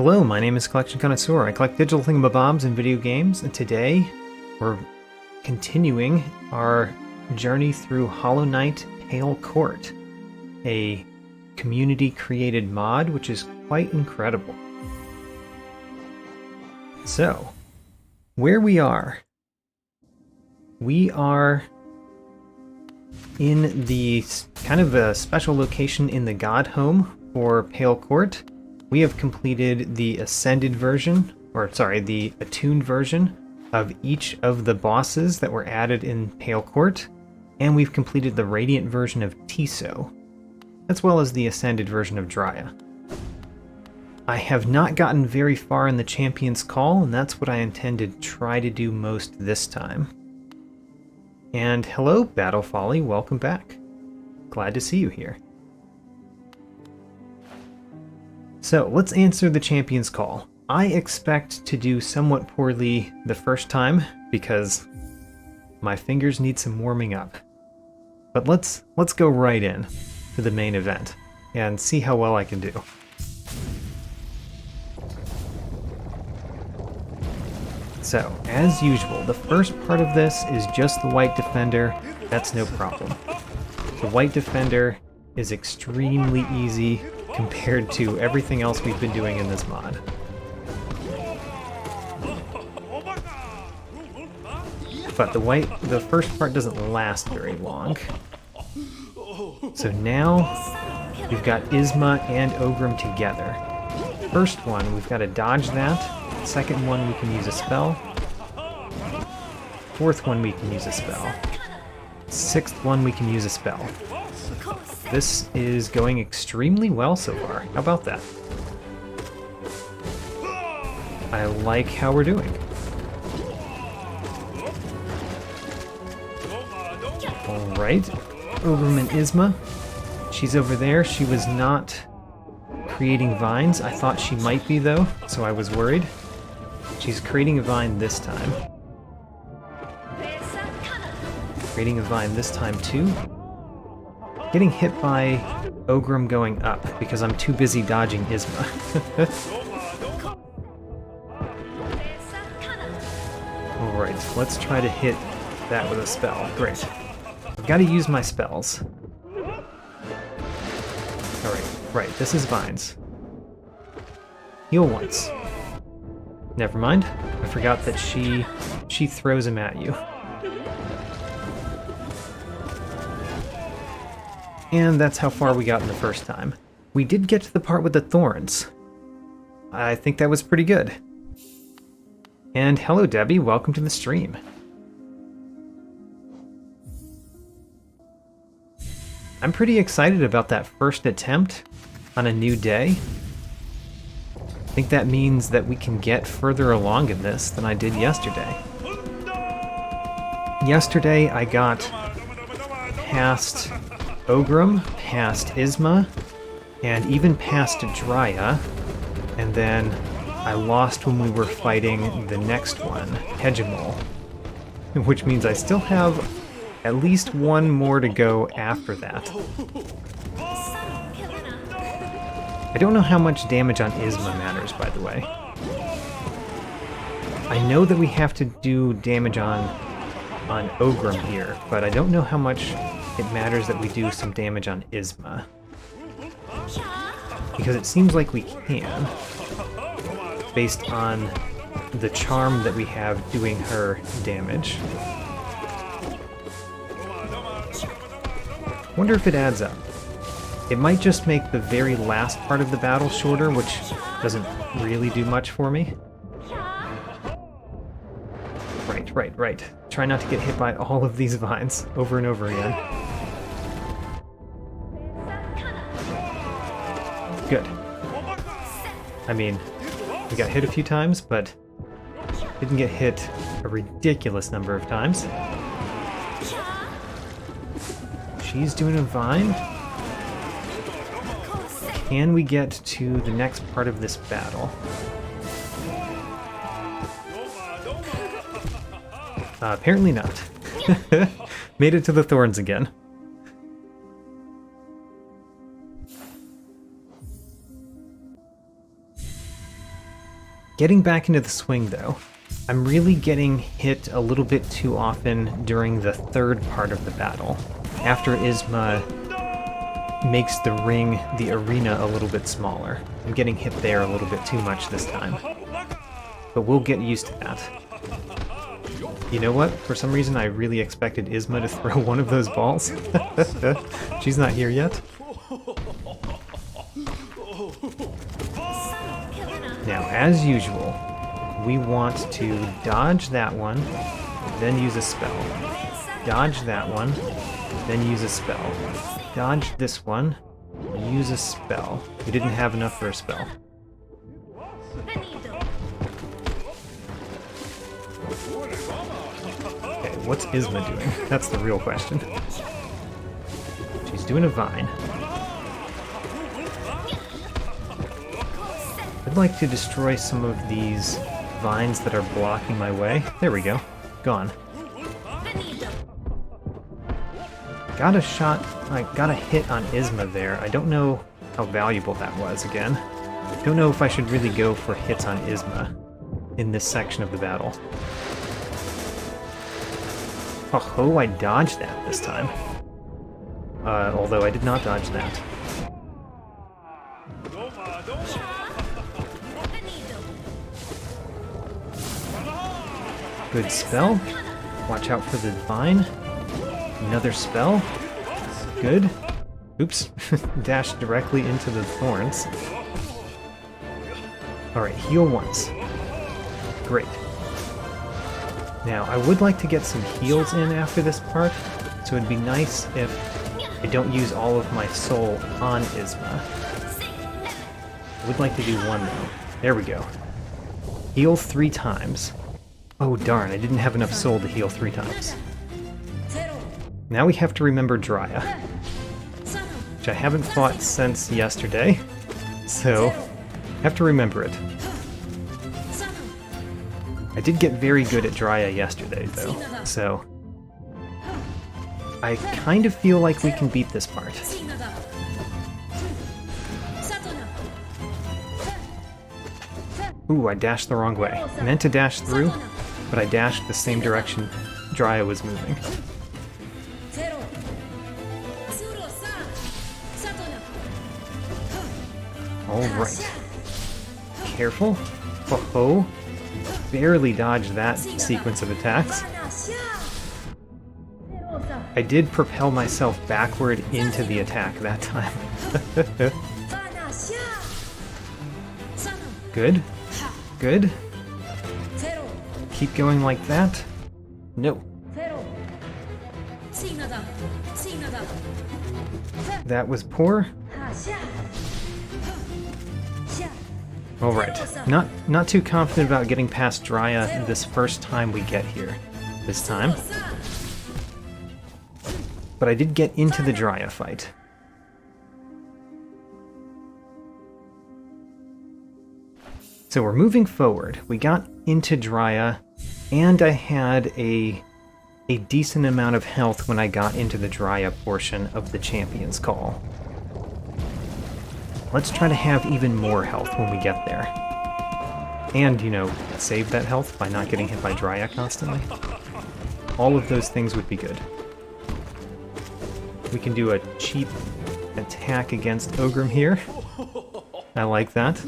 Hello, my name is Collection Connoisseur. I collect digital thingamabobs in video games, and today we're continuing our journey through Hollow Knight Pale Court, a community-created mod which is quite incredible. So, where we are in the kind of a special location in the God Home for Pale Court. We have completed the ascended version, the attuned version of each of the bosses that were added in Pale Court, and we've completed the radiant version of Tiso, as well as the ascended version of Drya. I have not gotten very far in the Champion's Call, and that's what I intend to try to do most this time. And hello, Battle Folly, welcome back. Glad to see you here. So, let's answer the Champion's Call. I expect to do somewhat poorly the first time, because my fingers need some warming up. But let's go right in to the main event, and see how well I can do. So, as usual, the first part of this is just the White Defender. That's no problem. The White Defender is extremely easy compared to everything else we've been doing in this mod. But the first part doesn't last very long. So now we've got Isma and Ogrim together. First one, we've got to dodge that. Second one, we can use a spell. Fourth one, we can use a spell. Sixth one, we can use a spell. This is going extremely well so far. How about that? I like how we're doing. Alright, Ogrim and Isma. She's over there. She was not creating vines. I thought she might be though, so I was worried. She's creating a vine this time. Creating a vine this time too. Getting hit by Ogrim going up because I'm too busy dodging Isma. Alright, let's try to hit that with a spell. Great. I've got to use my spells. Alright, right, this is vines. Heal once. Never mind. I forgot that she throws him at you. And that's how far we got in the first time. We did get to the part with the thorns. I think that was pretty good. And hello Debbie, welcome to the stream. I'm pretty excited about that first attempt on a new day. I think that means that we can get further along in this than I did yesterday. Yesterday I got past Ogrim, past Isma, and even past Drya, and then I lost when we were fighting the next one, Hegemal, which means I still have at least one more to go after that. I don't know how much damage on Isma matters, by the way. I know that we have to do damage on Ogrim here, but I don't know how much it matters that we do some damage on Isma. Because it seems like we can, based on the charm that we have doing her damage. Wonder if it adds up. It might just make the very last part of the battle shorter, which doesn't really do much for me. Right. Try not to get hit by all of these vines over and over again. Good. I mean, we got hit a few times, but didn't get hit a ridiculous number of times. She's doing a vine. Can we get to the next part of this battle? Apparently not. Made it to the thorns again. Getting back into the swing, though, I'm really getting hit a little bit too often during the third part of the battle, after Isma makes the ring, the arena, a little bit smaller. I'm getting hit there a little bit too much this time. But we'll get used to that. You know what? For some reason I really expected Isma to throw one of those balls. She's not here yet. Now, as usual, we want to dodge that one, then use a spell. Dodge that one, then use a spell. Dodge this one, use a spell. We didn't have enough for a spell. Okay, what's Isma doing? That's the real question. She's doing a vine. I'd like to destroy some of these vines that are blocking my way. There we go. Gone. Got a shot, got a hit on Isma there. I don't know how valuable that was again. Don't know if I should really go for hits on Isma in this section of the battle. Oh, I dodged that this time. Although I did not dodge that. Good spell. Watch out for the vine. Another spell. Good. Oops. Dash directly into the thorns. Alright, heal once. Great. Now, I would like to get some heals in after this part, so it'd be nice if I don't use all of my soul on Isma. I would like to do one, though. There we go. Heal 3 times. Oh darn, I didn't have enough soul to heal 3 times. Now we have to remember Drya, which I haven't fought since yesterday, so I have to remember it. I did get very good at Drya yesterday, though, so I kind of feel like we can beat this part. Ooh, I dashed the wrong way. I meant to dash through, but I dashed the same direction Drya was moving. Alright. Careful. Ho-ho. Barely dodged that sequence of attacks. I did propel myself backward into the attack that time. Good. Good. Keep going like that. No. That was poor. Alright, not too confident about getting past Drya this first time we get here. This time. But I did get into the Drya fight. So we're moving forward. We got into Drya, and I had a decent amount of health when I got into the Drya portion of the Champion's Call. Let's try to have even more health when we get there. And, you know, save that health by not getting hit by Drya constantly. All of those things would be good. We can do a cheap attack against Ogrim here. I like that.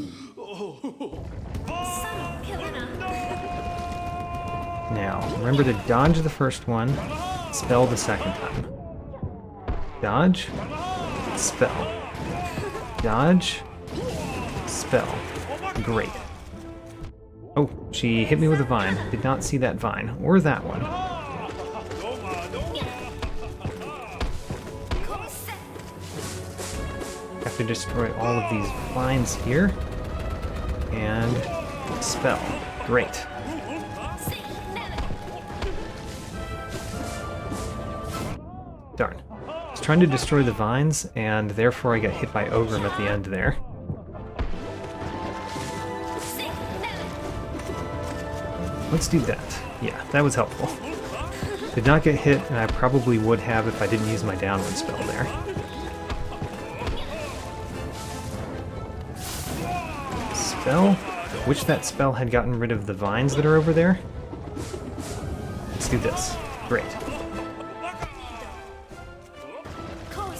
Now, remember to dodge the first one, spell the second time. Dodge, spell. Dodge, spell. Great. Oh, she hit me with a vine. Did not see that vine, or that one. Have to destroy all of these vines here. And spell. Great. Darn. I was trying to destroy the vines, and therefore I got hit by Ogrim at the end there. Let's do that. Yeah, that was helpful. Did not get hit, and I probably would have if I didn't use my downward spell there. Spell. Wish that spell had gotten rid of the vines that are over there. Let's do this. Great.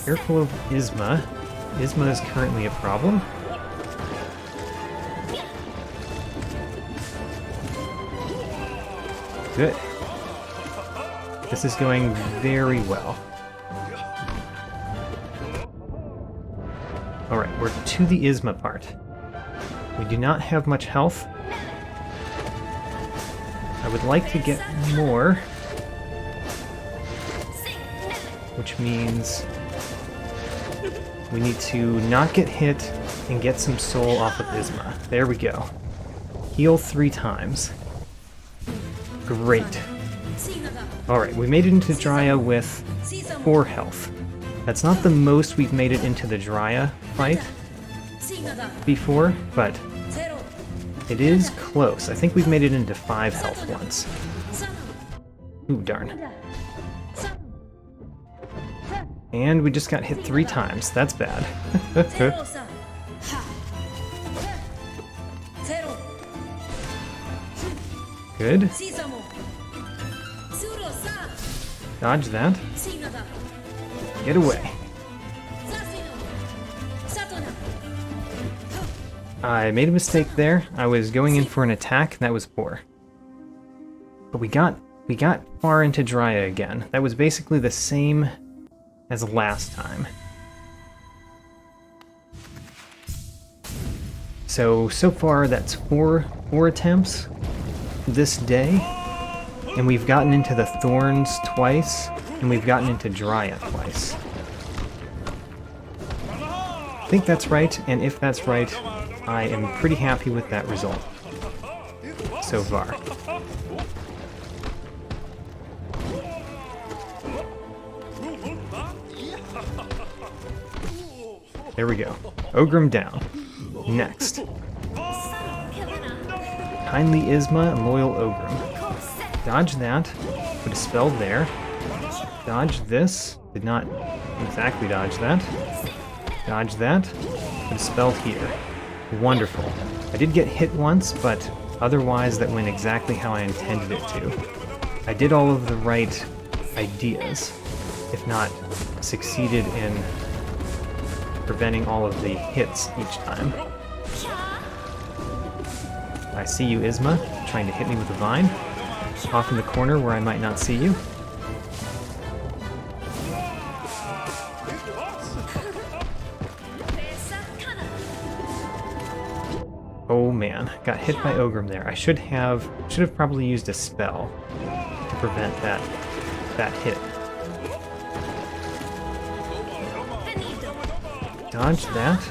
Careful of Isma. Isma is currently a problem. Good. This is going very well. Alright, we're to the Isma part. We do not have much health. I would like to get more, which means we need to not get hit and get some soul off of Isma. There we go. Heal 3 times. Great. Alright, we made it into Drya with 4 health. That's not the most we've made it into the Drya fight before, but it is close. I think we've made it into 5 health once. Ooh, darn. And we just got hit 3 times. That's bad. Good. Dodge that. Get away. I made a mistake there. I was going in for an attack, and that was poor. But we got far into Drya again. That was basically the same as last time. So far that's four attempts this day, and we've gotten into the Thorns twice, and we've gotten into Drya twice. I think that's right, and if that's right, I am pretty happy with that result so far. There we go. Ogrim down. Next. Kindly Isma and Loyal Ogrim. Dodge that. Put a spell there. Dodge this. Did not exactly dodge that. Dodge that. Put a spell here. Wonderful. I did get hit once, but otherwise that went exactly how I intended it to. I did all of the right ideas, if not succeeded in preventing all of the hits each time. I see you, Isma, trying to hit me with a vine. Off in the corner where I might not see you. Oh man, got hit by Ogrim there. I should have probably used a spell to prevent that hit. Dodge that.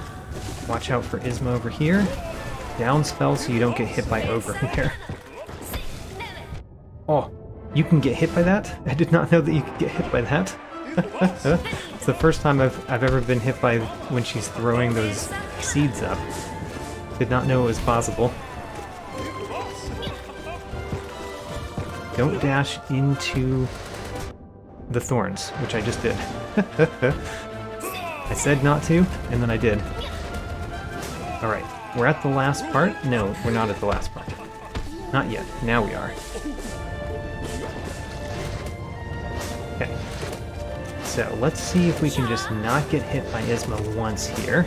Watch out for Isma over here. Down spell so you don't get hit by Ogrim there. Oh, you can get hit by that? I did not know that you could get hit by that. It's the first time I've ever been hit by when she's throwing those seeds up. Did not know it was possible. Don't dash into the thorns, which I just did. I said not to, and then I did. Alright, we're at the last part? No, we're not at the last part. Not yet. Now we are. Okay. So, let's see if we can just not get hit by Isma once here,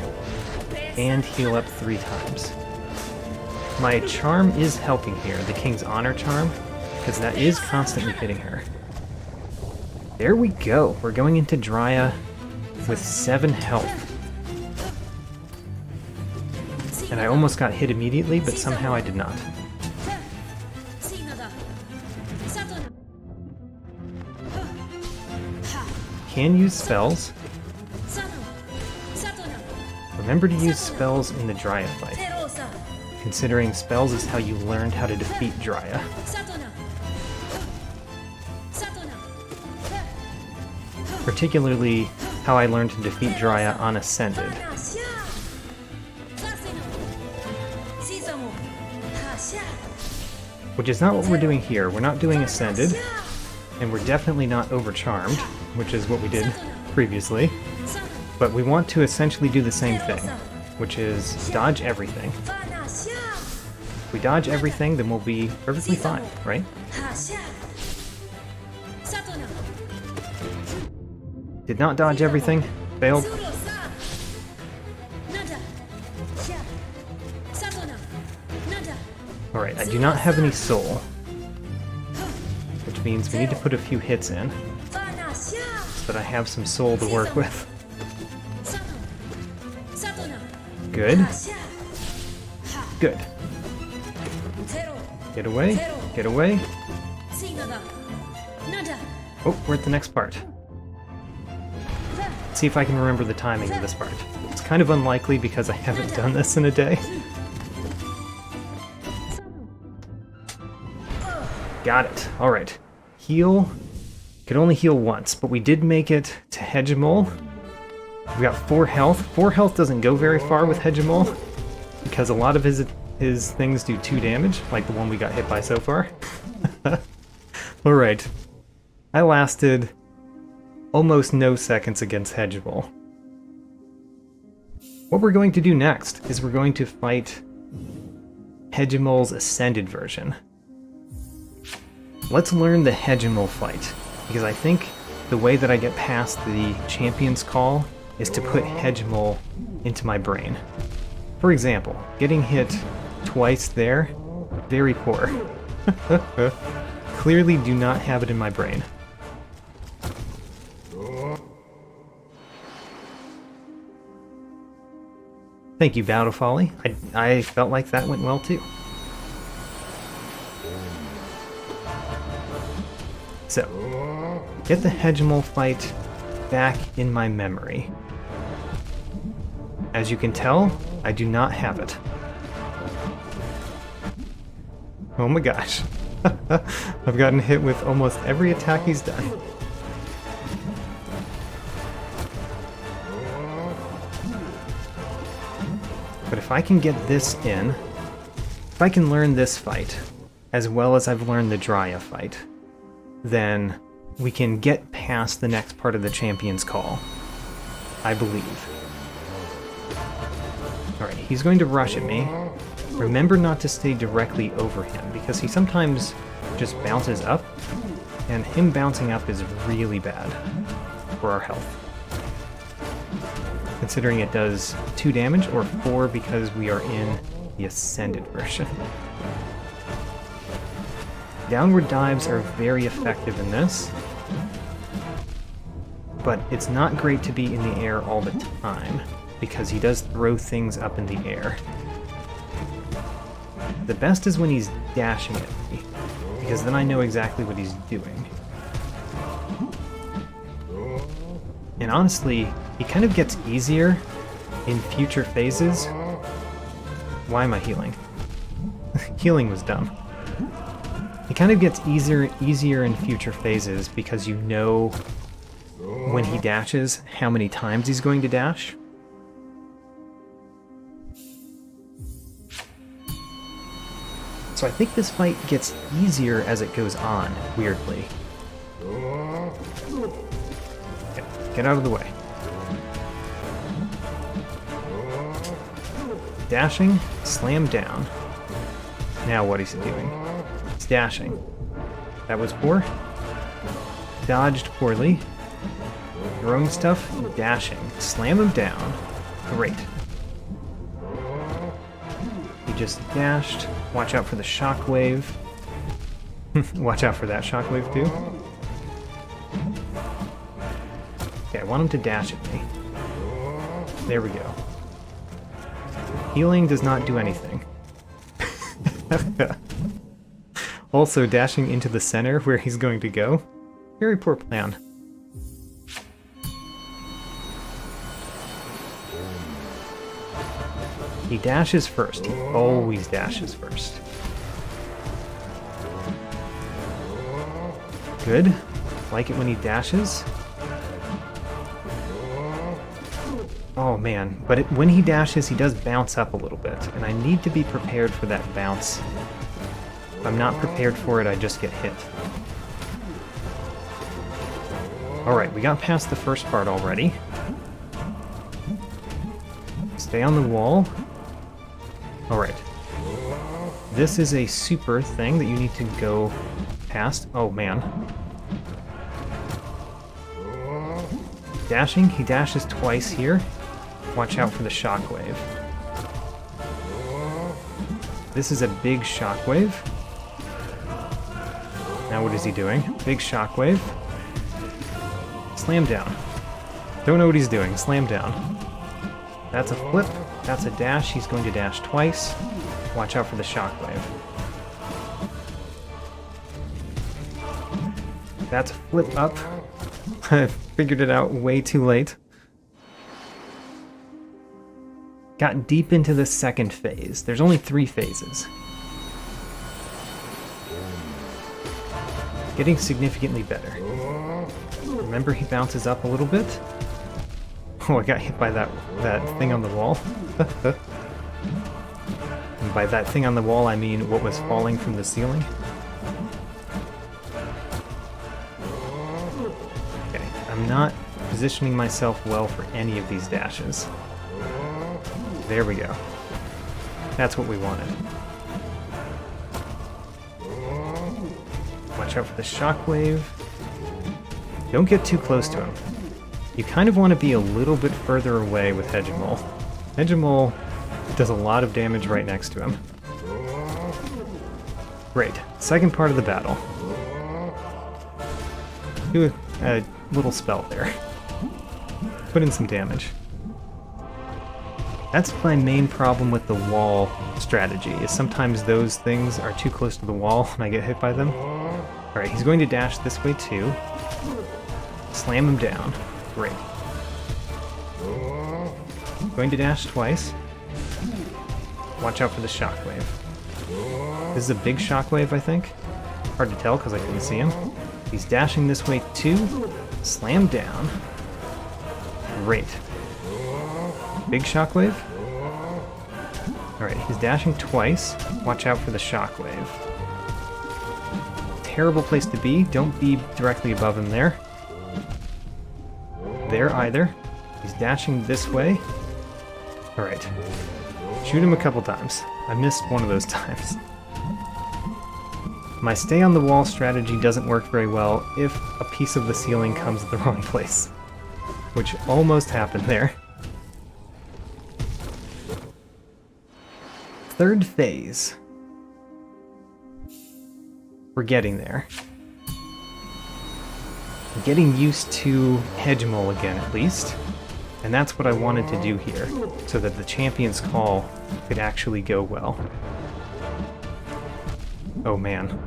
and heal up 3 times. My charm is helping here, the King's Honor charm, because that is constantly hitting her. There we go. We're going into Drya with 7 health. And I almost got hit immediately, but somehow I did not. Can use spells. Remember to use spells in the Drya fight, considering spells is how you learned how to defeat Drya. Particularly how I learned to defeat Drya on Ascended. Which is not what we're doing here. We're not doing Ascended, and we're definitely not Overcharmed, which is what we did previously. But we want to essentially do the same thing, which is dodge everything. If we dodge everything, then we'll be perfectly fine, right? Did not dodge everything. Failed. Alright, I do not have any soul. Which means we need to put a few hits in. So that I have some soul to work with. Good. Good. Get away. Get away. Oh, we're at the next part. Let's see if I can remember the timing of this part. It's kind of unlikely because I haven't done this in a day. Got it. Alright. Heal. Could only heal once, but we did make it to hegemal. We got 4 health. 4 health doesn't go very far with hegemal, because a lot of his things do 2 damage, like the one we got hit by so far. Alright. I lasted almost no seconds against hegemal. What we're going to do next is we're going to fight hegemal's ascended version. Let's learn the hegemal fight, because I think the way that I get past the champion's call is to put hegemal into my brain. For example, getting hit twice there, very poor. Clearly do not have it in my brain. Thank you, Battle Folly. I felt like that went well too. So, get the hegemal fight back in my memory. As you can tell, I do not have it. Oh my gosh. I've gotten hit with almost every attack he's done. But if I can get this in, if I can learn this fight, as well as I've learned the Drya fight, then we can get past the next part of the champion's call. I believe. Alright, he's going to rush at me. Remember not to stay directly over him, because he sometimes just bounces up, and him bouncing up is really bad for our health. Considering it does 2 damage, or 4 because we are in the Ascended version. Downward dives are very effective in this, but it's not great to be in the air all the time, because he does throw things up in the air. The best is when he's dashing at me, because then I know exactly what he's doing. And honestly, he kind of gets easier in future phases. Why am I healing? Healing was dumb. It kind of gets easier in future phases because you know when he dashes how many times he's going to dash. So I think this fight gets easier as it goes on, weirdly. Okay, get out of the way. Dashing, slam down. Now what is he doing? He's dashing. That was poor. Dodged poorly. Throwing stuff, dashing. Slam him down. Great. He just dashed. Watch out for the shockwave. Watch out for that shockwave too. Okay, I want him to dash at me. There we go. Healing does not do anything. Also, dashing into the center where he's going to go. Very poor plan. He dashes first. He always dashes first. Good. Like it when he dashes. Oh man, but when he dashes, he does bounce up a little bit, and I need to be prepared for that bounce. If I'm not prepared for it, I just get hit. Alright, we got past the first part already. Stay on the wall. Alright. This is a super thing that you need to go past. Oh man. Dashing, he dashes twice here. Watch out for the shockwave. This is a big shockwave. Now what is he doing? Big shockwave. Slam down. Don't know what he's doing. Slam down. That's a flip. That's a dash. He's going to dash twice. Watch out for the shockwave. That's a flip up. I figured it out way too late. Got deep into the second phase. There's only 3 phases. Getting significantly better. Remember, he bounces up a little bit. Oh, I got hit by that thing on the wall. And by that thing on the wall, I mean what was falling from the ceiling. Okay, I'm not positioning myself well for any of these dashes. There we go. That's what we wanted. Watch out for the shockwave. Don't get too close to him. You kind of want to be a little bit further away with hegemal. Hegemal does a lot of damage right next to him. Great. Second part of the battle. Do a little spell there. Put in some damage. That's my main problem with the wall strategy, is sometimes those things are too close to the wall and I get hit by them. Alright, he's going to dash this way too. Slam him down. Great. Going to dash twice. Watch out for the shockwave. This is a big shockwave, I think. Hard to tell because I couldn't see him. He's dashing this way too. Slam down. Great. Big shockwave. Alright, he's dashing twice. Watch out for the shockwave. Terrible place to be. Don't be directly above him there. There either. He's dashing this way. Alright. Shoot him a couple times. I missed one of those times. My stay on the wall strategy doesn't work very well if a piece of the ceiling comes at the wrong place. Which almost happened there. Third phase. We're getting there. I'm getting used to hegemal again, at least. And that's what I wanted to do here, so that the champion's call could actually go well. Oh man.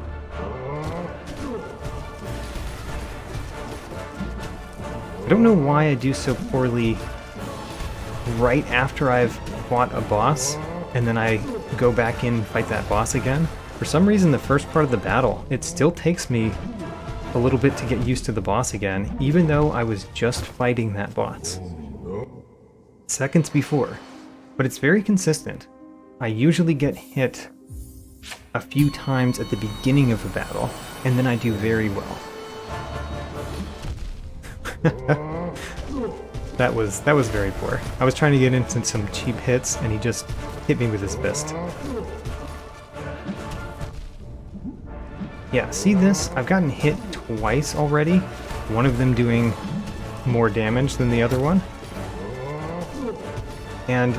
I don't know why I do so poorly right after I've fought a boss, and then I go back in and fight that boss again. For some reason, the first part of the battle, it still takes me a little bit to get used to the boss again, even though I was just fighting that boss seconds before. But it's very consistent. I usually get hit a few times at the beginning of a battle, and then I do very well. That was very poor. I was trying to get into some cheap hits, and he just hit me with his fist. Yeah, see this? I've gotten hit twice already, one of them doing more damage than the other one. And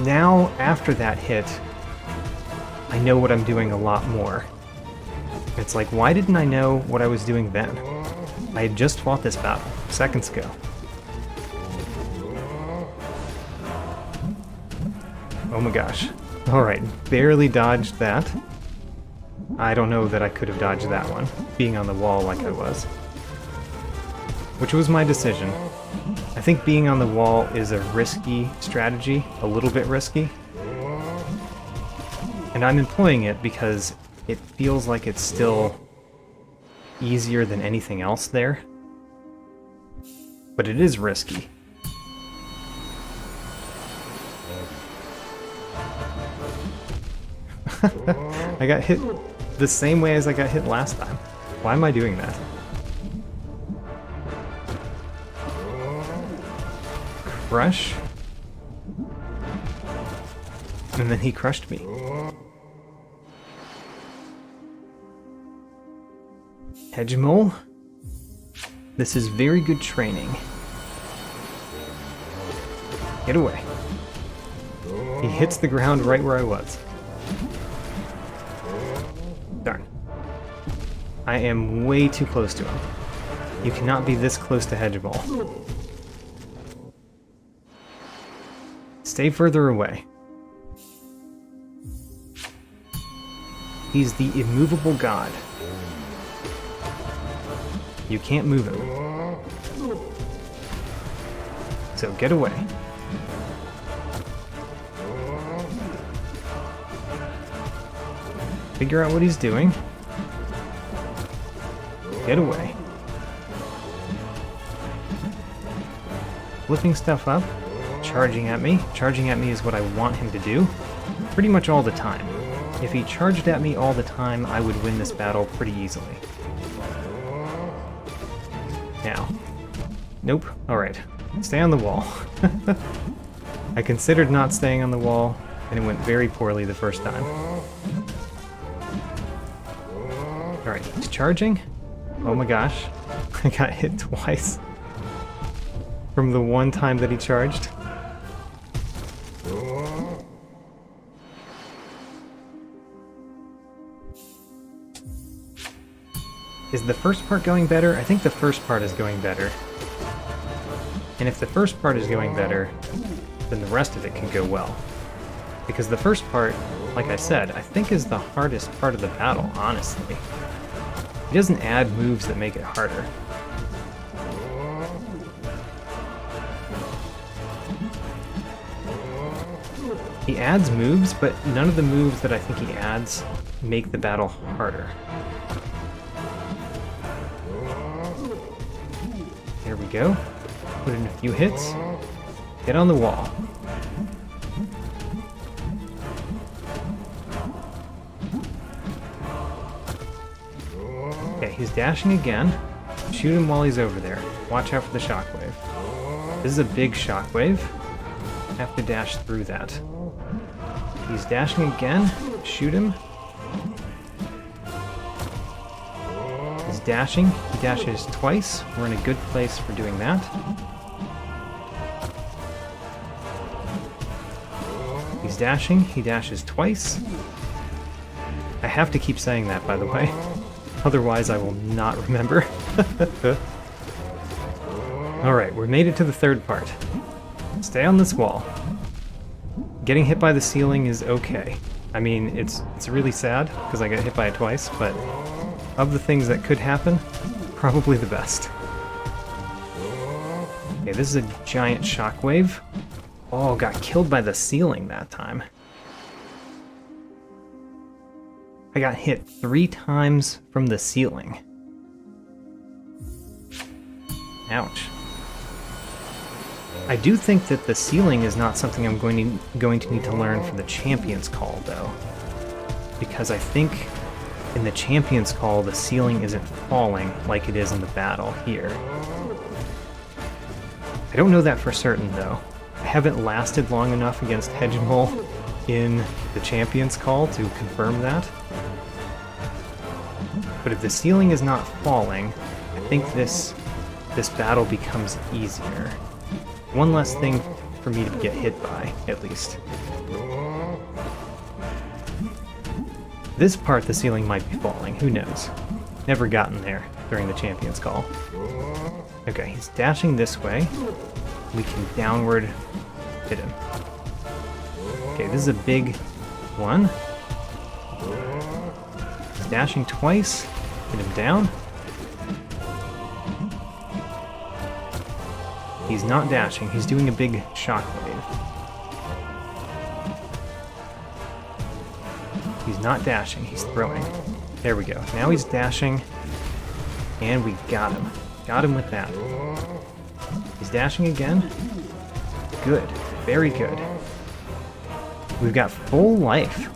now, after that hit, I know what I'm doing a lot more. It's like, why didn't I know what I was doing then? I had just fought this battle seconds ago. Oh my gosh. Alright, barely dodged that. I don't know that I could have dodged that one, being on the wall like I was. Which was my decision. I think being on the wall is a risky strategy, a little bit risky. And I'm employing it because it feels like it's still easier than anything else there. But it is risky. I got hit the same way as I got hit last time. Why am I doing that? Crush. And then he crushed me. Hegemal. This is very good training. Get away. He hits the ground right where I was. Darn. I am way too close to him. You cannot be this close to Hegemal. Stay further away. He's the immovable god. You can't move him. So get away. Figure out what he's doing. Get away. Flipping stuff up. Charging at me. Charging at me is what I want him to do. Pretty much all the time. If he charged at me all the time, I would win this battle pretty easily. Now. Nope. Alright. Stay on the wall. I considered not staying on the wall, and it went very poorly the first time. Alright, he's charging. Oh my gosh. I got hit twice. From the one time that he charged. Is the first part going better? I think the first part is going better. And if the first part is going better, then the rest of it can go well. Because the first part, like I said, I think is the hardest part of the battle, honestly. He doesn't add moves that make it harder. He adds moves, but none of the moves that I think he adds make the battle harder. There we go. Put in a few hits. Get on the wall. Okay, he's dashing again. Shoot him while he's over there. Watch out for the shockwave. This is a big shockwave. I have to dash through that. He's dashing again. Shoot him. He's dashing. He dashes twice. We're in a good place for doing that. He's dashing. He dashes twice. I have to keep saying that, by the way. Otherwise, I will not remember. Alright, we made it to the third part. Stay on this wall. Getting hit by the ceiling is okay. I mean, it's really sad, because I got hit by it twice, but of the things that could happen, probably the best. Okay, this is a giant shockwave. Oh, got killed by the ceiling that time. I got hit 3 times from the ceiling. Ouch. I do think that the ceiling is not something I'm going to need to learn for the Champion's Call, though. Because I think in the Champion's Call, the ceiling isn't falling like it is in the battle here. I don't know that for certain, though. I haven't lasted long enough against Hegemal in the Champion's Call to confirm that. But if the ceiling is not falling, I think this battle becomes easier. One less thing for me to get hit by, at least. This part, the ceiling might be falling. Who knows? Never gotten there during the Champion's Call. Okay, he's dashing this way. We can downward hit him. Okay, this is a big one. He's dashing twice. Hit him down. He's not dashing, he's doing a big shockwave. He's not dashing, he's throwing. There we go. Now he's dashing, and we got him. Got him with that. He's dashing again. Good. Very good. We've got full life.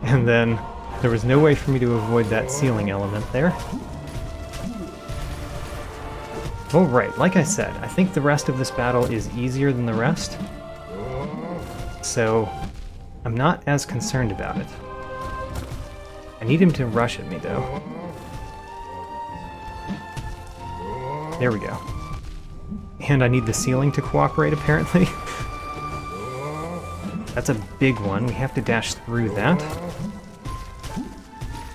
And then there was no way for me to avoid that ceiling element there. Alright, like I said, I think the rest of this battle is easier than the rest. so I'm not as concerned about it. I need him to rush at me, though. There we go. And I need the ceiling to cooperate, apparently. That's a big one. We have to dash through that.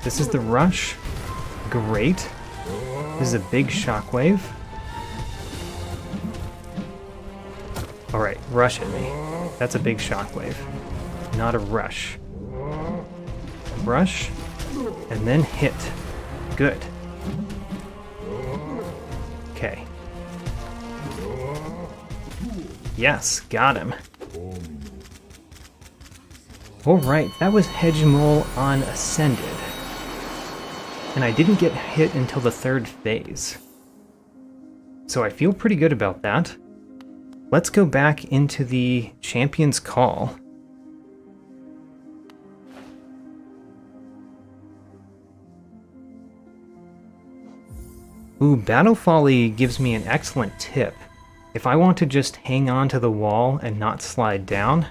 This is the rush. Great. This is a big shockwave. Alright, rush at me. That's a big shockwave. Not a rush. Rush, and then hit. Good. Okay. Yes, got him. Alright, that was hegemal on Ascended. And I didn't get hit until the 3rd phase. So I feel pretty good about that. Let's go back into the Champion's Call. Ooh, Battle Folly gives me an excellent tip. If I want to just hang on to the wall and not slide down,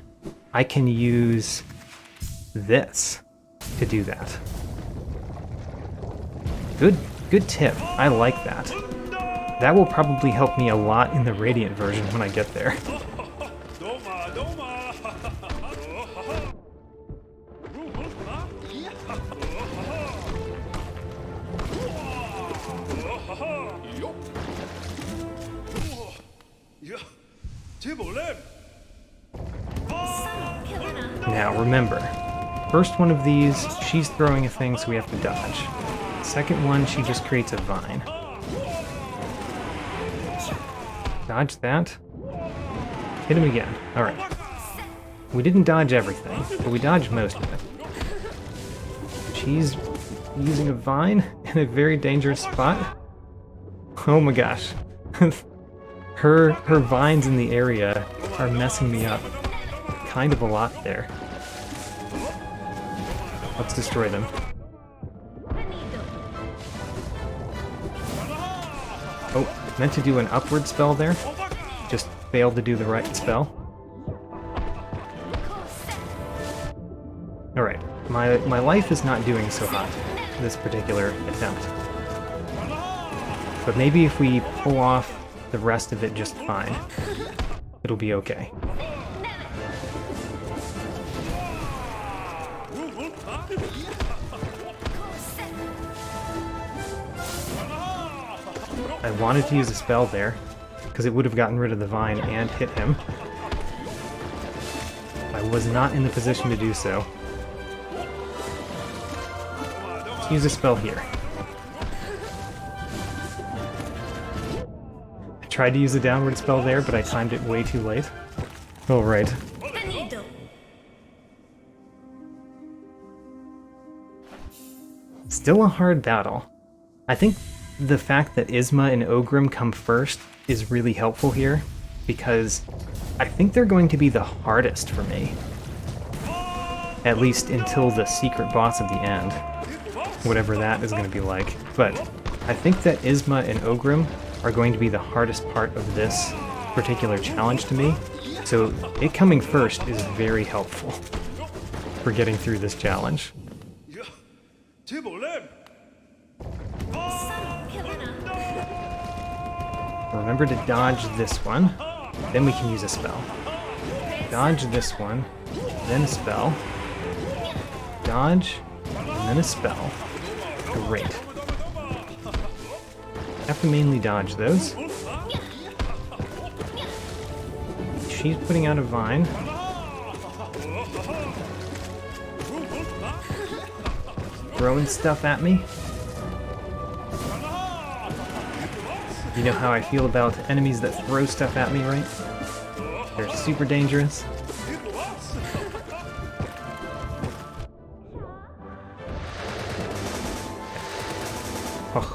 I can use this to do that. Good tip. I like that. That will probably help me a lot in the Radiant version when I get there. Now remember, first one of these, she's throwing a thing, so we have to dodge. Second one, she just creates a vine. Dodge that. Hit him again. Alright. We didn't dodge everything, but we dodged most of it. She's using a vine in a very dangerous spot. Oh my gosh. Her vines in the area are messing me up kind of a lot there. Let's destroy them. Oh, meant to do an upward spell there. Just failed to do the right spell. Alright, my life is not doing so hot this particular attempt. But maybe if we pull off the rest of it just fine, it'll be okay. I wanted to use a spell there, because it would have gotten rid of the vine and hit him. I was not in the position to do so. Let's use a spell here. I tried to use a downward spell there, but I timed it way too late. Alright. Still a hard battle. I think the fact that Isma and Ogrim come first is really helpful here, because I think they're going to be the hardest for me. At least until the secret boss of the end. Whatever that is going to be like. But I think that Isma and Ogrim are going to be the hardest part of this particular challenge to me, so it coming first is very helpful for getting through this challenge. Remember to dodge this one, then we can use a spell. Dodge this one, then a spell. Dodge, and then a spell. Great. Have to mainly dodge those. She's putting out a vine. Throwing stuff at me. You know how I feel about enemies that throw stuff at me, right? They're super dangerous.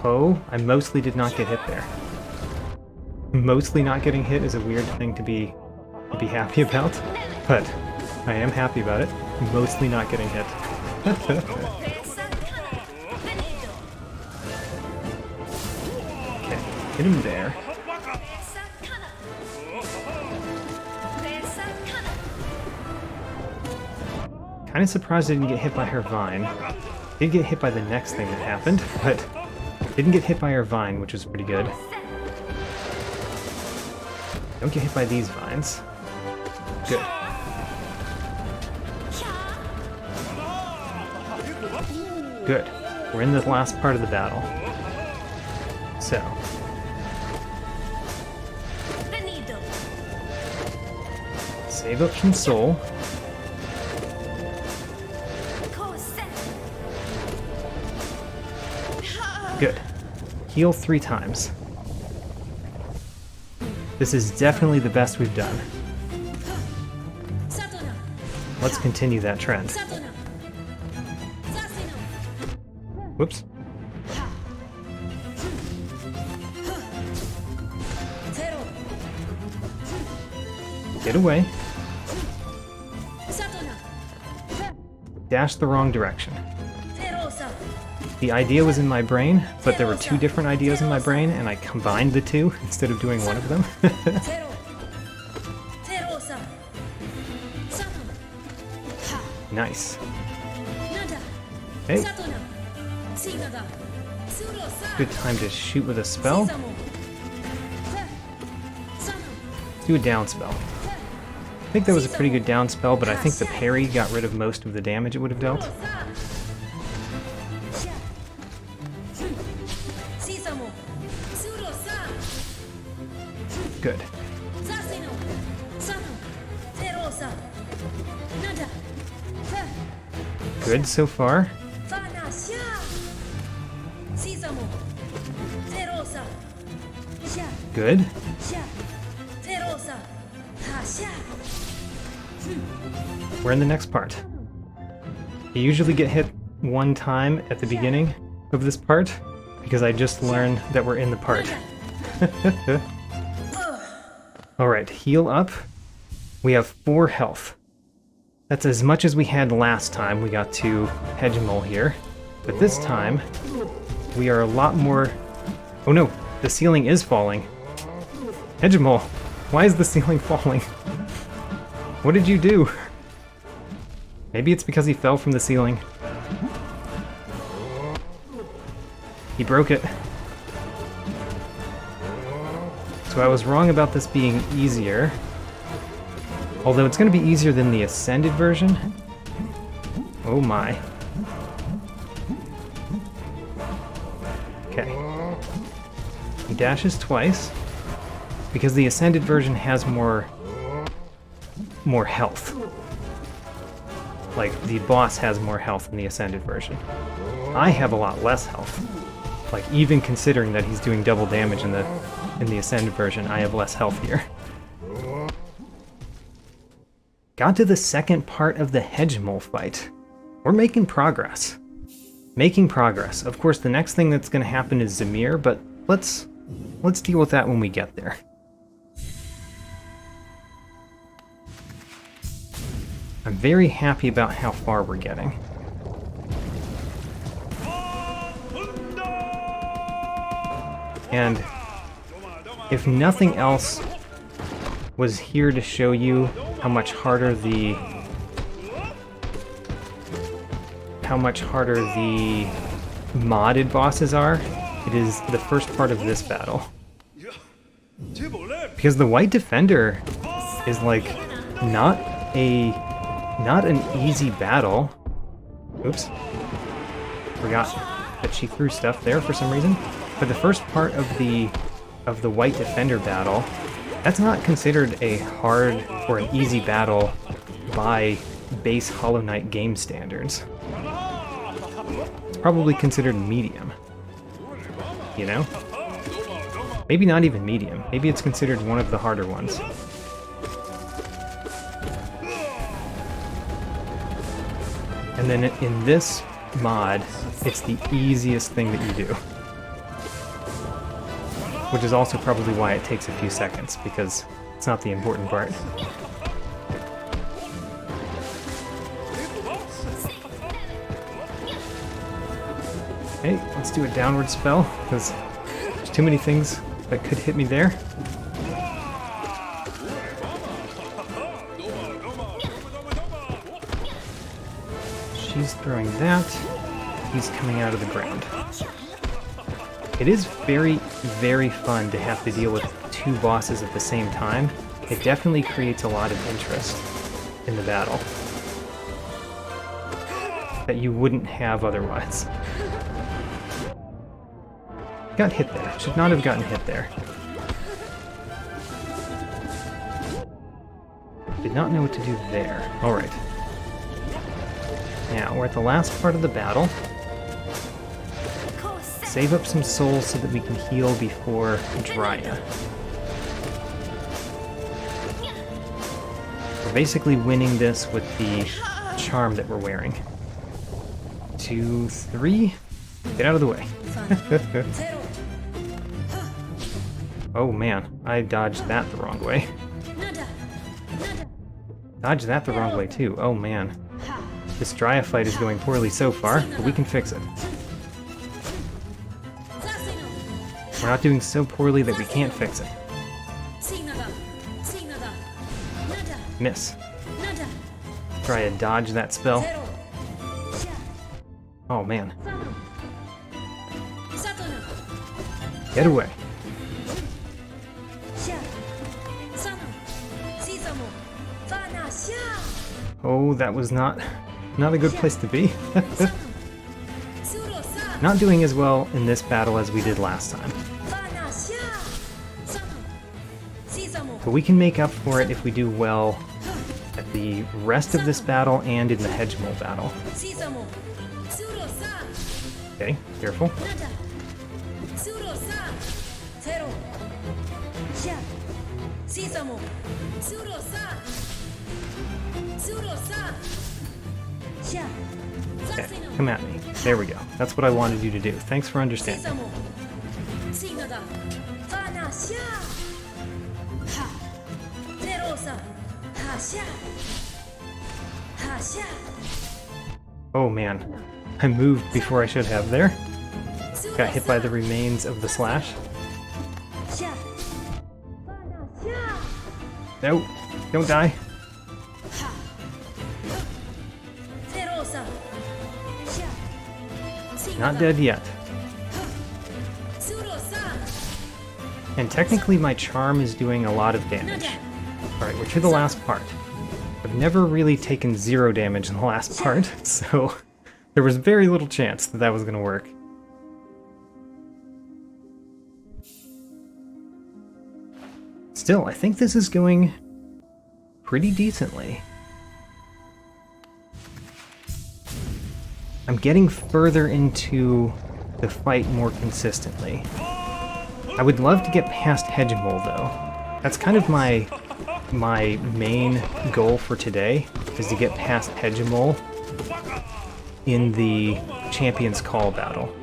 Oh, I mostly did not get hit there. Mostly not getting hit is a weird thing to be happy about, but I am happy about it. Mostly not getting hit. Okay, hit him there. Kind of surprised I didn't get hit by her vine. Did get hit by the next thing that happened, but didn't get hit by her vine, which was pretty good. Don't get hit by these vines. Good. Good. We're in the last part of the battle. So. Save up some soul. Good. Heal 3 times. This is definitely the best we've done. Let's continue that trend. Whoops. Get away. Dash the wrong direction. The idea was in my brain, but there were 2 different ideas in my brain, and I combined the 2 instead of doing one of them. Nice. Hey. Good time to shoot with a spell. Do a down spell. I think that was a pretty good down spell, but I think the parry got rid of most of the damage it would have dealt. Good. Good so far. Good. We're in the next part. You usually get hit 1 time at the beginning of this part, because I just learned that we're in the part. Alright, heal up. We have 4 health. That's as much as we had last time we got to hegemal here. But this time, we are a lot more... Oh no, the ceiling is falling. Hegemal, why is the ceiling falling? What did you do? Maybe it's because he fell from the ceiling. He broke it. So I was wrong about this being easier. Although it's going to be easier than the Ascended version. Oh my. Okay. He dashes twice. Because the Ascended version has more health. Like, the boss has more health in the Ascended version. I have a lot less health. Like, even considering that he's doing double damage in the Ascended version, I have less health here. Got to the second part of the hegemal fight. We're making progress. Making progress. Of course, the next thing that's going to happen is Zamir, but let's deal with that when we get there. I'm very happy about how far we're getting. And if nothing else was here to show you how much harder the modded bosses are, it is the first part of this battle. Because the White Defender is like not an easy battle. Oops. Forgot that she threw stuff there for some reason. For the first part of the White Defender battle, that's not considered a hard or an easy battle by base Hollow Knight game standards. It's probably considered medium. You know? Maybe not even medium. Maybe it's considered one of the harder ones. And then in this mod, it's the easiest thing that you do. Which is also probably why it takes a few seconds, because it's not the important part. Okay, let's do a downward spell, because there's too many things that could hit me there. He's throwing that. He's coming out of the ground. It is very, very fun to have to deal with two bosses at the same time. It definitely creates a lot of interest in the battle that you wouldn't have otherwise. Got hit there. Should not have gotten hit there. Did not know what to do there. Alright. Now, we're at the last part of the battle. Save up some souls so that we can heal before Drya. We're basically winning this with the charm that we're wearing. 2, 3. Get out of the way. Oh man, I dodged that the wrong way. Dodged that the wrong way too. Oh man. This Drya fight is going poorly so far, but we can fix it. We're not doing so poorly that we can't fix it. Miss. Drya dodge that spell. Oh man. Get away. Oh, that was not a good place to be. Not doing as well in this battle as we did last time. But we can make up for it if we do well at the rest of this battle and in the hegemal battle. Okay, careful. Okay, come at me. There we go. That's what I wanted you to do. Thanks for understanding. Oh man, I moved before I should have there. Got hit by the remains of the slash. No, don't die. Not dead yet. And technically my charm is doing a lot of damage. Alright, we're to the last part. I've never really taken 0 damage in the last part, so there was very little chance that that was going to work. Still, I think this is going pretty decently. I'm getting further into the fight more consistently. I would love to get past hegemal though. That's kind of my main goal for today, is to get past hegemal in the Champion's Call battle.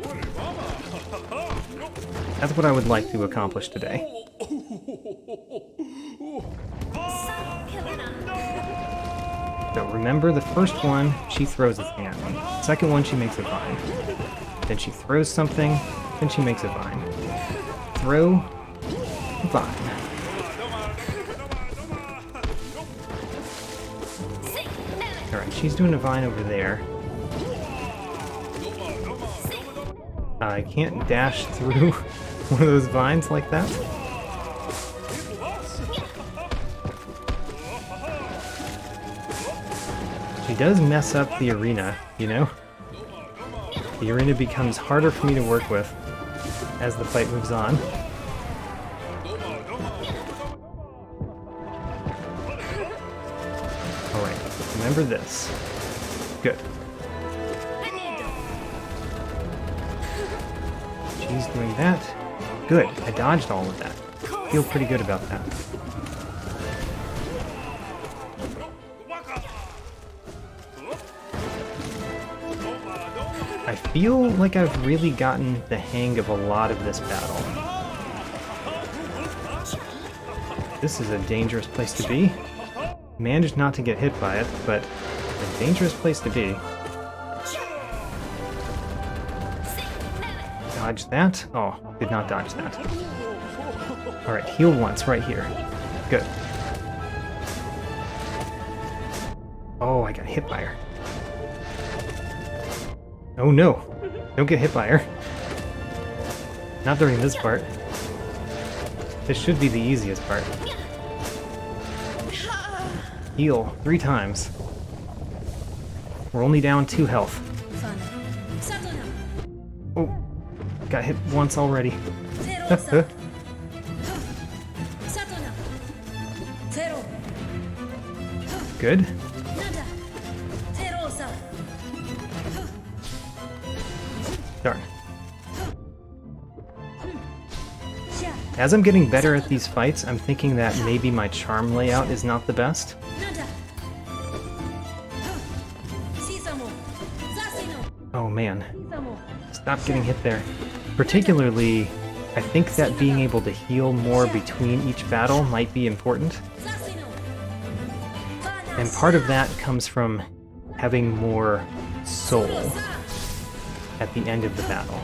That's what I would like to accomplish today. So remember, the first one, she throws a thing at me. Second one, she makes a vine. Then she throws something, then she makes a vine. Throw, vine. Alright, she's doing a vine over there. I can't dash through one of those vines like that. She does mess up the arena, you know? The arena becomes harder for me to work with as the fight moves on. Alright, remember this. Good. She's doing that. Good, I dodged all of that. Feel pretty good about that. I feel like I've really gotten the hang of a lot of this battle. This is a dangerous place to be. Managed not to get hit by it, but a dangerous place to be. Dodge that. Oh, did not dodge that. Alright, heal once right here. Good. Oh, I got hit by her. Oh no! Don't get hit by her. Not during this part. This should be the easiest part. Heal 3 times. We're only down 2 health. Oh, got hit once already. Good. Darn. As I'm getting better at these fights, I'm thinking that maybe my charm layout is not the best. Oh man. Stop getting hit there. Particularly, I think that being able to heal more between each battle might be important. And part of that comes from having more soul at the end of the battle.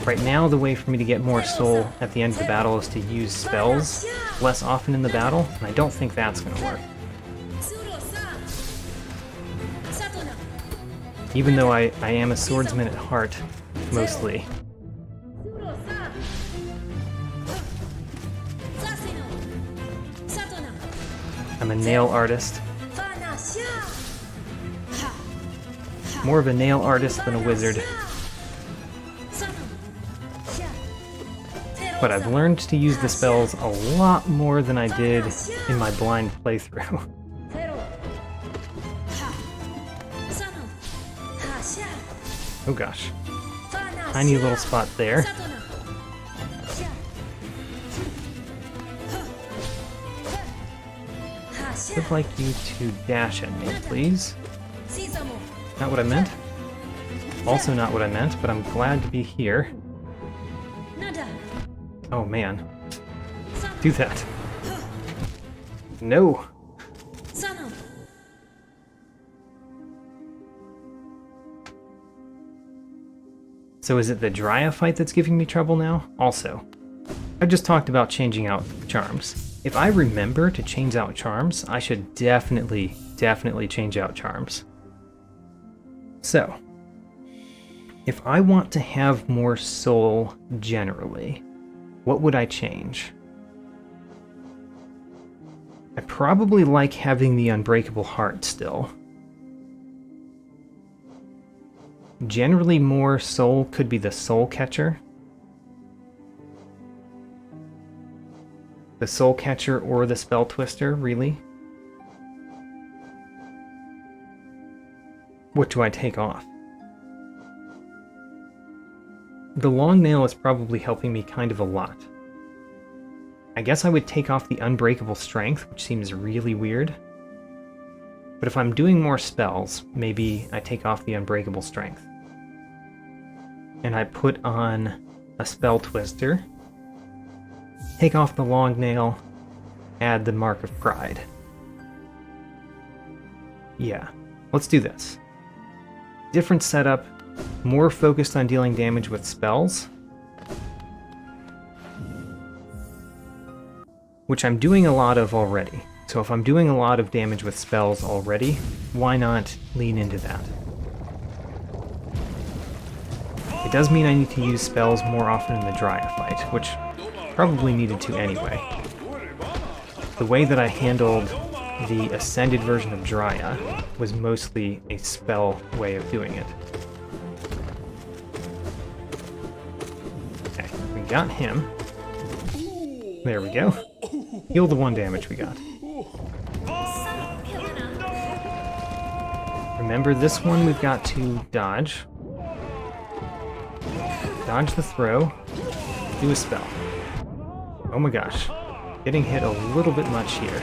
Right now, the way for me to get more soul at the end of the battle is to use spells less often in the battle, and I don't think that's going to work. Even though I am a swordsman at heart, mostly. I'm a nail artist. More of a nail artist than a wizard. But I've learned to use the spells a lot more than I did in my blind playthrough. Oh gosh. Tiny little spot there. I'd like you to dash at me, please. Not what I meant. Also not what I meant, but I'm glad to be here. Oh man. Do that. No! So is it the Drya fight that's giving me trouble now? Also, I just talked about changing out charms. If I remember to change out charms, I should definitely change out charms. So, if I want to have more soul generally, what would I change? I probably like having the unbreakable heart still. Generally more soul could be the soul catcher. The soul catcher or the spell twister, really. What do I take off? The long nail is probably helping me kind of a lot. I guess I would take off the unbreakable strength, which seems really weird. But if I'm doing more spells, maybe I take off the unbreakable strength. And I put on a spell twister, take off the long nail, add the mark of pride. Yeah, let's do this. Different setup, more focused on dealing damage with spells, which I'm doing a lot of already. So if I'm doing a lot of damage with spells already, why not lean into that? It does mean I need to use spells more often in the Drya fight, which probably needed to anyway. The way that I handled the Ascended version of Drya was mostly a spell way of doing it. Okay, we got him. There we go. Heal the 1 damage we got. Remember, this one we've got to dodge. Dodge the throw. Do a spell. Oh my gosh. Getting hit a little bit much here.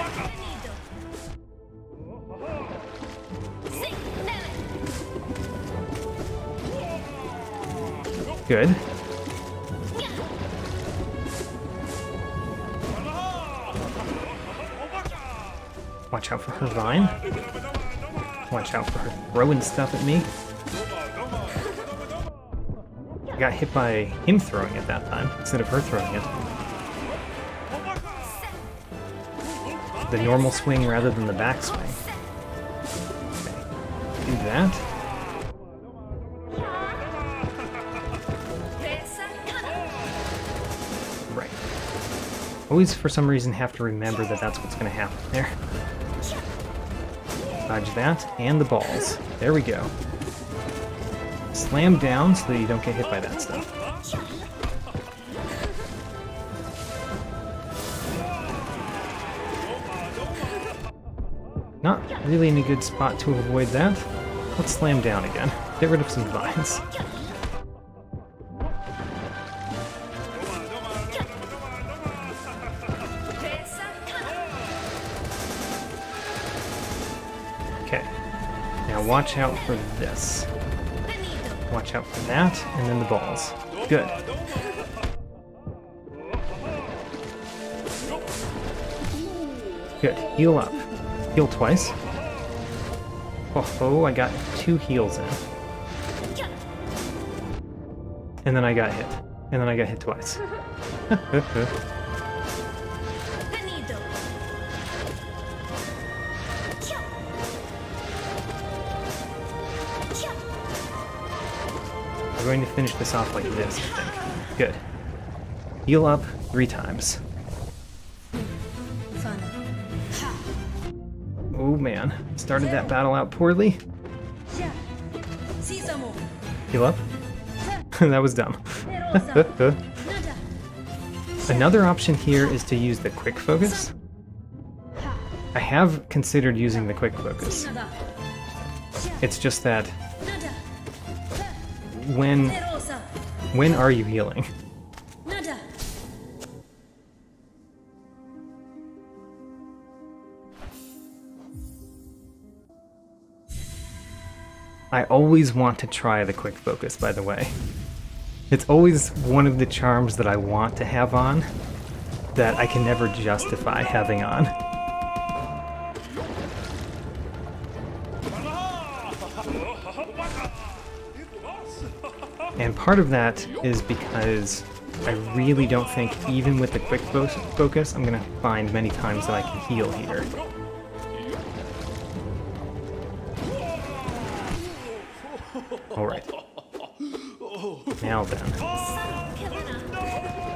Good. Watch out for her vine. Watch out for her throwing stuff at me. I got hit by him throwing it that time, instead of her throwing it. The normal swing rather than the back swing. that. Right. Always, for some reason, have to remember that that's what's going to happen there. Dodge that, and the balls. There we go. Slam down so that you don't get hit by that stuff. Not really in a good spot to avoid that. Let's slam down again. Get rid of some vines. Okay. Now watch out for this. Watch out for that, and then the balls. Good. Good. Heal up. Heal twice. Oh, I got 2 heals in. And then I got hit. And then I got hit twice. We're going to finish this off like this, I think. Good. Heal up 3 times. Oh man, started that battle out poorly. Heal up. That was dumb. Another option here is to use the quick focus. I have considered using the quick focus. It's just that when are you healing? I always want to try the quick focus, by the way. It's always one of the charms that I want to have on that I can never justify having on. And part of that is because I really don't think, even with the quick focus, I'm going to find many times that I can heal here. Alright. Now then.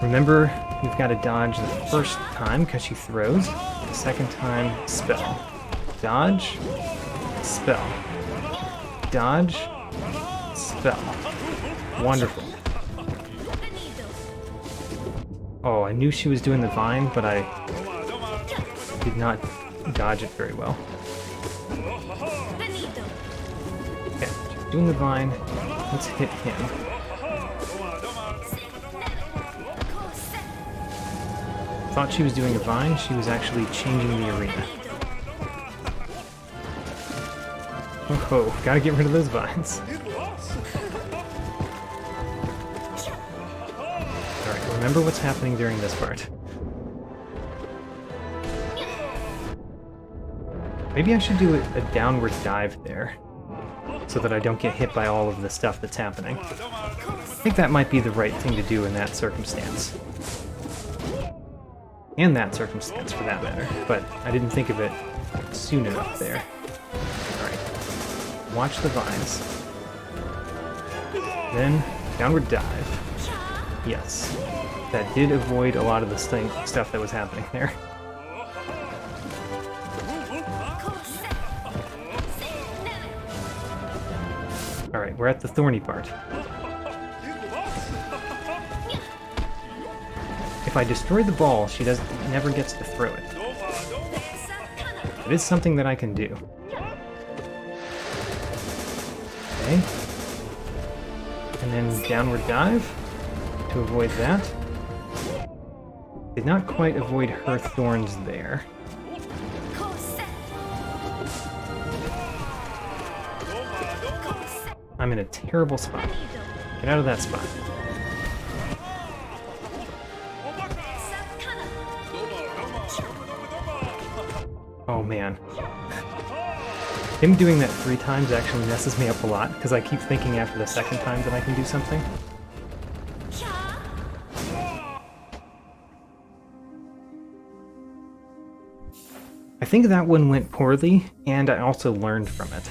Remember, you've got to dodge the first time because she throws. The second time, spell. Dodge, spell. Dodge, spell. Wonderful. Oh, I knew she was doing the vine, but I did not dodge it very well. Okay, she's doing the vine. Let's hit him. Thought she was doing a vine, she was actually changing the arena. Oh, gotta get rid of those vines. Alright, remember what's happening during this part. Maybe I should do a downward dive there, so that I don't get hit by all of the stuff that's happening. I think that might be the right thing to do in that circumstance. And that circumstance, for that matter, but I didn't think of it soon enough there. Alright. Watch the vines. Then, downward dive. Yes. That did avoid a lot of the stuff that was happening there. Alright, we're at the thorny part. If I destroy the ball, she never gets to throw it. It is something that I can do. Okay. And then downward dive to avoid that. Did not quite avoid her thorns there. I'm in a terrible spot. Get out of that spot. Oh man. Him doing that 3 times actually messes me up a lot, because I keep thinking after the second time that I can do something. I think that one went poorly, and I also learned from it.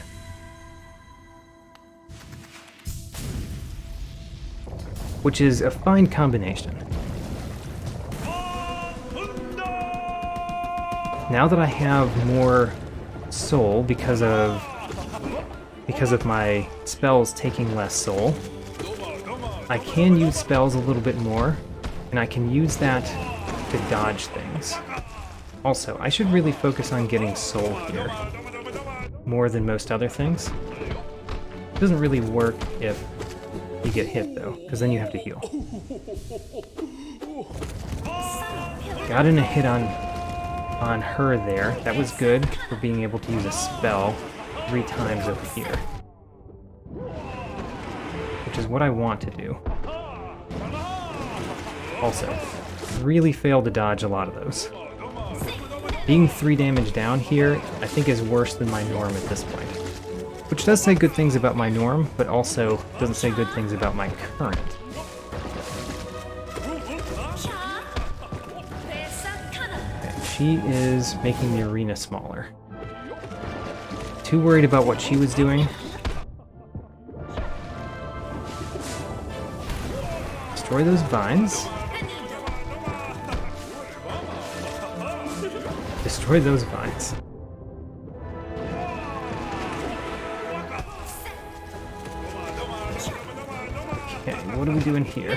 which is a fine combination. Now that I have more soul because of my spells taking less soul, I can use spells a little bit more, and I can use that to dodge things. Also, I should really focus on getting soul here, more than most other things. It doesn't really work if you get hit though, because then you have to heal. Got in a hit on her there. That was good for being able to use a spell 3 times over here, which is what I want to do. Also, really failed to dodge a lot of those. Being 3 damage down here, I think is worse than my norm at this point. Which does say good things about my norm, but also doesn't say good things about my current. Okay, she is making the arena smaller. Too worried about what she was doing. Destroy those vines. Destroy those vines. Okay, what are we doing here?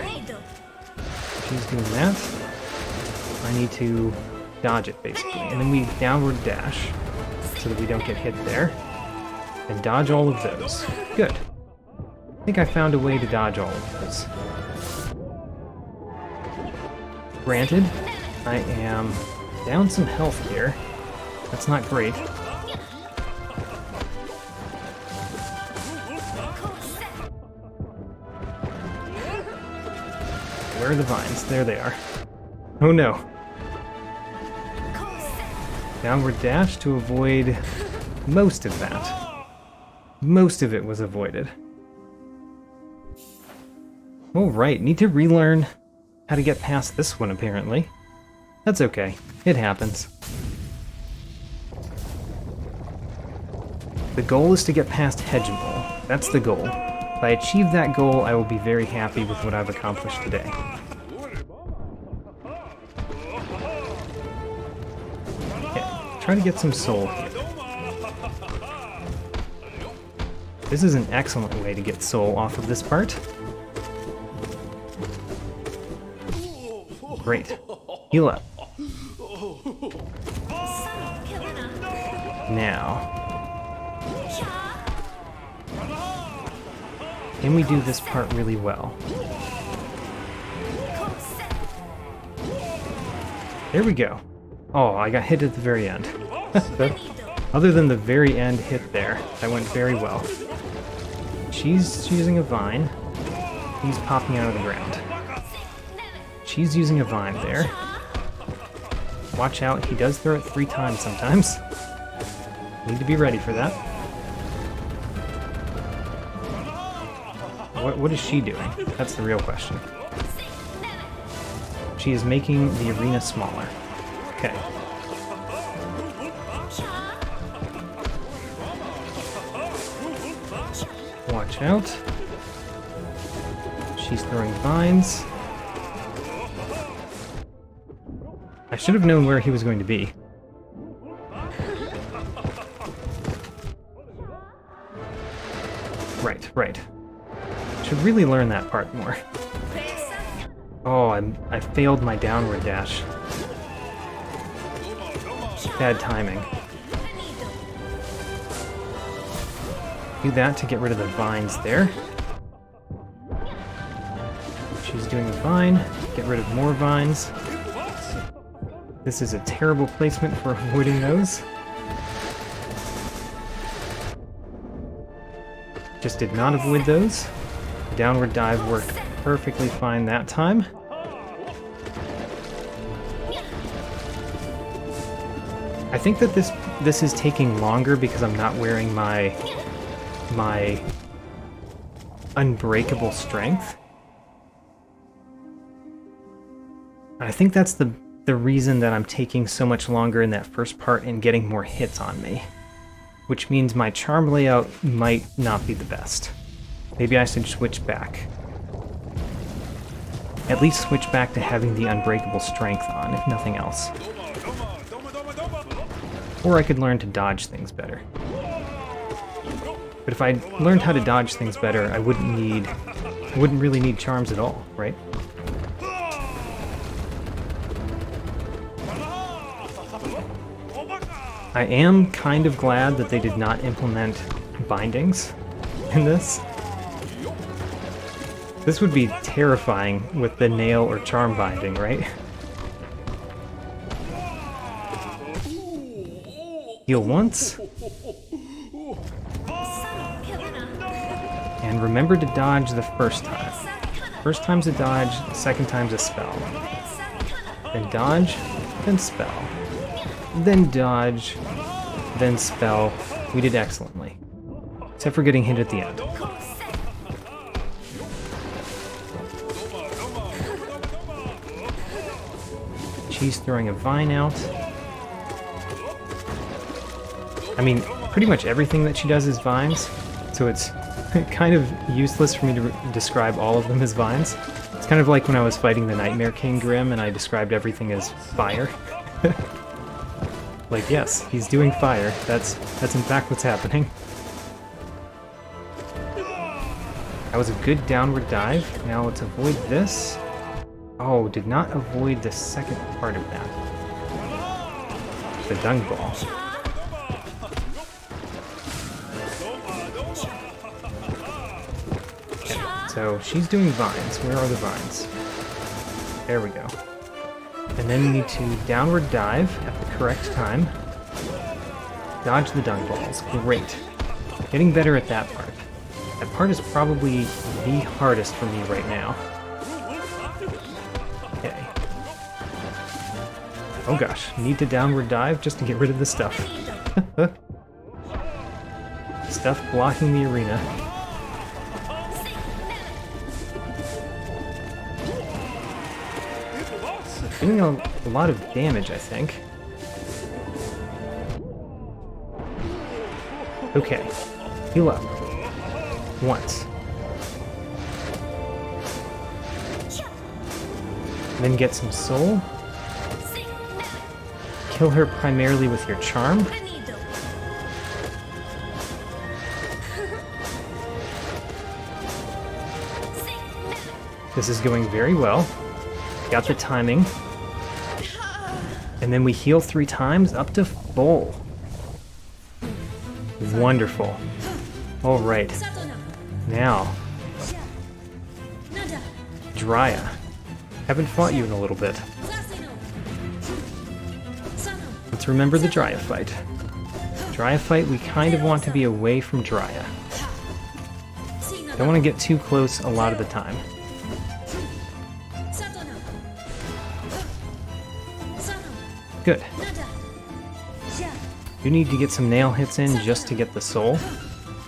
She's doing that. I need to dodge it, basically. And then we downward dash, so that we don't get hit there. And dodge all of those. Good. I think I found a way to dodge all of those. Granted, I am down some health here. That's not great. Where are the vines? There they are. Oh no. Downward dash to avoid most of that. Most of it was avoided. Alright, need to relearn how to get past this one apparently. That's okay. It happens. The goal is to get past hegemal. That's the goal. If I achieve that goal, I will be very happy with what I've accomplished today. Okay, try to get some soul here. This is an excellent way to get soul off of this part. Great. Heal up. Now, can we do this part really well? There we go. Oh, I got hit at the very end. Other than the very end hit there, that went very well. She's using a vine. He's popping out of the ground. She's using a vine there. Watch out, he does throw it 3 times sometimes. Need to be ready for that. What is she doing? That's the real question. She is making the arena smaller. Okay. Watch out. She's throwing vines. I should have known where he was going to be. Right. Should really learn that part more. Oh, I failed my downward dash. Bad timing. Do that to get rid of the vines there. She's doing a vine. Get rid of more vines. This is a terrible placement for avoiding those. Just did not avoid those. The downward dive worked perfectly fine that time. I think that this is taking longer because I'm not wearing my unbreakable strength. I think that's the reason that I'm taking so much longer in that first part and getting more hits on me. Which means my charm layout might not be the best. Maybe I should switch back. at least switch back to having the unbreakable strength on, if nothing else. Or I could learn to dodge things better. But if I learned how to dodge things better, I wouldn't really need charms at all, right? I am kind of glad that they did not implement bindings in this. This would be terrifying with the nail or charm binding, right? Heal once. And remember to dodge the first time. First time's a dodge, the second time's a spell. Then dodge, then spell. Then dodge, then spell. We did excellently. Except for getting hit at the end. She's throwing a vine out. I mean, pretty much everything that she does is vines, so it's kind of useless for me to describe all of them as vines. It's kind of like when I was fighting the Nightmare King Grimm and I described everything as fire. Like, yes, he's doing fire. That's in fact what's happening. That was a good downward dive. Now let's avoid this. Oh, did not avoid the second part of that. The dung ball. Okay, so she's doing vines. Where are the vines? There we go. And then we need to downward dive at the correct time. Dodge the dung balls. Great. Getting better at that part. That part is probably the hardest for me right now. Okay. Oh gosh, need to downward dive just to get rid of the stuff. Stuff blocking the arena. Doing a lot of damage, I think. Okay, heal up. Once. Then get some soul. Kill her primarily with your charm. This is going very well. Got the timing. And then we heal 3 times up to full. Wonderful. Alright. Now. Drya. Haven't fought you in a little bit. Let's remember the Drya fight. Drya fight, we kind of want to be away from Drya. Don't want to get too close a lot of the time. Good. You need to get some nail hits in just to get the soul,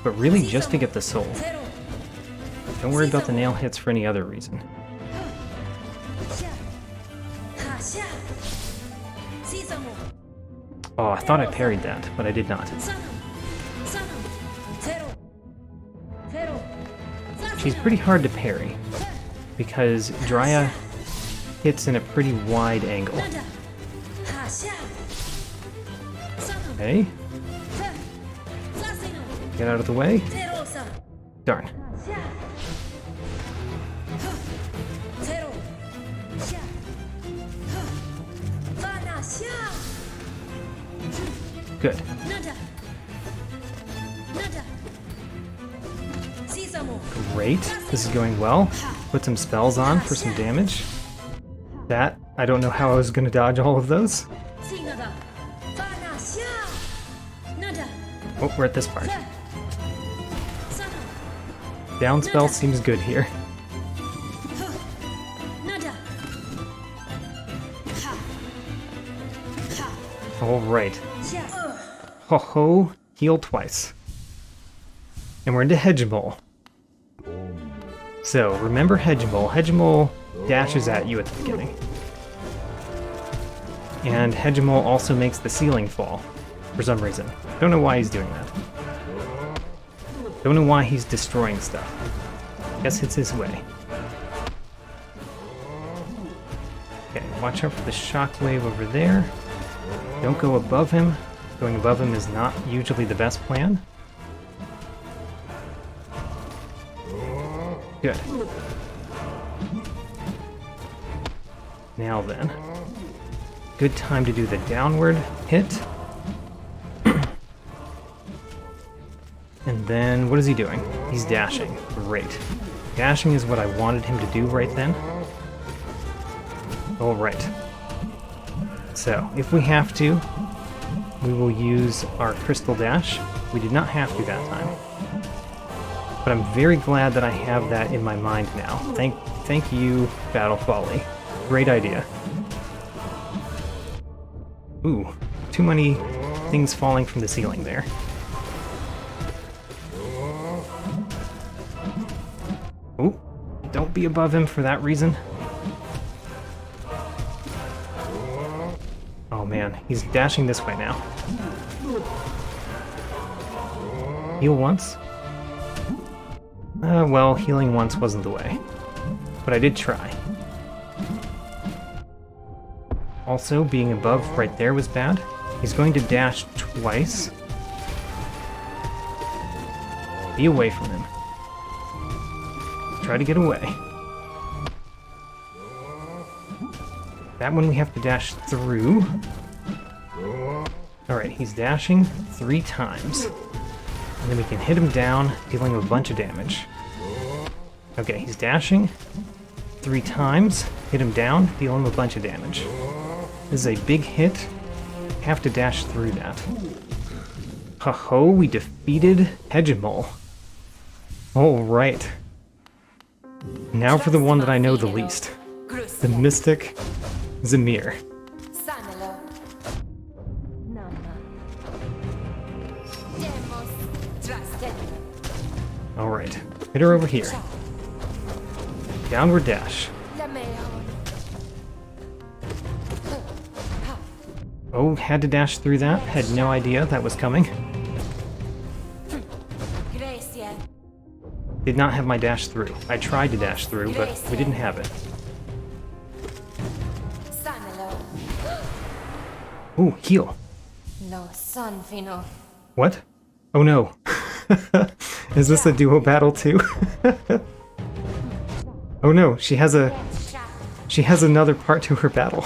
but really just to get the soul. Don't worry about the nail hits for any other reason. Oh, I thought I parried that, but I did not. She's pretty hard to parry, because Drya hits in a pretty wide angle. Okay. Get out of the way. Darn. Good. Great. This is going well. Put some spells on for some damage. That, I don't know how I was going to dodge all of those. Oh, we're at this part. Down spell seems good here. Alright. Ho ho, heal twice. And we're into hegemal. So, remember hegemal. Hegemal dashes at you at the beginning. And hegemal also makes the ceiling fall, for some reason. Don't know why he's doing that. Don't know why he's destroying stuff. Guess it's his way. Watch out for the shockwave over there. Don't go above him. Going above him is not usually the best plan. Good. Now then. Good time to do the downward hit. And then, what is he doing? He's dashing. Great. Dashing is what I wanted him to do right then. Alright. So, if we have to, we will use our crystal dash. We did not have to that time. But I'm very glad that I have that in my mind now. Thank you, Battle Folly. Great idea. Ooh, too many things falling from the ceiling there. Ooh, don't be above him for that reason. Oh man, he's dashing this way now. Heal once? Well, healing once wasn't the way. But I did try. Also, being above right there was bad. He's going to dash twice. Be away from him. Try to get away. That one we have to dash through. Alright, he's dashing 3 times. And then we can hit him down, dealing a bunch of damage. Okay, he's dashing 3 times, hit him down, deal him a bunch of damage. This is a big hit. Have to dash through that. Ho-ho, we defeated Hegemal. Alright. Now for the one that I know the least. The Mystic Zamir. Alright, hit her over here. Downward dash. Oh, had to dash through that. Had no idea that was coming. Did not have my dash through. I tried to dash through, but we didn't have it. Ooh, heal. What? Oh no. Is this a duo battle too? Oh no, she has another part to her battle.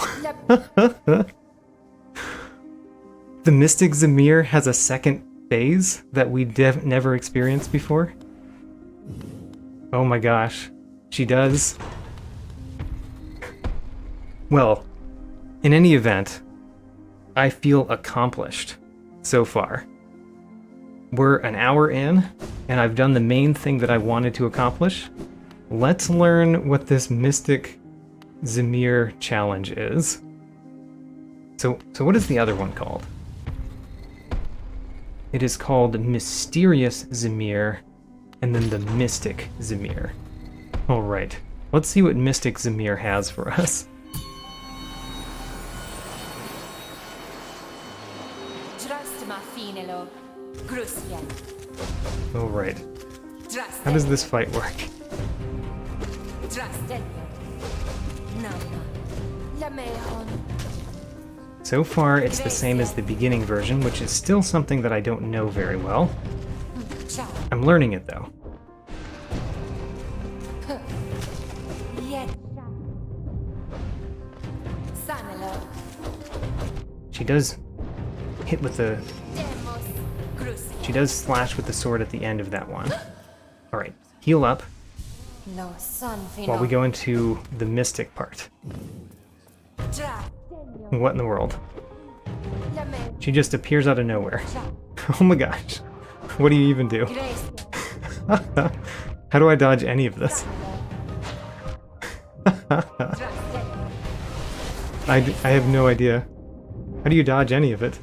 The Mystic Zamir has a second phase that we never experienced before. Oh my gosh, she does. Well, in any event, I feel accomplished so far. We're an hour in, and I've done the main thing that I wanted to accomplish. Let's learn what this Mystic Zamir challenge is. So what is the other one called? It is called Mysterious Zamir, and then the Mystic Zamir. Alright, let's see what Mystic Zamir has for us. Alright. How does this fight work? So far, it's the same as the beginning version, which is still something that I don't know very well. I'm learning it, though. She does hit with the... She does slash with the sword at the end of that one. Alright, heal up while we go into the mystic part. What in the world? She just appears out of nowhere. Oh my gosh. What do you even do? How do I dodge any of this? I have no idea. How do you dodge any of it?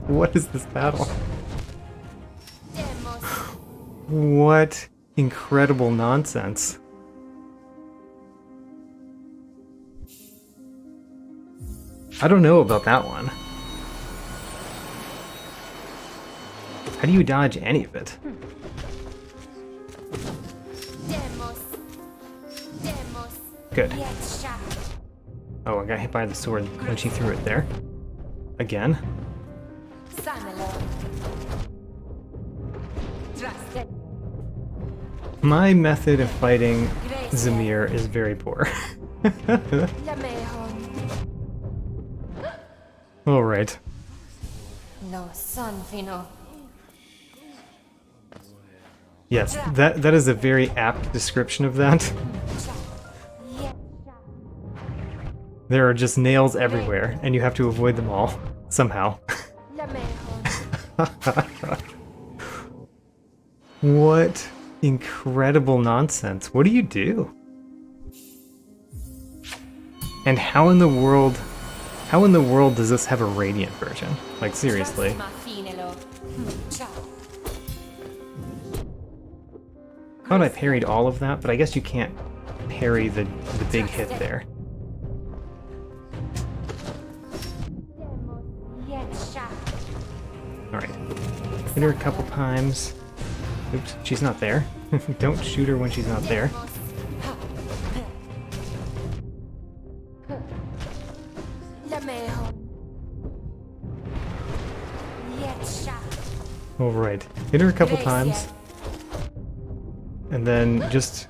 What is this battle? What incredible nonsense. I don't know about that one. How do you dodge any of it? Good. Oh, I got hit by the sword when she threw it there. Again. My method of fighting Zamir is very poor. Alright. Yes, that is a very apt description of that. There are just nails everywhere, and you have to avoid them all, somehow. What incredible nonsense. What do you do? And how in the world does this have a radiant version? Like, seriously. Thought I parried all of that, but I guess you can't parry the big hit there. Alright. Hit her a couple times. Oops, she's not there. Don't shoot her when she's not there. Alright. Hit her a couple times. And then just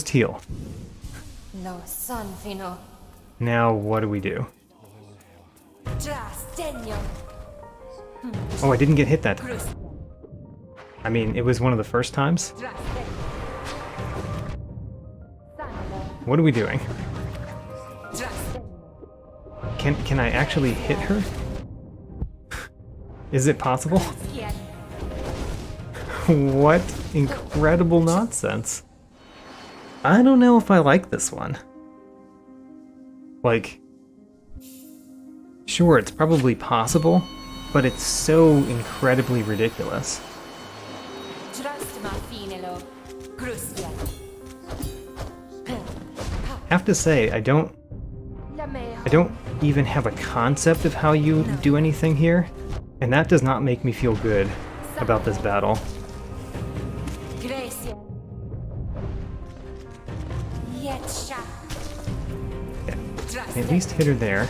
heal. Now what do we do? Oh, I didn't get hit that time. I mean, it was one of the first times. What are we doing? Can I actually hit her? Is it possible? What incredible nonsense. I don't know if I like this one. Like, sure, it's probably possible, but it's so incredibly ridiculous. Have to say, I don't even have a concept of how you do anything here, and that does not make me feel good about this battle. Okay. At least hit her there.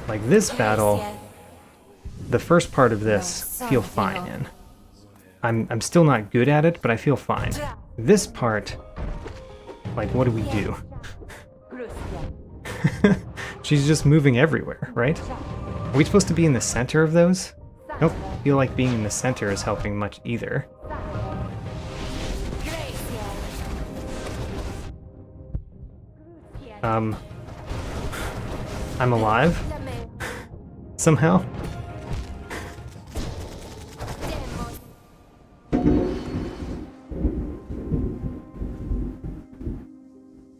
Like this battle, the first part of this, I feel fine in. I'm still not good at it, but I feel fine. This part, like, what do we do? She's just moving everywhere, right? Are we supposed to be in the center of those? I don't feel like being in the center is helping much either. I'm alive? Somehow?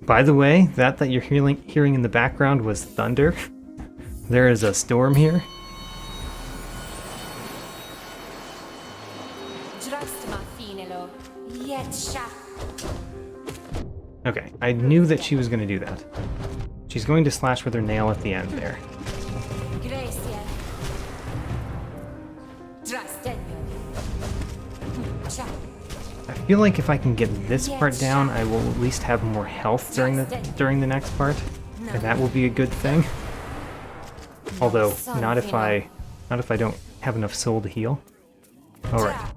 By the way, that you're hearing in the background was thunder. There is a storm here. Okay, I knew that she was going to do that. She's going to slash with her nail at the end there. I feel like if I can get this part down, I will at least have more health during the next part, and that will be a good thing. Although, not if I don't have enough soul to heal. All right.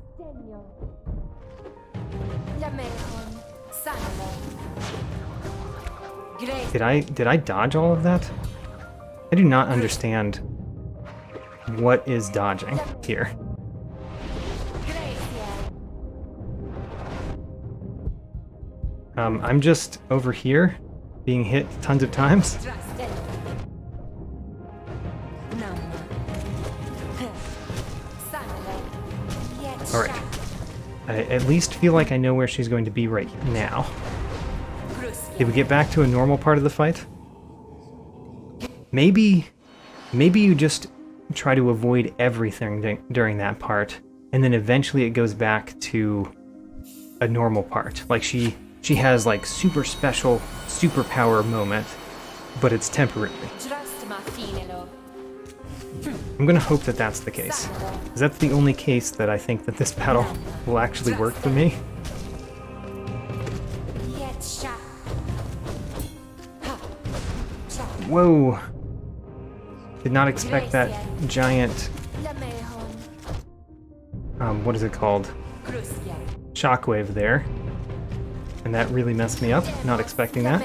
Did I dodge all of that? I do not understand what is dodging here. I'm just over here, being hit tons of times. Alright. I at least feel like I know where she's going to be right now. Did we get back to a normal part of the fight? Maybe you just try to avoid everything during that part, and then eventually it goes back to a normal part. Like she has like super special superpower moment, but it's temporary. I'm gonna hope that that's the case, because that's the only case that I think that this battle will actually work for me. Whoa! Did not expect that giant, what is it called? Shockwave there. And that really messed me up, not expecting that.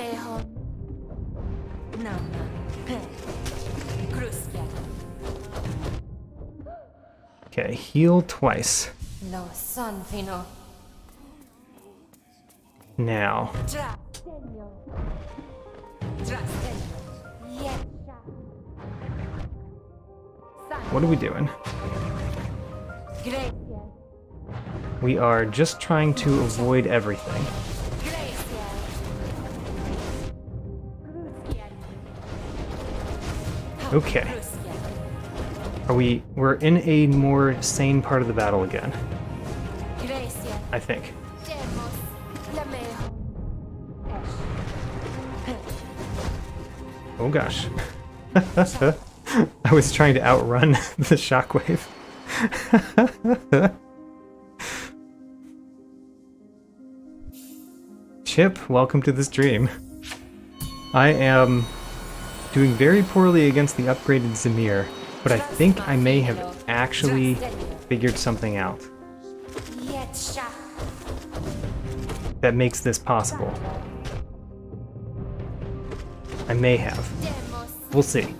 Okay, heal twice. Now. What are we doing? We are just trying to avoid everything. Okay. We're in a more sane part of the battle again. I think. Oh gosh. I was trying to outrun the shockwave. Chip, welcome to the stream. I am doing very poorly against the upgraded Zamir, but I think I may have actually figured something out that makes this possible. I may have. We'll see.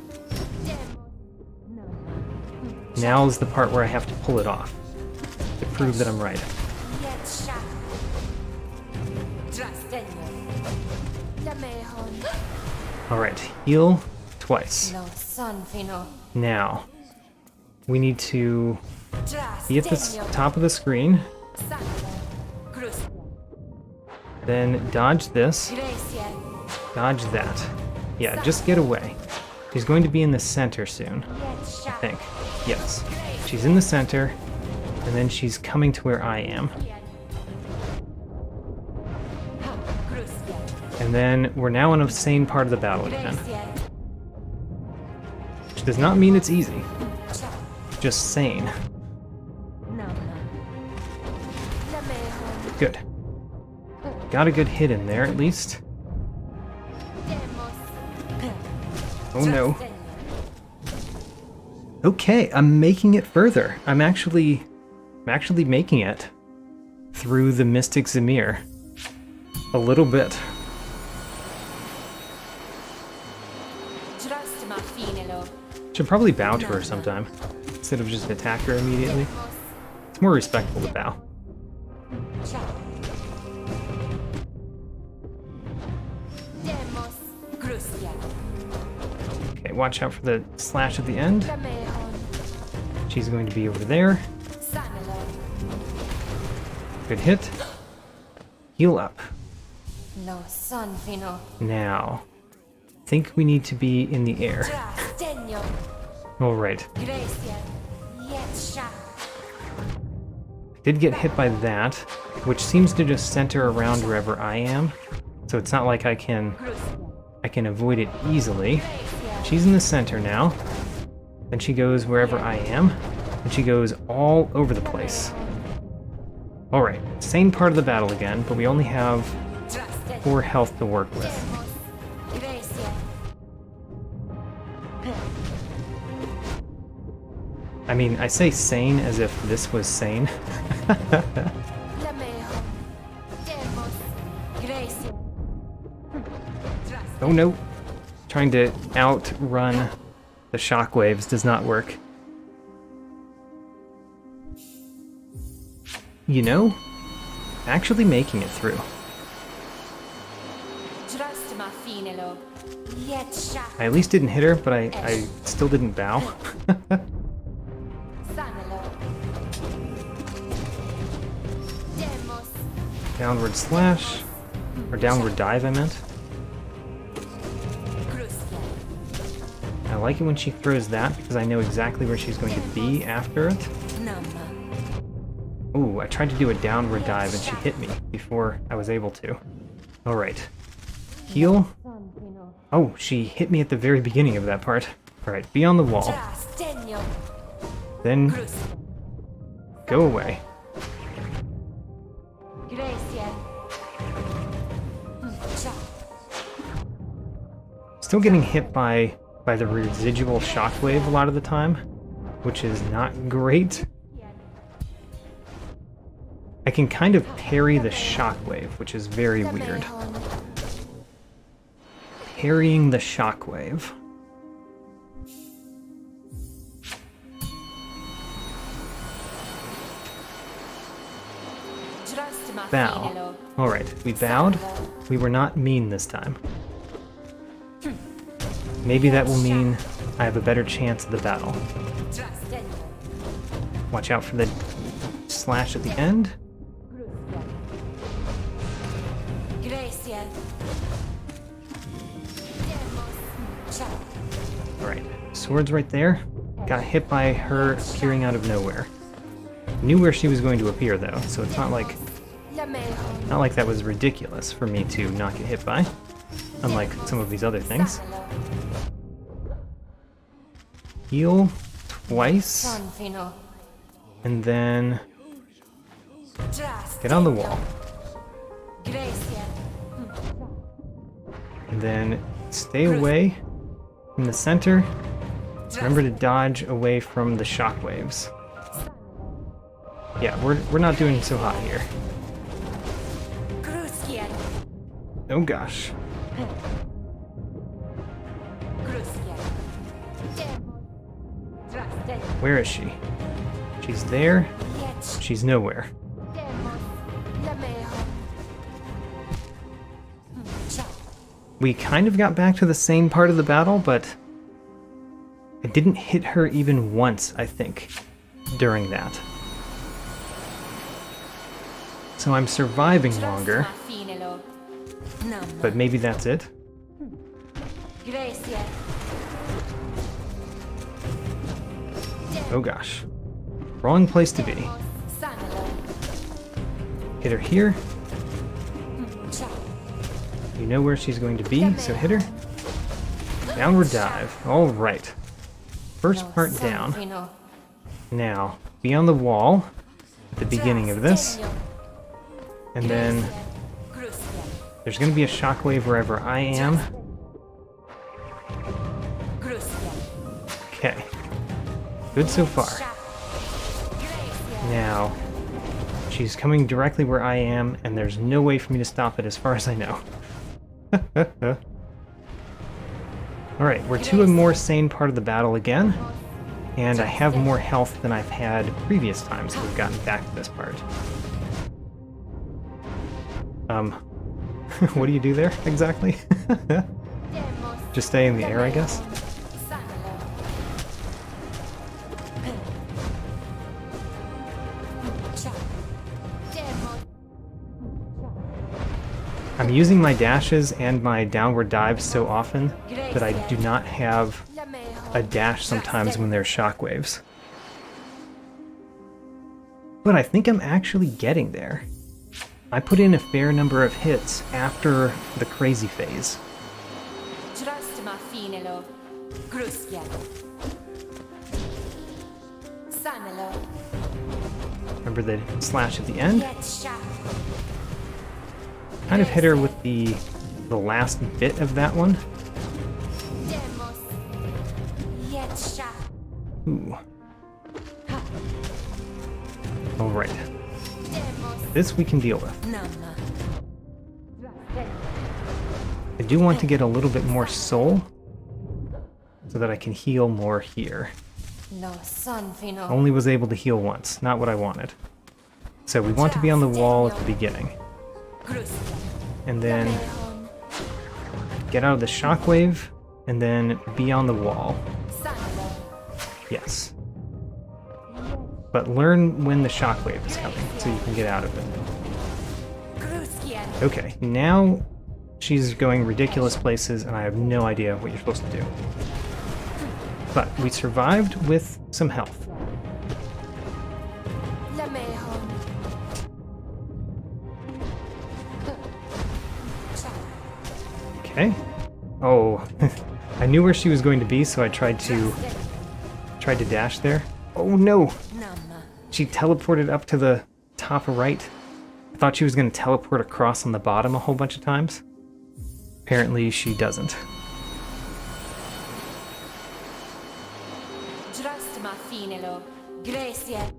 Now is the part where I have to pull it off to prove that I'm right. Alright, heal twice. Now, we need to be at the top of the screen, then dodge this, dodge that. Yeah, just get away. She's going to be in the center soon, I think. Yes. She's in the center, and then she's coming to where I am. And then we're now in a sane part of the battle again. Which does not mean it's easy. Just sane. Good. Got a good hit in there, at least. Oh no. Okay, I'm making it further. I'm actually making it through the Mystic Zamir. A little bit. Should probably bow to her sometime, instead of just attack her immediately. It's more respectful to bow. Okay, watch out for the slash at the end. She's going to be over there. Good hit. Heal up. Now, I think we need to be in the air. Alright. Did get hit by that, which seems to just center around wherever I am. So it's not like I can avoid it easily. She's in the center now. Then she goes wherever I am. And she goes all over the place. Alright, same part of the battle again, but we only have 4 health to work with. I mean, I say sane as if this was sane. Oh no! Trying to outrun the shockwaves does not work. You know, actually making it through. I at least didn't hit her, but I still didn't bow. Downward slash, or downward dive I meant. I like it when she throws that because I know exactly where she's going to be after it. Ooh, I tried to do a downward dive and she hit me before I was able to. Alright. Heal. Oh, she hit me at the very beginning of that part. Alright, be on the wall. Then go away. Still getting hit by the residual shockwave a lot of the time, which is not great. I can kind of parry the shockwave, which is very weird. Parrying the shockwave. Bow. Alright, we bowed. We were not mean this time. Maybe that will mean I have a better chance of the battle. Watch out for the slash at the end. Alright, sword's right there. Got hit by her appearing out of nowhere. Knew where she was going to appear though, so it's not like that was ridiculous for me to not get hit by, unlike some of these other things. Heal twice, and then get on the wall. And then stay away from the center. Remember to dodge away from the shockwaves. Yeah, we're not doing so hot here. Oh gosh. Where is she? She's there. She's nowhere. We kind of got back to the same part of the battle, but I didn't hit her even once, I think, during that. So I'm surviving longer, but maybe that's it. Oh gosh. Wrong place to be. Hit her here. You know where she's going to be, so hit her. Downward dive. Alright. First part down. Now, be on the wall at the beginning of this. And then there's going to be a shockwave wherever I am. Okay. Good so far. Now, she's coming directly where I am, and there's no way for me to stop it as far as I know. Alright, we're to a more sane part of the battle again, and I have more health than I've had previous times that we've gotten back to this part. What do you do there, exactly? Just stay in the air, I guess? I'm using my dashes and my downward dives so often that I do not have a dash sometimes when there's shockwaves. But I think I'm actually getting there. I put in a fair number of hits after the crazy phase. Remember the slash at the end? Kind of hit her with the last bit of that one. Ooh. Alright. This we can deal with. I do want to get a little bit more soul so that I can heal more here. Only was able to heal once, not what I wanted. So we want to be on the wall at the beginning. And then get out of the shockwave, and then be on the wall. Yes. But learn when the shockwave is coming, so you can get out of it. Okay, now she's going ridiculous places, and I have no idea what you're supposed to do. But we survived with some health. Okay. Oh, I knew where she was going to be, so I tried to dash there. Oh no! She teleported up to the top right. I thought she was going to teleport across on the bottom a whole bunch of times. Apparently she doesn't. Finelo, Gracia.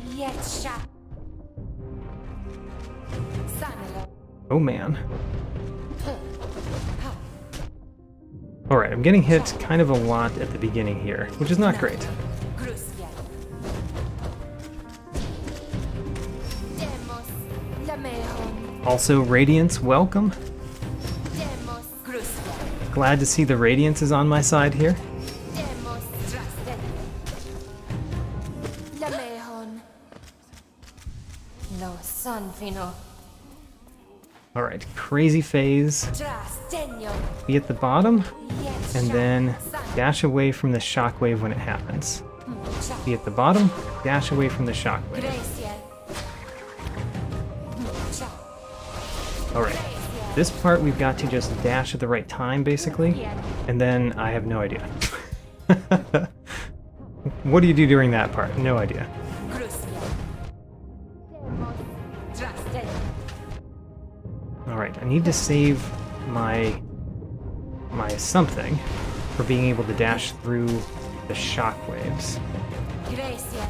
Yetsha. Sanelo. Oh man. Alright, I'm getting hit kind of a lot at the beginning here, which is not great. Grusia. Demos. Lamehon. Also, Radiance, welcome. Demos. Grusia. Glad to see the Radiance is on my side here. Demos. Trusted. Lamehon. No Sanfino. Alright, crazy phase. Trastenio. Be at the bottom, Yetsha. and then dash away from the shockwave when it happens. Mucha. Be at the bottom, dash away from the shockwave. Gracia. Mucha. Alright, this part we've got to just dash at the right time, basically, and then I have no idea. What do you do during that part? No idea. Grusia. Demos. Trusted. Alright, I need to save my something for being able to dash through the shockwaves. Gracia.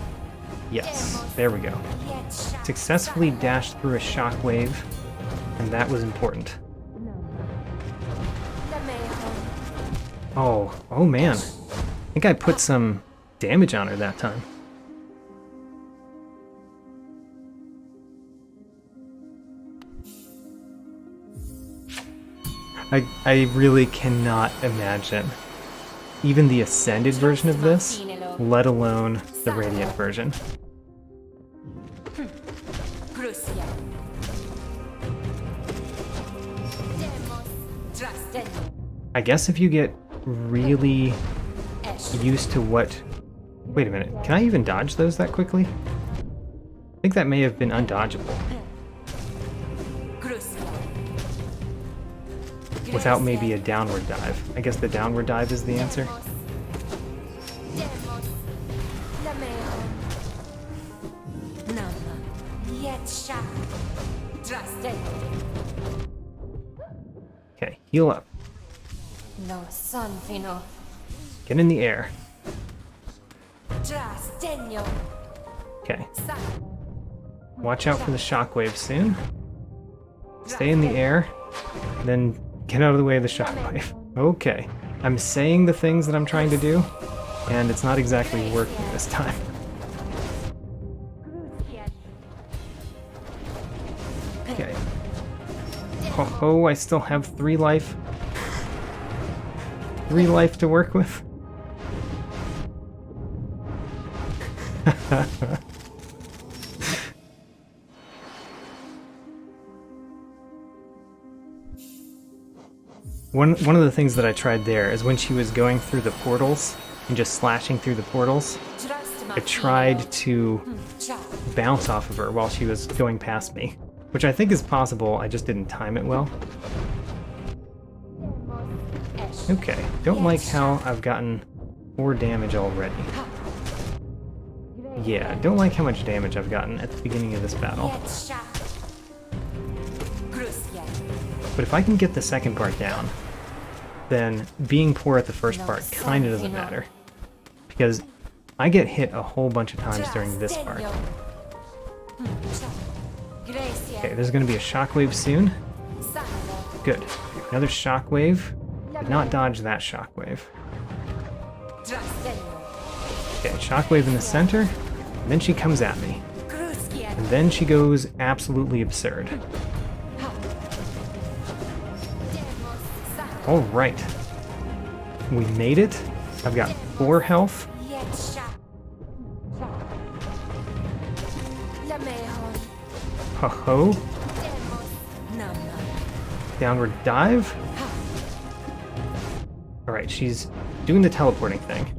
Yes, there we go. Yetsha. Successfully dashed through a shockwave, and that was important. Lamehon. Oh man. I think I put some damage on her that time. I really cannot imagine even the Ascended version of this, let alone the Radiant version. Grusia. Demos. Trusted. I guess if you get really Esh. used to what... Wait a minute, can I even dodge those that quickly? I think that may have been undodgeable, Grusia. without maybe a downward dive. I guess the downward dive is the answer. Demos. Lamehon. Nama. Yetsha. Trusted. Okay, heal up. No Sanfino. Get in the air. Trastenio. Okay, San. watch out for the shockwave soon. Stay in the air, then get out of the way of the shockwave. Okay, I'm saying the things that I'm trying to do, and it's not exactly working this time. Okay. Ho ho, I still have 3 life. 3 life to work with. One of the things that I tried there is when she was going through the portals and just slashing through the portals, I tried to bounce off of her while she was going past me, which I think is possible, I just didn't time it well. Okay, don't like how I've gotten 4 damage already. Yeah, don't like how much damage I've gotten at the beginning of this battle. But if I can get the second part down, then being poor at the first part kind of doesn't matter. Because I get hit a whole bunch of times during this part. Okay, there's going to be a shockwave soon. Good. Another shockwave. Did not dodge that shockwave. Okay, shockwave in the center. And then she comes at me. And then she goes absolutely absurd. Alright. We made it. I've got 4 health. Ho-ho. Downward dive. Alright, she's doing the teleporting thing.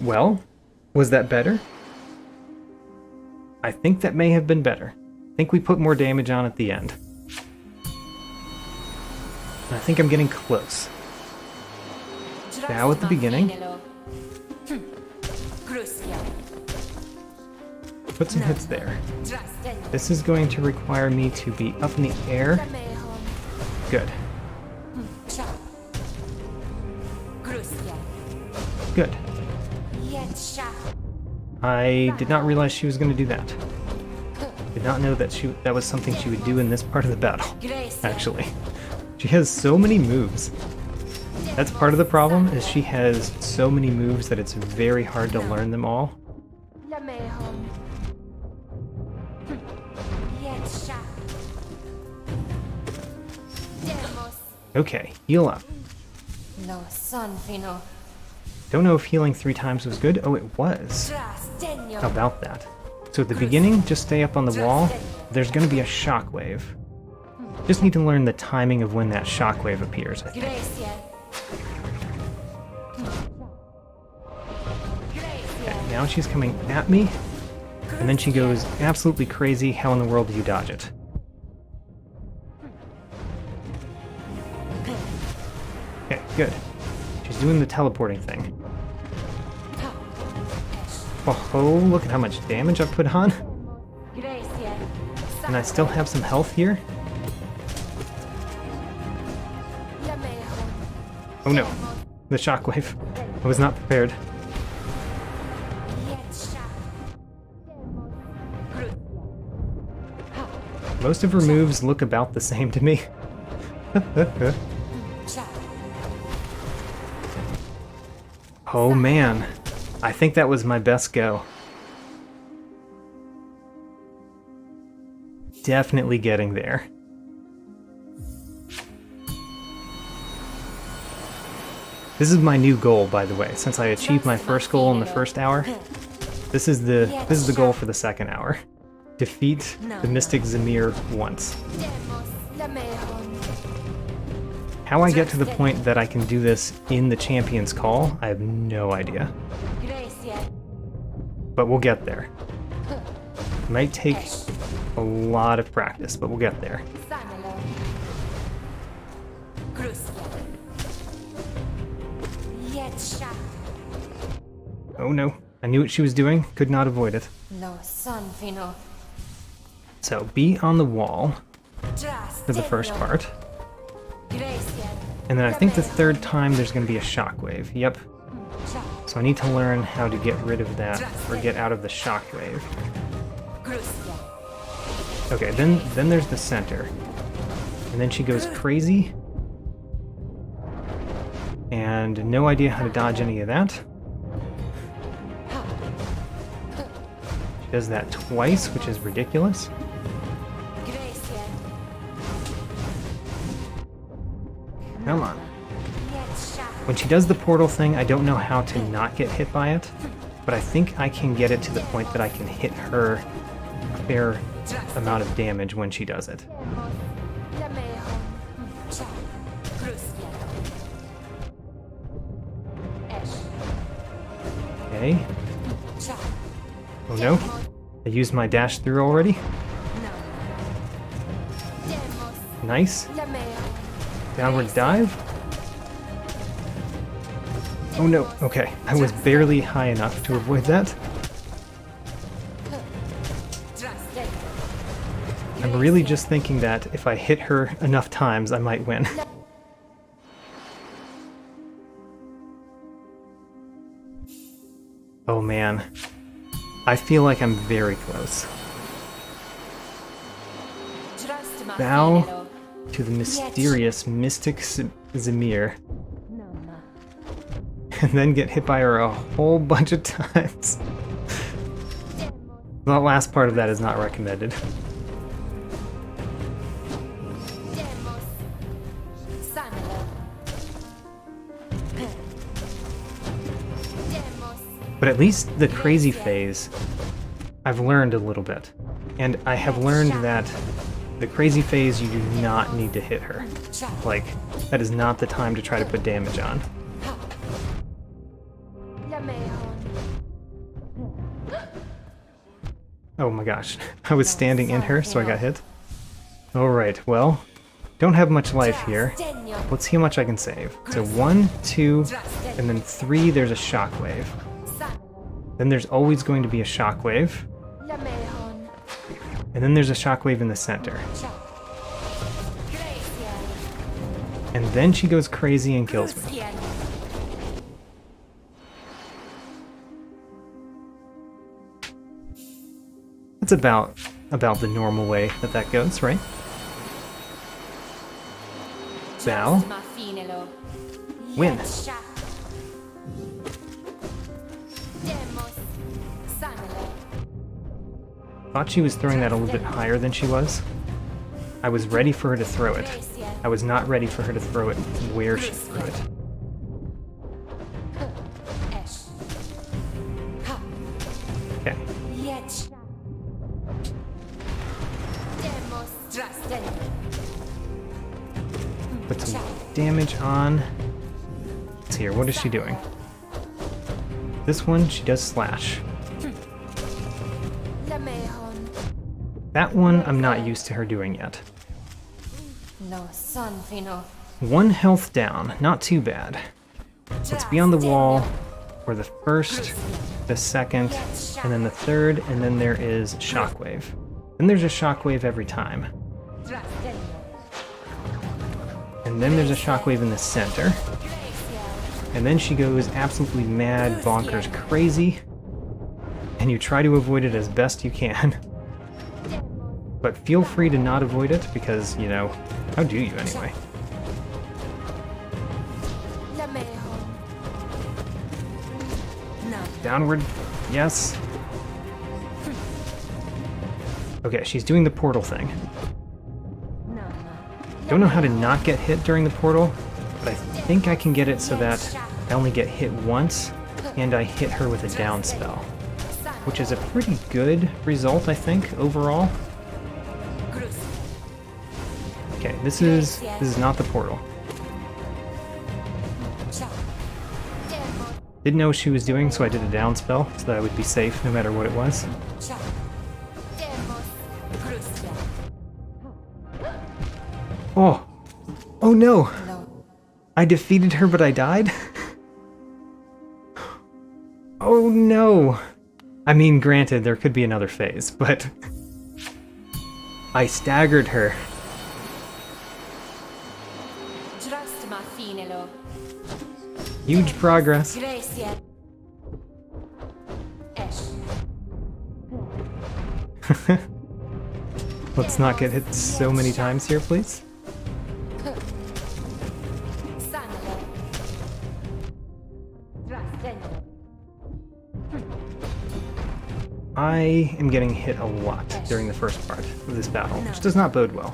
Well, was that better? I think that may have been better. I think we put more damage on at the end. And I think I'm getting close. Now at the beginning. Put some hits there. This is going to require me to be up in the air. Good. Good. I did not realize she was going to do that. Did not know that that was something she would do in this part of the battle, actually. She has so many moves. That's part of the problem, is she has so many moves that it's very hard to learn them all. Okay, heal up. No son fino. Don't know if healing 3 times was good. Oh, it was. How about that? So at the beginning, just stay up on the wall. There's going to be a shockwave. Just need to learn the timing of when that shockwave appears, I think. Okay, now she's coming at me, and then she goes absolutely crazy. How in the world do you dodge it? Okay, good. She's doing the teleporting thing. Oh, look at how much damage I've put on. And I still have some health here. Oh no, the shockwave. I was not prepared. Most of her moves look about the same to me. Oh man, I think that was my best go. Definitely getting there. This is my new goal, by the way. Since I achieved my first goal in the first hour, this is the goal for the second hour. Defeat the Mystic Zamir once. How I get to the point that I can do this in the Champion's Call, I have no idea. But we'll get there. It might take a lot of practice, but we'll get there. Oh no, I knew what she was doing, could not avoid it. No son fino. So be on the wall for the first part. And then I think the third time there's going to be a shockwave. Yep. So I need to learn how to get rid of that, or get out of the shockwave. Okay, then there's the center. And then she goes crazy. And no idea how to dodge any of that. She does that twice, which is ridiculous. Come on. When she does the portal thing, I don't know how to not get hit by it, but I think I can get it to the point that I can hit her a fair amount of damage when she does it. Okay. Oh no. I used my dash through already. Nice. Downward dive. Oh no, okay. I was barely high enough to avoid that. I'm really just thinking that if I hit her enough times, I might win. Oh man. I feel like I'm very close. Bow to the mysterious Mystic Zamir. And then get hit by her a whole bunch of times. The last part of that is not recommended. But at least the crazy phase, I've learned a little bit. And I have learned that the crazy phase, you do not need to hit her. Like, that is not the time to try to put damage on. Oh my gosh, I was standing in her, so I got hit. Alright, well, don't have much life here. Let's see how much I can save. So 1, 2, and then 3, there's a shockwave. Then there's always going to be a shockwave. And then there's a shockwave in the center. And then she goes crazy and kills me. That's about the normal way that goes, right? Bow. Win. Thought she was throwing that a little bit higher than she was. I was ready for her to throw it. I was not ready for her to throw it where she threw it. Okay. Put some damage on. Let's see here, what is she doing? This one, she does slash. That one, I'm not used to her doing yet. One health down, not too bad. Let's be on the wall for the first, the second, and then the third, and then there is shockwave. Then there's a shockwave every time. And then there's a shockwave in the center. And then she goes absolutely mad, bonkers, crazy. And you try to avoid it as best you can. But feel free to not avoid it, because, you know, how do you anyway? Downward, yes. Okay, she's doing the portal thing. Don't know how to not get hit during the portal, but I think I can get it so that I only get hit once, and I hit her with a down spell. Which is a pretty good result, I think, overall. Okay, this is not the portal. Didn't know what she was doing, so I did a down spell, so that I would be safe no matter what it was. Oh! Oh no! I defeated her, but I died? Oh no! I mean, granted, there could be another phase, but... I staggered her. Huge progress. Let's not get hit so many times here, please. I am getting hit a lot during the first part of this battle, which does not bode well,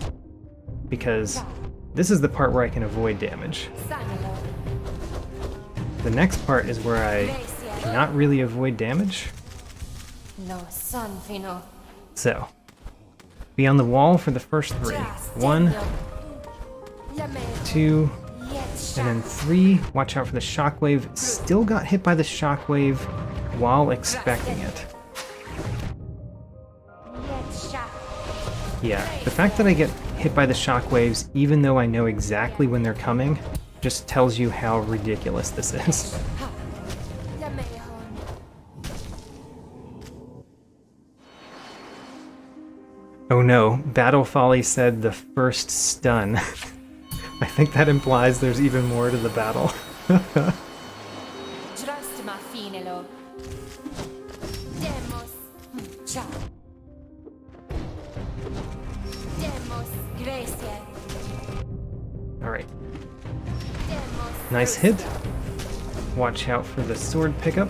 because this is the part where I can avoid damage. The next part is where I cannot really avoid damage. So, be on the wall for the first three. 1, 2, and then 3. Watch out for the shockwave. Still got hit by the shockwave while expecting it. Yeah, the fact that I get hit by the shockwaves, even though I know exactly when they're coming, just tells you how ridiculous this is. Oh no, Battle Folly said the first stun. I think that implies there's even more to the battle. Alright. Nice hit. Watch out for the sword pickup.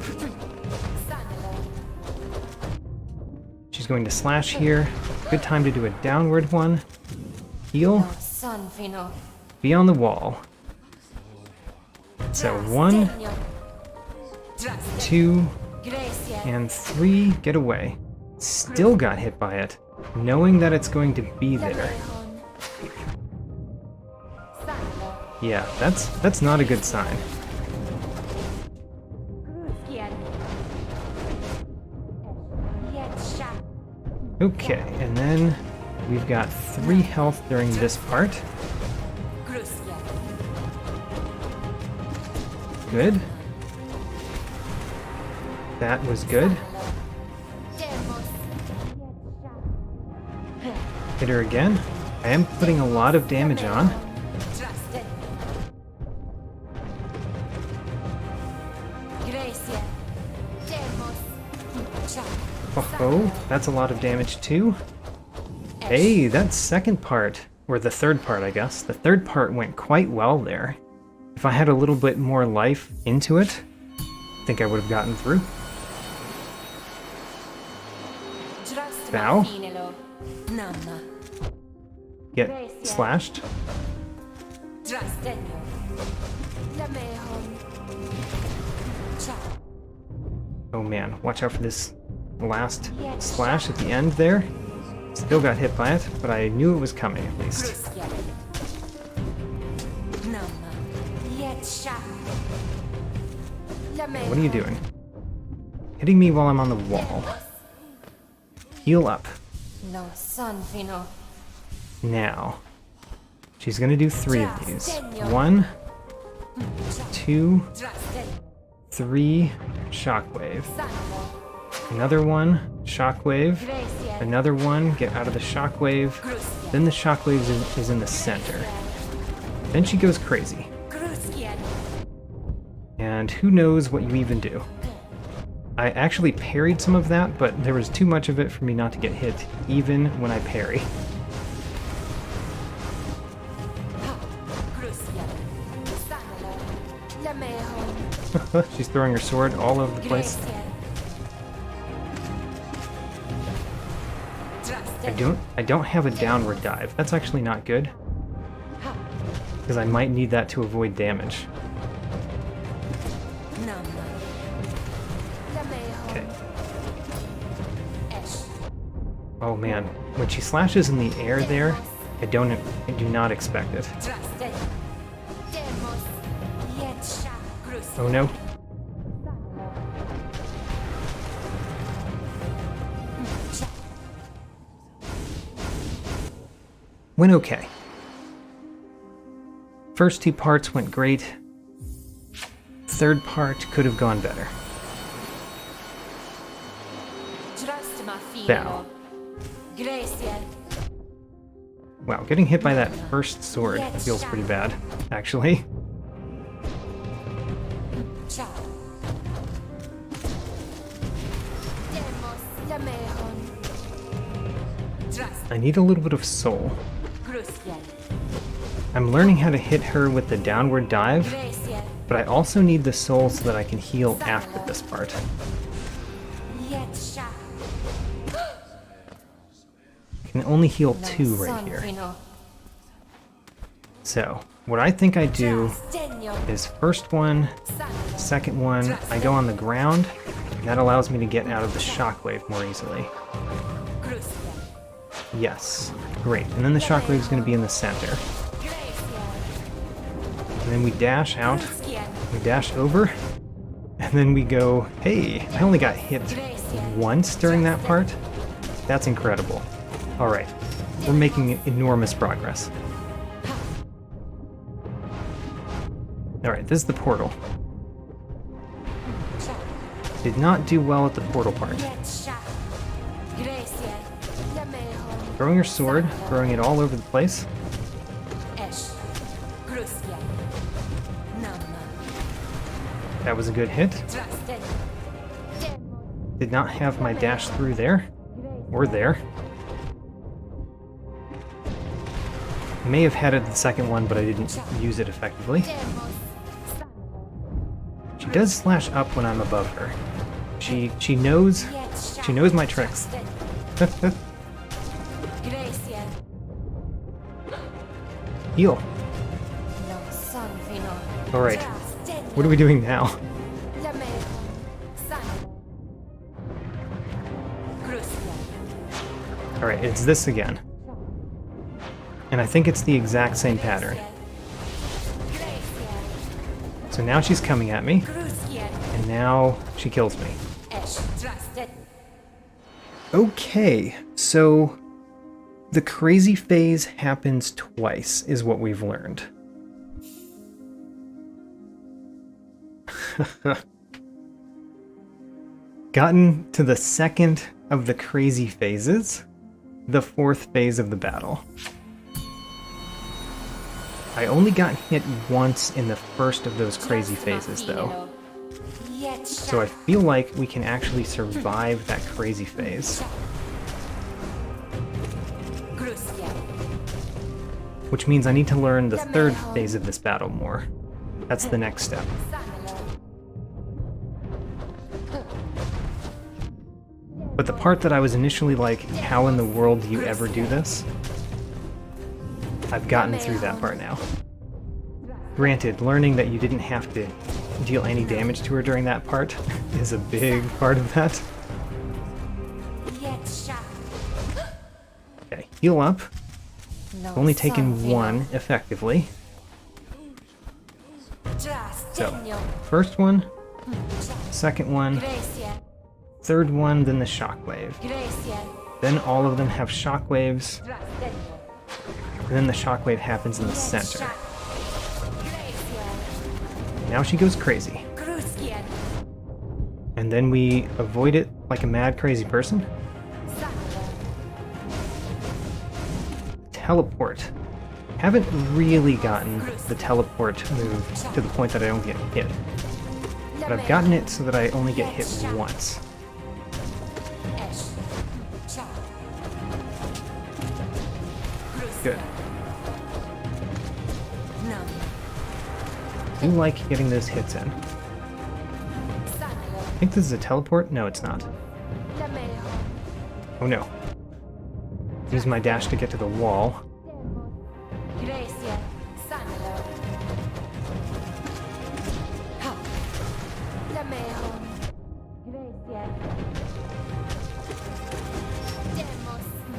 She's going to slash here. Good time to do a downward one. Heal. Be on the wall. So 1, 2, and 3. Get away. Still got hit by it, knowing that it's going to be there. Yeah, that's not a good sign. Okay, and then we've got 3 health during this part. Good. That was good. Hit her again. I am putting a lot of damage on. Gracia. Demos. Cha. Oh, that's a lot of damage too. Hey, that second part, or the third part, I guess. The third part went quite well there. If I had a little bit more life into it, I think I would have gotten through. Bow. Namma. Get slashed. Drastenio. Lamehon. Cha. Oh man, watch out for this last slash at the end there. Still got hit by it, but I knew it was coming at least. Crucia. Namma. Yetsha. Lamehon. What are you doing? Hitting me while I'm on the wall. Heal up. No son fino. Now. She's gonna do 3 of these. 1, 2, 3, shockwave. Another one, shockwave. Another one, get out of the shockwave. Then the shockwave is in the center. Then she goes crazy. And who knows what you even do. I actually parried some of that, but there was too much of it for me not to get hit, even when I parry. She's throwing her sword all over the place. I don't have a downward dive. That's actually not good. Because I might need that to avoid damage. Okay. Oh man, when she slashes in the air there, I do not expect it. Oh no. Went okay. First 2 parts went great. Third part could have gone better. Bow. Wow, getting hit by that first sword feels pretty bad, actually. I need a little bit of soul. I'm learning how to hit her with the downward dive, but I also need the soul so that I can heal after this part. I can only heal 2 right here. So, what I think I do is first one, second one, I go on the ground, and that allows me to get out of the shockwave more easily. Yes, great. And then the shockwave is going to be in the center. And then we dash out, we dash over, and then we go, hey, I only got hit once during that part? That's incredible. Alright, we're making enormous progress. Alright, this is the portal. Did not do well at the portal part. Throwing her sword, throwing it all over the place. That was a good hit. Did not have my dash through there. Or there. May have had it the second one, but I didn't use it effectively. She does slash up when I'm above her. She knows my tricks. Heal. Alright. What are we doing now? Alright, it's this again. And I think it's the exact same pattern. So now she's coming at me. And now she kills me. Okay, so the crazy phase happens twice, is what we've learned. Gotten to the second of the crazy phases, the 4th phase of the battle. I only got hit once in the first of those crazy phases, though. So I feel like we can actually survive that crazy phase. Which means I need to learn the third phase of this battle more. That's the next step. But the part that I was initially like, how in the world do you ever do this? I've gotten through that part now. Granted, learning that you didn't have to deal any damage to her during that part is a big part of that. Okay, heal up. Only taken one effectively. So, first one, second one, third one, then the shockwave. Then all of them have shockwaves. And then the shockwave happens in the center. Now she goes crazy. And then we avoid it like a mad crazy person. Teleport. Haven't really gotten the teleport move to the point that I don't get hit. But I've gotten it so that I only get hit once. Good. I do like getting those hits in. I think this is a teleport? No, it's not. Oh no. Use my dash to get to the wall.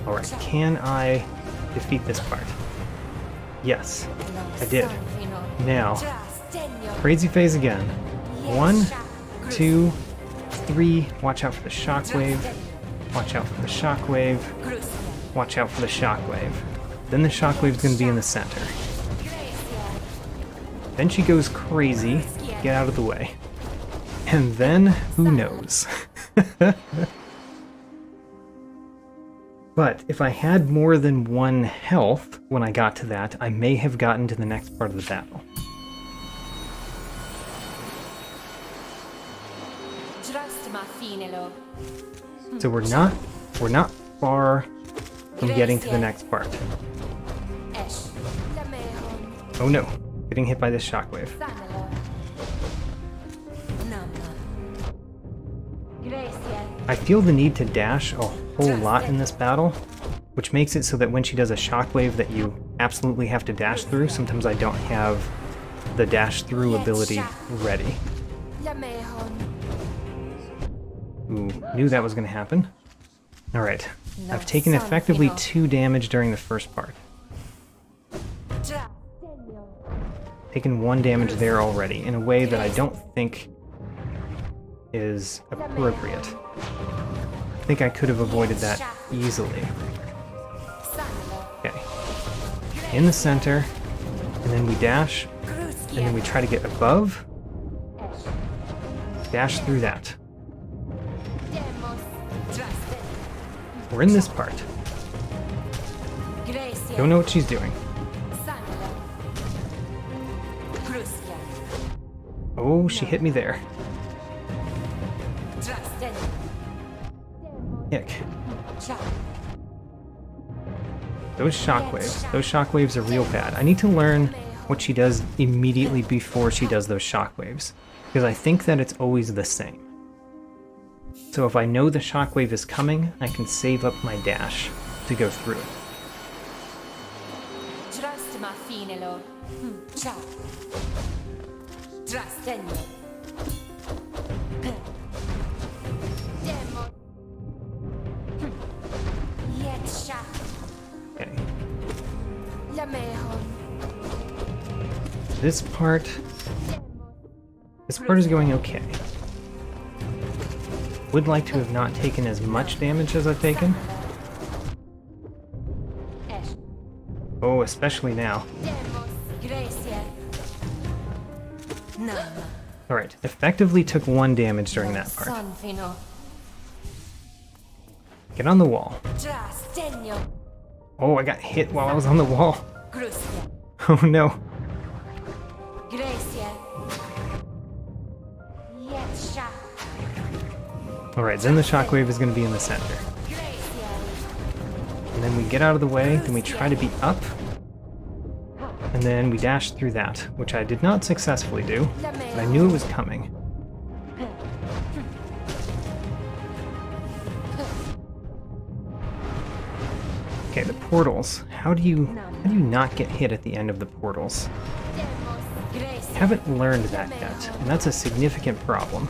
Alright, can I defeat this part? Yes, I did. Now, crazy phase again. 1, 2, 3, watch out for the shockwave. Watch out for the shockwave. Watch out for the shockwave. Then the shockwave's gonna be in the center. Then she goes crazy. Get out of the way. And then, who knows? But if I had more than 1 health when I got to that, I may have gotten to the next part of the battle. So we're not far from getting to the next part. Oh no, getting hit by this shockwave. I feel the need to dash a whole lot in this battle, which makes it so that when she does a shockwave that you absolutely have to dash through, sometimes I don't have the dash through ability ready. Ooh, knew that was going to happen. Alright, I've taken effectively 2 damage during the first part. Taken 1 damage there already, in a way that I don't think is appropriate. I think I could have avoided that easily. Okay. In the center, and then we dash, and then we try to get above. Dash through that. We're in this part. Don't know what she's doing. Oh, she hit me there. Ick. Those shockwaves are real bad. I need to learn what she does immediately before she does those shockwaves, because I think that it's always the same. So if I know the shockwave is coming, I can save up my dash to go through it. Okay. This part is going okay. Would like to have not taken as much damage as I've taken. Oh, especially now. Alright, effectively took 1 damage during that part. Get on the wall. Oh, I got hit while I was on the wall. Oh no. Alright, then the shockwave is going to be in the center. And then we get out of the way, then we try to be up. And then we dash through that, which I did not successfully do, but I knew it was coming. Okay, the portals. How do you not get hit at the end of the portals? I haven't learned that yet, and that's a significant problem.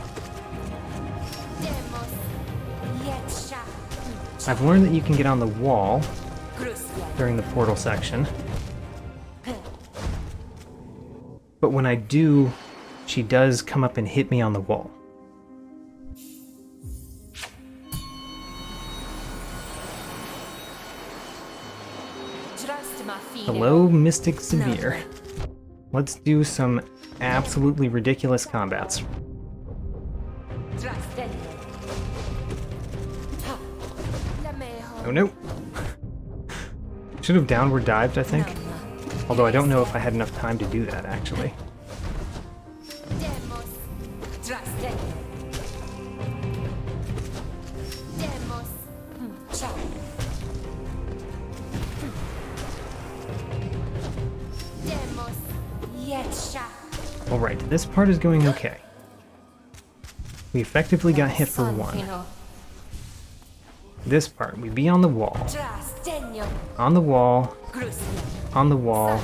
I've learned that you can get on the wall during the portal section. But when I do, she does come up and hit me on the wall. Hello, Mystic Zamir. Let's do some absolutely ridiculous combats. Oh no! Should have downward dived, I think. Although I don't know if I had enough time to do that, actually. Alright, this part is going okay. We effectively got hit for one. This part, we be on the wall. On the wall. On the wall.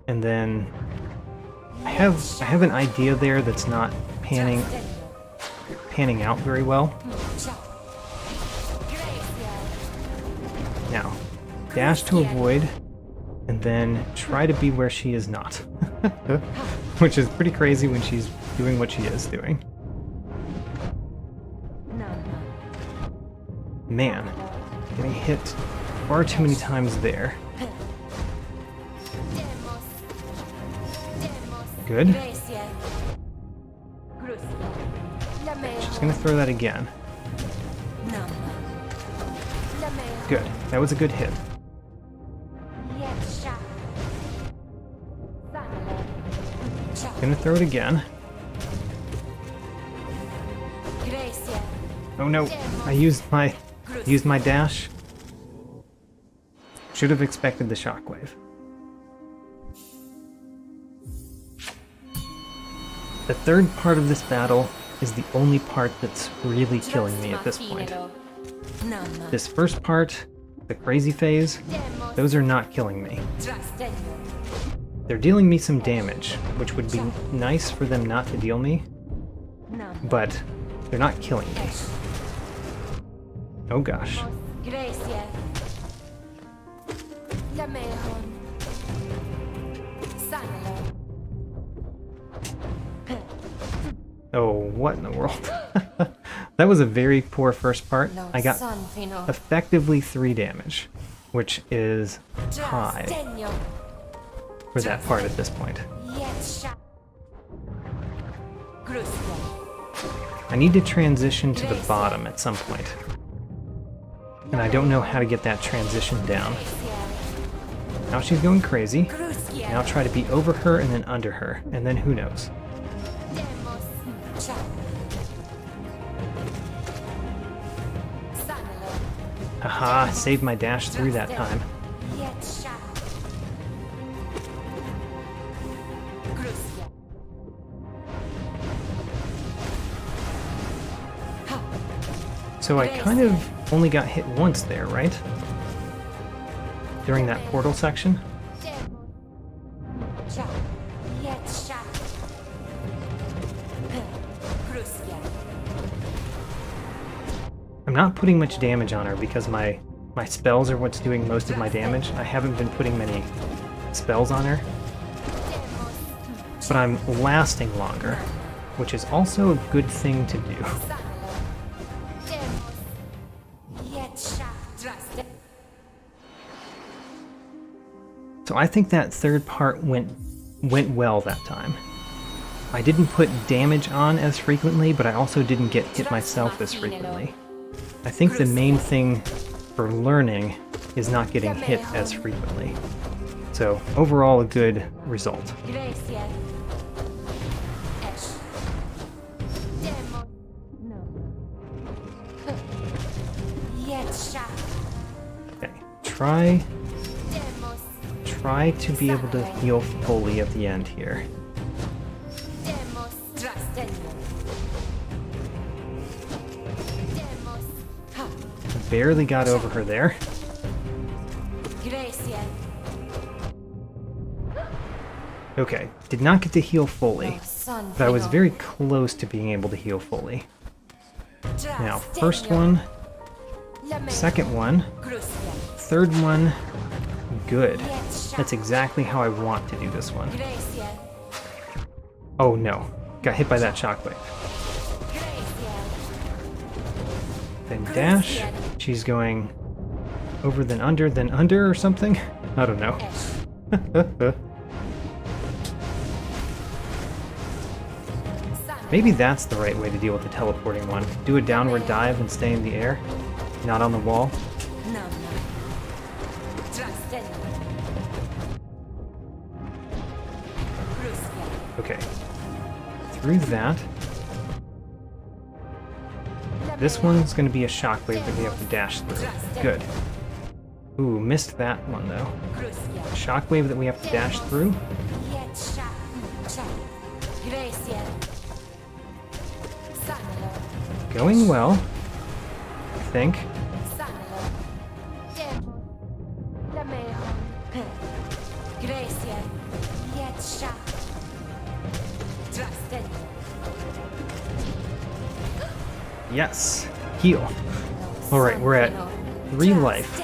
And then I have an idea there that's not panning out very well. Now, dash to avoid, and then try to be where she is not. Which is pretty crazy when she's doing what she is doing. Man, getting hit far too many times there. Good. She's gonna throw that again. Good. That was a good hit. Gonna throw it again. Oh no! I used my dash. Should have expected the shockwave. The third part of this battle is the only part that's really killing me at this point. This first part, the crazy phase, those are not killing me. They're dealing me some damage, which would be nice for them not to deal me, but they're not killing me. Oh gosh. Oh, what in the world? That was a very poor first part. I got effectively 3 damage, which is high for that part at this point. I need to transition to the bottom at some point. And I don't know how to get that transition down. Now she's going crazy. Now try to be over her and then under her, and then who knows. Haha, saved my dash through that time. So I kind of only got hit once there, right? During that portal section? I'm not putting much damage on her because my spells are what's doing most of my damage. I haven't been putting many spells on her. But I'm lasting longer, which is also a good thing to do. So I think that third part went well that time. I didn't put damage on as frequently, but I also didn't get hit myself as frequently. I think the main thing for learning is not getting hit as frequently. So overall, a good result. try Demos. to be able to heal fully at the end here. Demos. Trastenio. Demos. Ha. Barely got over her there. Gracia. Okay, did not get to heal fully, Son but I was Fino. very close to being able to heal fully. Now, first Trastenio. one, Lameo. second one, Crucia. third one, good. Yet sha. That's exactly how I want to do this one. Gracia. Oh no, got hit by that shockwave. Gracia. Then dash, she's going over then under or something? I don't know. Esh. Maybe that's the right way to deal with the teleporting one. Do a downward dive and stay in the air, not on the wall. Namna. Trastenio. Crucia. Okay. Through that. This one's going to be a shockwave that we have to dash through. Good. Ooh, missed that one though. Crucia. Shockwave that we have to dash through. Yet sha. Cha. Gracia. Sanelo. Going well, I think. Sanelo. Demo. Lameo. Gracia. Yet sha. Trastenio. Yes. Heal. Alright, we're at 3 life.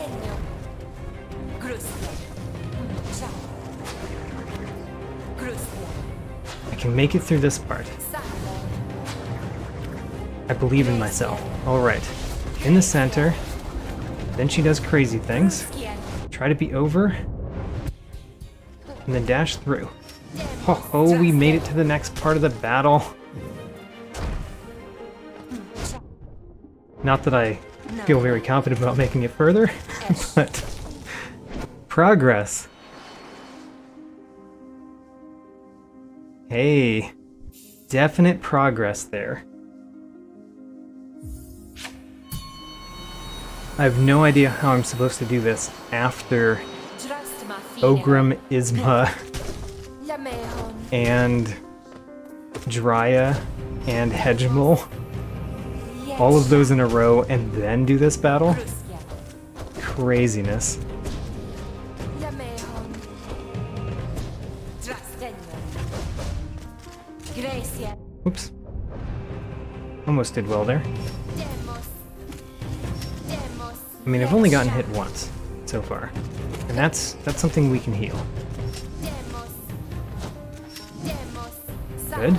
I can make it through this part. I believe in myself. Alright. In the center. Then she does crazy things. Try to be over. And then dash through. Oh, we made it to the next part of the battle. Not that I feel very confident about making it further, but progress. Hey, definite progress there. I have no idea how I'm supposed to do this after Ogrim, Isma, and Drya, and hegemal. All of those in a row and then do this battle? Craziness. Oops. Almost did well there. I mean, I've only gotten hit once so far. And that's something we can heal. Good.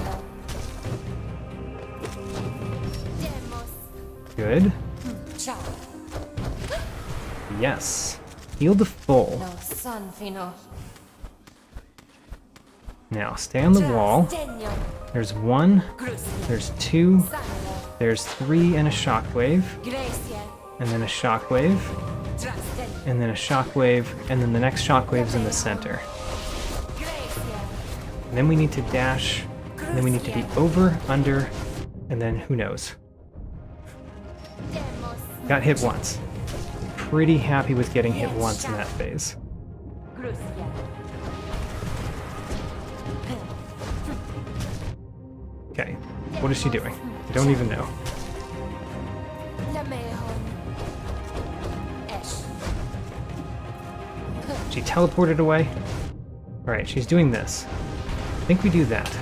Good. Yes. Heal to full. Now, stay on the wall. There's 1, there's 2, there's 3 and a shockwave, and then a shockwave, and then a shockwave, and then the next shockwave's in the center. And then we need to dash, and then we need to be over, under, and then who knows. Got hit once. Pretty happy with getting hit once in that phase. Okay, what is she doing? I don't even know. She teleported away? Alright, she's doing this. I think we do that.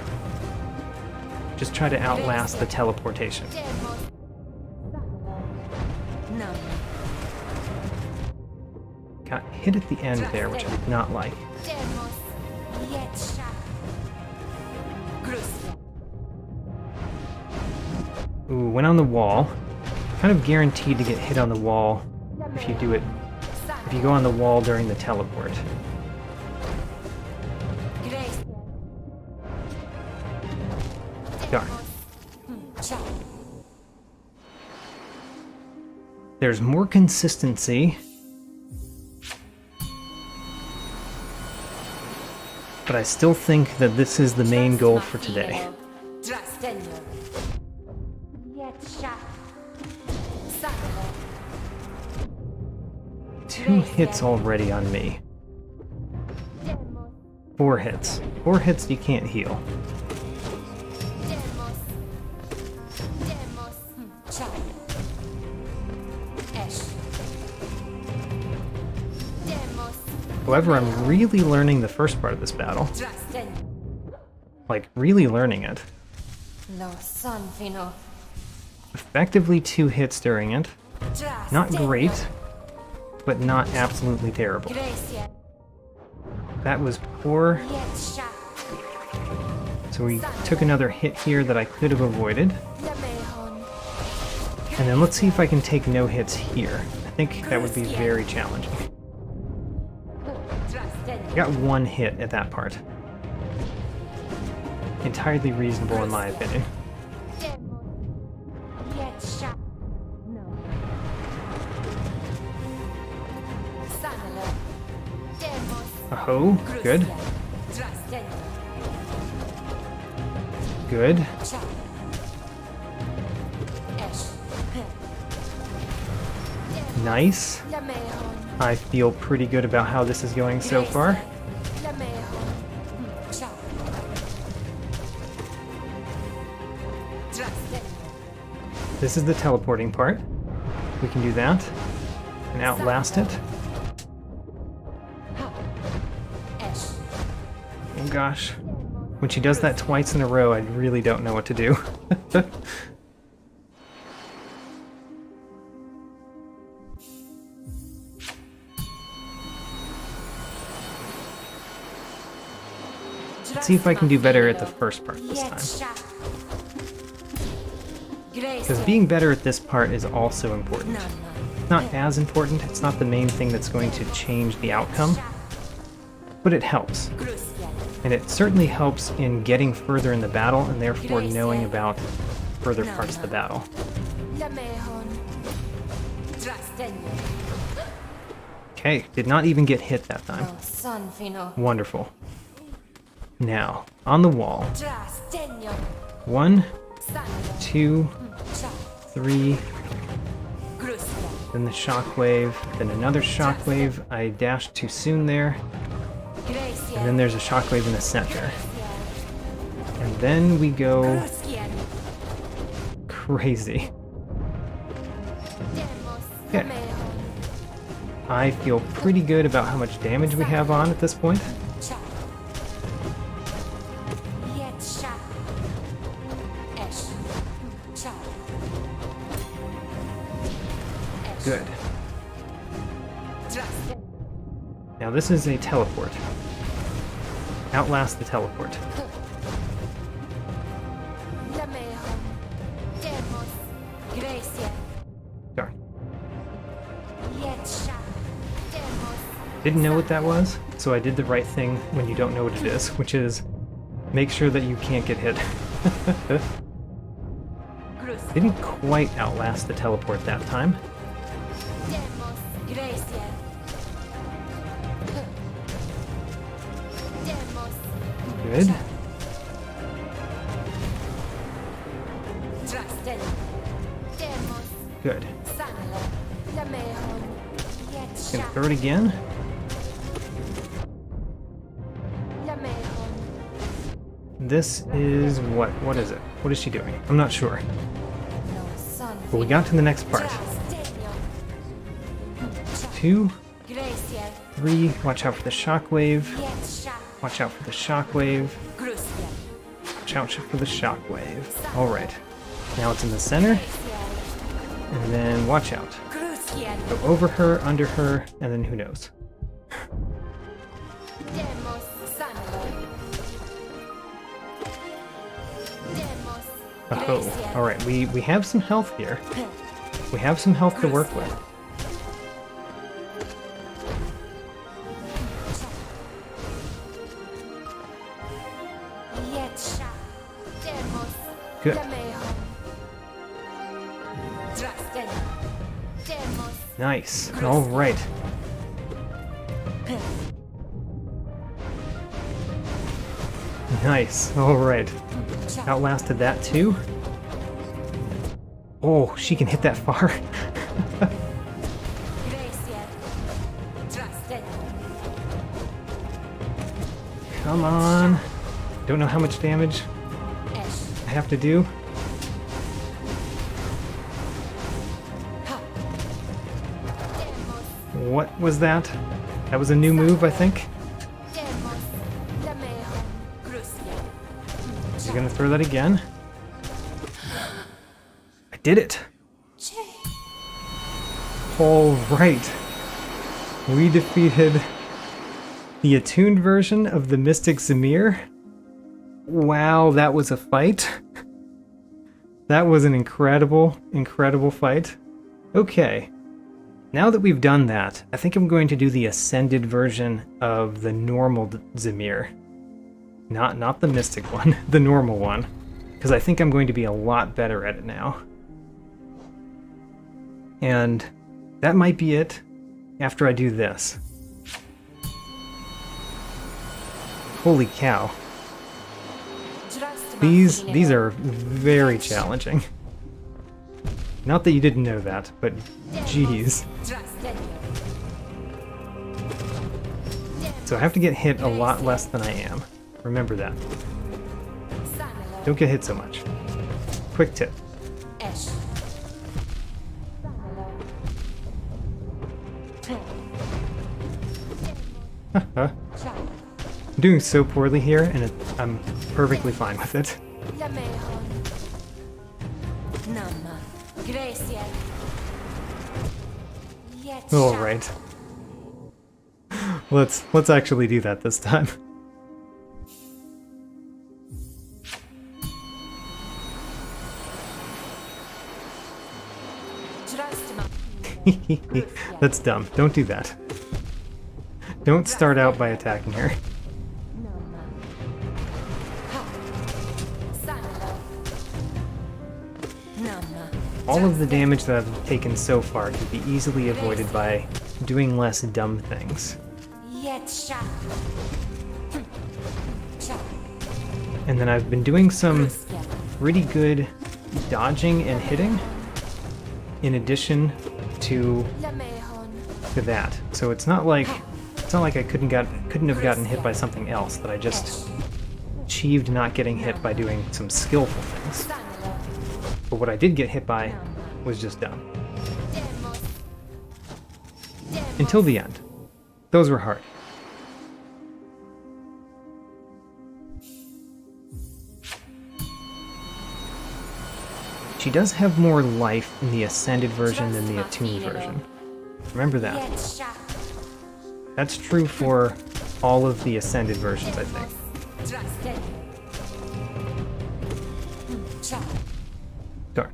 Just try to outlast the teleportation. Got hit at the end there, which I did not like. Ooh, went on the wall. Kind of guaranteed to get hit on the wall if you do it. If you go on the wall during the teleport. Darn. There's more consistency. But I still think that this is the main goal for today. 2 hits already on me. 4 hits. 4 hits you can't heal. However, I'm really learning the first part of this battle. Like, really learning it. Effectively 2 hits during it. Not great, but not absolutely terrible. That was poor. So we took another hit here that I could have avoided. And then let's see if I can take no hits here. I think that would be very challenging. I got 1 hit at that part. Entirely reasonable in my opinion. Oh, good. Good. Nice. I feel pretty good about how this is going so far. This is the teleporting part. We can do that and outlast it. Oh gosh. When she does that twice in a row, I really don't know what to do. Let's see if I can do better at the first part this time. Because being better at this part is also important. It's not as important, it's not the main thing that's going to change the outcome, but it helps. And it certainly helps in getting further in the battle and therefore knowing about further parts of the battle. Okay, did not even get hit that time. Wonderful. Now, on the wall. 1, 2, 3. Then the shockwave, then another shockwave. I dashed too soon there. And then there's a shockwave in the center. And then we go crazy. Okay. I feel pretty good about how much damage we have on at this point. Good. Now this is a teleport. Outlast the teleport. Darn. Didn't know what that was, so I did the right thing when you don't know what it is, which is make sure that you can't get hit. Didn't quite outlast the teleport that time. Good. Good. Gonna throw it again. This is what? What is it? What is she doing? I'm not sure. But we got to the next part. 2, 3. Watch out for the shockwave. Watch out for the shockwave. Watch out for the shockwave. Alright. Now it's in the center. And then watch out. Go over her, under her, and then who knows. Oh, alright, we have some health here. We have some health to work with. Good. Nice. Alright. Nice. Alright. Outlasted that too. Oh, she can hit that far. Come on. Don't know how much damage I have to do. What was that? That was a new move, I think. You're gonna throw that again. I did it! Alright. We defeated the attuned version of the Mystic Zamir. Wow, that was a fight. That was an incredible, incredible fight. Okay. Now that we've done that, I think I'm going to do the ascended version of the normal Zamir. Not the mystic one, the normal one. Because I think I'm going to be a lot better at it now. And that might be it after I do this. Holy cow. These are very challenging. Not that you didn't know that, but jeez. So I have to get hit a lot less than I am. Remember that. Don't get hit so much. Quick tip. I'm doing so poorly here, and I'm perfectly fine with it. All right. Let's actually do that this time. That's dumb. Don't do that. Don't start out by attacking her. All of the damage that I've taken so far can be easily avoided by doing less dumb things. And then I've been doing some pretty good dodging and hitting in addition to that. So it's not like I couldn't have gotten hit by something else, that I just achieved not getting hit by doing some skillful things. But what I did get hit by was just dumb. Until the end. Those were hard. She does have more life in the Ascended version than the Attuned version. Remember that. That's true for all of the Ascended versions, I think. Darn.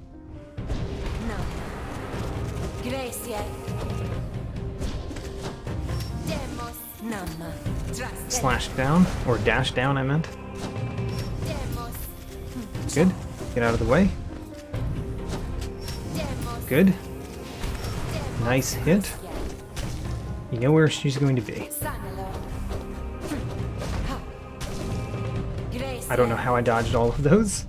Slash down, or dash down, I meant. Good. Get out of the way. Good. Nice hit. You know where she's going to be. I don't know how I dodged all of those.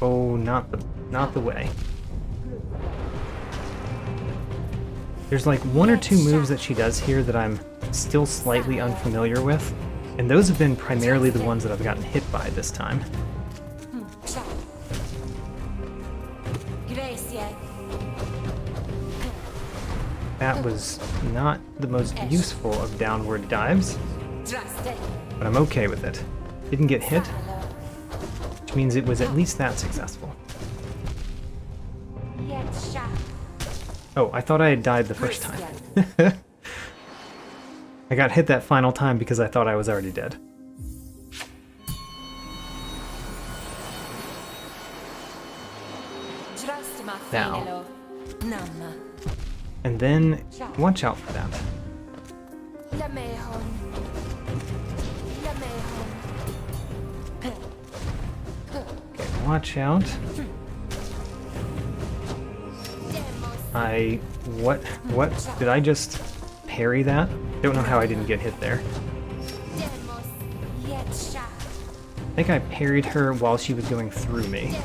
Oh, not the way. There's like one or two moves that she does here that I'm still slightly unfamiliar with, and those have been primarily the ones that I've gotten hit by this time. That was not the most useful of downward dives, but I'm okay with it. Didn't get hit, which means it was at least that successful. Oh, I thought I had died the first time. I got hit that final time because I thought I was already dead. Now. And then, watch out for that. Okay, watch out. What? Did I just parry that? Don't know how I didn't get hit there. I think I parried her while she was going through me.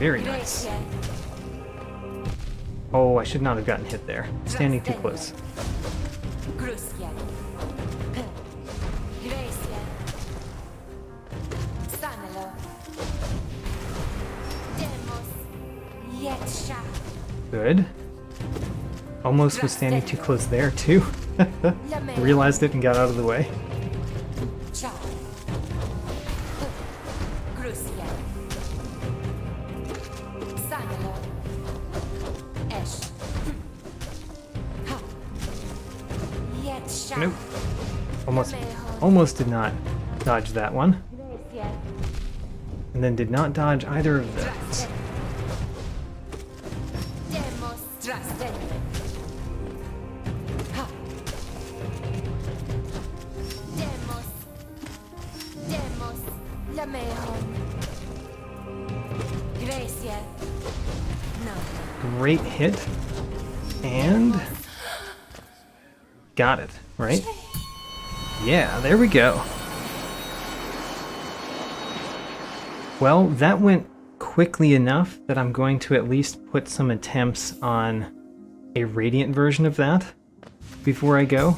Very nice. Gracie. Oh, I should not have gotten hit there. Standing too close. Gracie. Gracie. Sanelo. Demos. Yetsha. Good. Almost was standing too close there, too. Realized it and got out of the way. Ciao. Gracie. Sanelo. Esh. Ha. Yetsha. Nope. Almost did not dodge that one. Gracie. And then did not dodge either of those. Demos. Drasten. Ha. Demos. Demos. La mejor. Gracie. No. Great hit. And got it, right? Yeah, there we go. Well, that went quickly enough that I'm going to at least put some attempts on a Radiant version of that before I go.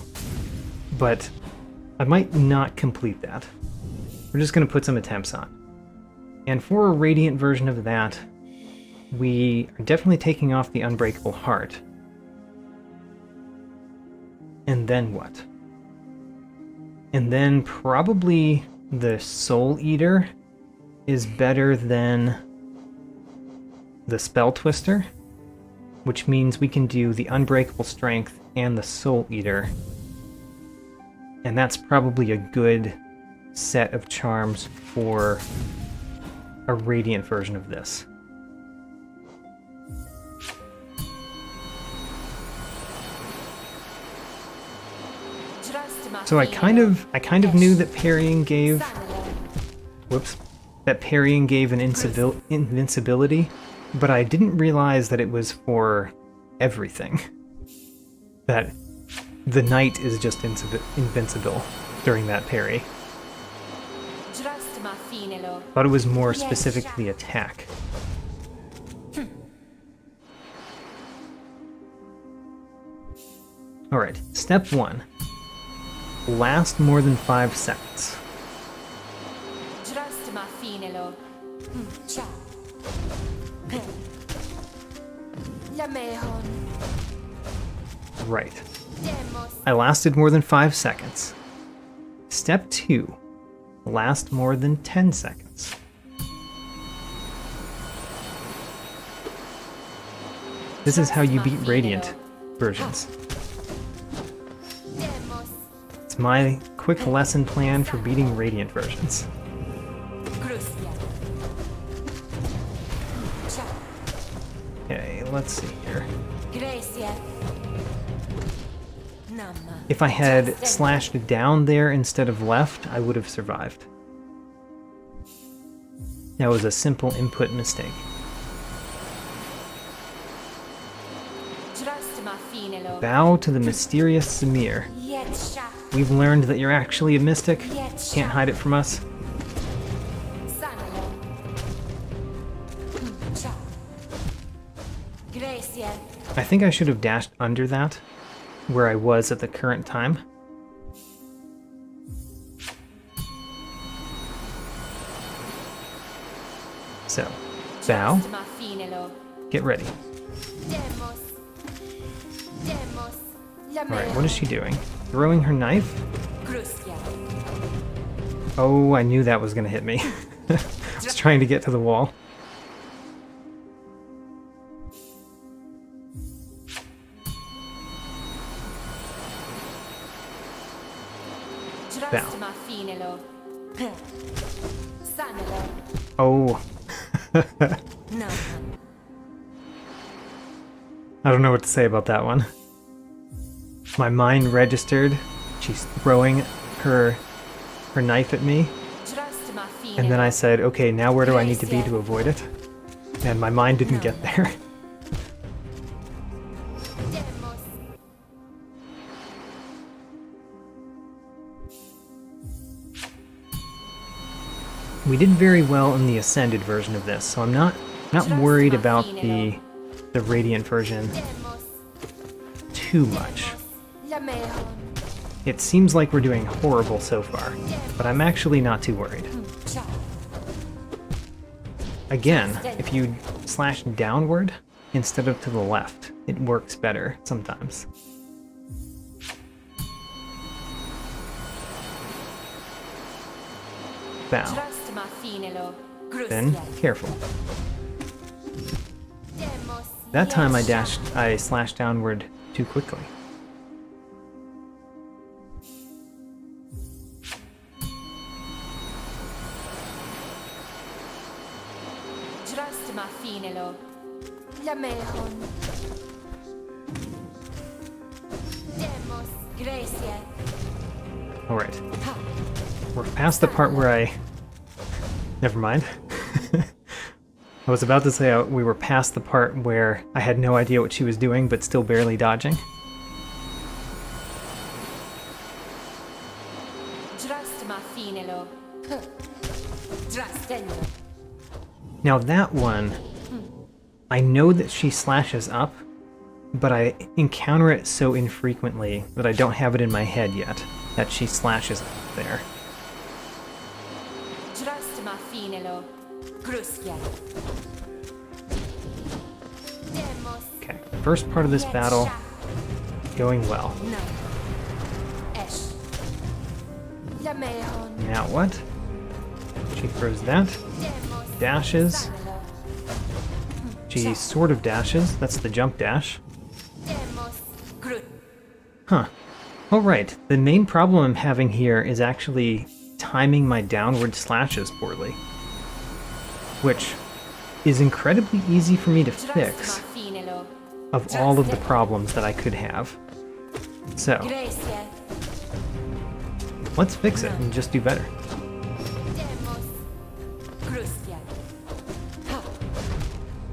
But I might not complete that. We're just going to put some attempts on. And for a Radiant version of that, we are definitely taking off the Unbreakable Heart. And then what? And then probably the Soul Eater is better than the Spell Twister, which means we can do the Unbreakable Strength and the Soul Eater. And that's probably a good set of charms for a Radiant version of this. So I kind of knew that parrying gave, that parrying gave an invincibility, but I didn't realize that it was for everything. That the knight is just invincible during that parry. Thought it was more specific to the attack. Alright, step 1. Last more than 5 seconds. Right. I lasted more than 5 seconds. Step 2. Last more than 10 seconds. This is how you beat Radiant versions. It's my quick lesson plan for beating Radiant versions. Okay, let's see here. If I had slashed down there instead of left, I would have survived. That was a simple input mistake. Bow to the mysterious zamir. We've learned that you're actually a mystic. Can't hide it from us. I think I should have dashed under that, where I was at the current time. So, bow. Get ready. Alright, what is she doing? Throwing her knife? Oh, I knew that was going to hit me. I was trying to get to the wall. Bow. Oh. I don't know what to say about that one. My mind registered. She's throwing her knife at me. And then I said, okay, now where do I need to be to avoid it? And my mind didn't get there. We did very well in the Ascended version of this, so I'm not Not worried about the Radiant version too much. It seems like we're doing horrible so far, but I'm actually not too worried. Again, if you slash downward instead of to the left, it works better sometimes. Bow. Then, careful. That time I slashed downward too quickly. Alright. We're past the part where I... Never mind. I was about to say we were past the part where I had no idea what she was doing, but still barely dodging. Now that one, I know that she slashes up, but I encounter it so infrequently that I don't have it in my head yet that she slashes up there. Okay, first part of this battle going well. Now what? She throws that, dashes. She sort of dashes, that's the jump dash. Huh. Alright, the main problem I'm having here is actually timing my downward slashes poorly, which is incredibly easy for me to fix of all of the problems that I could have. So, let's fix it and just do better.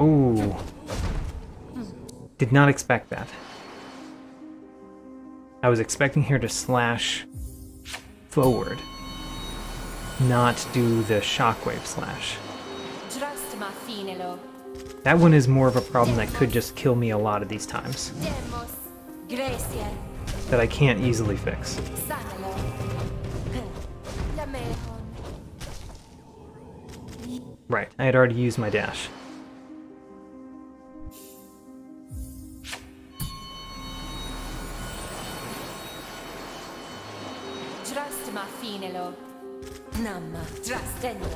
Oh, did not expect that. I was expecting her to slash forward, not do the shockwave slash. That one is more of a problem that could just kill me a lot of these times, that I can't easily fix. Right, I had already used my dash.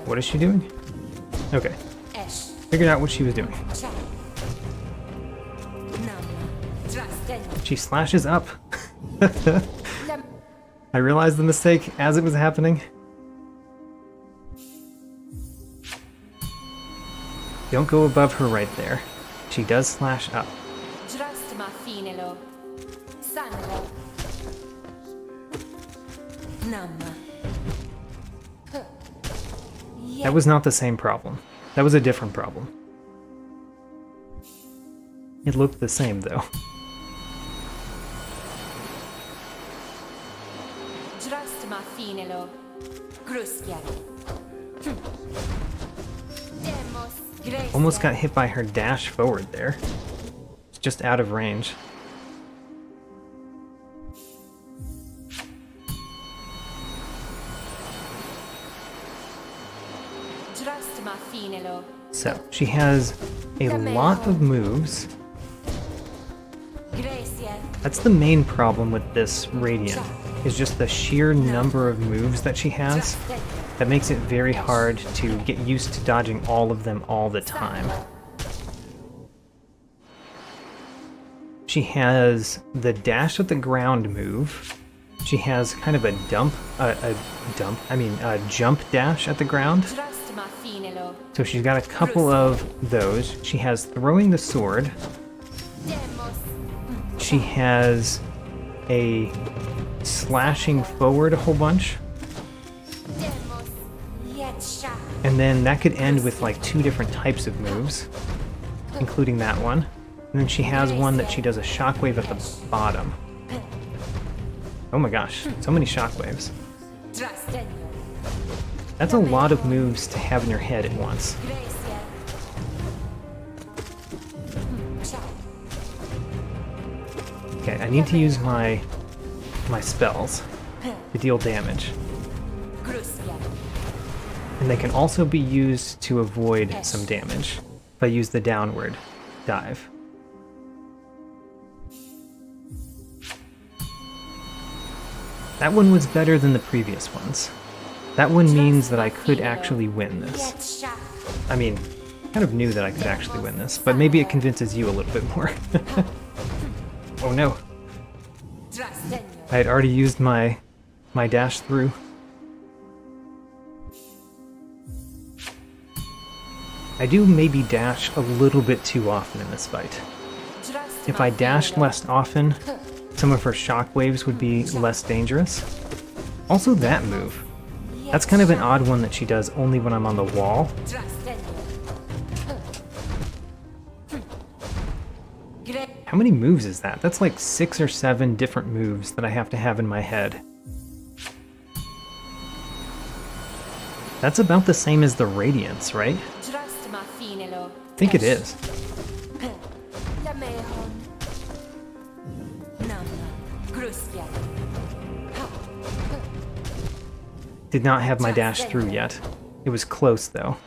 What is she doing? Okay. Figured out what she was doing. She slashes up. I realized the mistake as it was happening. Don't go above her right there. She does slash up. That was not the same problem. That was a different problem. It looked the same, though. Almost got hit by her dash forward there. It's just out of range. So, she has a lot of moves. That's the main problem with this Radiant, is just the sheer number of moves that she has. That makes it very hard to get used to dodging all of them all the time. She has the dash at the ground move. She has kind of a jump dash at the ground. So she's got a couple of those. She has throwing the sword. She has a slashing forward a whole bunch. And then that could end with like 2 different types of moves, including that one. And then she has one that she does a shockwave at the bottom. Oh my gosh, so many shockwaves. That's a lot of moves to have in your head at once. Okay, I need to use my spells to deal damage. Crucia. And they can also be used to avoid some damage if I use the downward dive. That one was better than the previous ones. That one means that I could actually win this. I mean, I kind of knew that I could actually win this, but maybe it convinces you a little bit more. Oh no. I had already used my dash through. I do maybe dash a little bit too often in this fight. If I dashed less often, some of her shockwaves would be less dangerous. Also that move. That's kind of an odd one that she does only when I'm on the wall. How many moves is that? That's like 6 or 7 different moves that I have to have in my head. That's about the same as the Radiance, right? I think it is. Did not have my dash through yet. It was close though.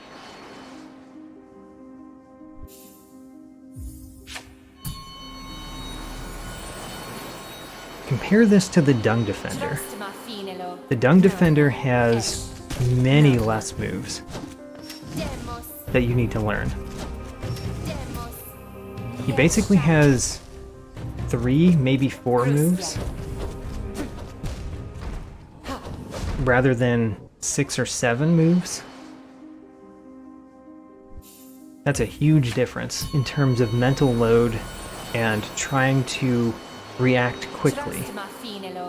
Compare this to the Dung Defender. The Dung Defender has many less moves that you need to learn. He basically has 3, maybe 4 moves, rather than 6 or 7 moves. That's a huge difference in terms of mental load and trying to react quickly.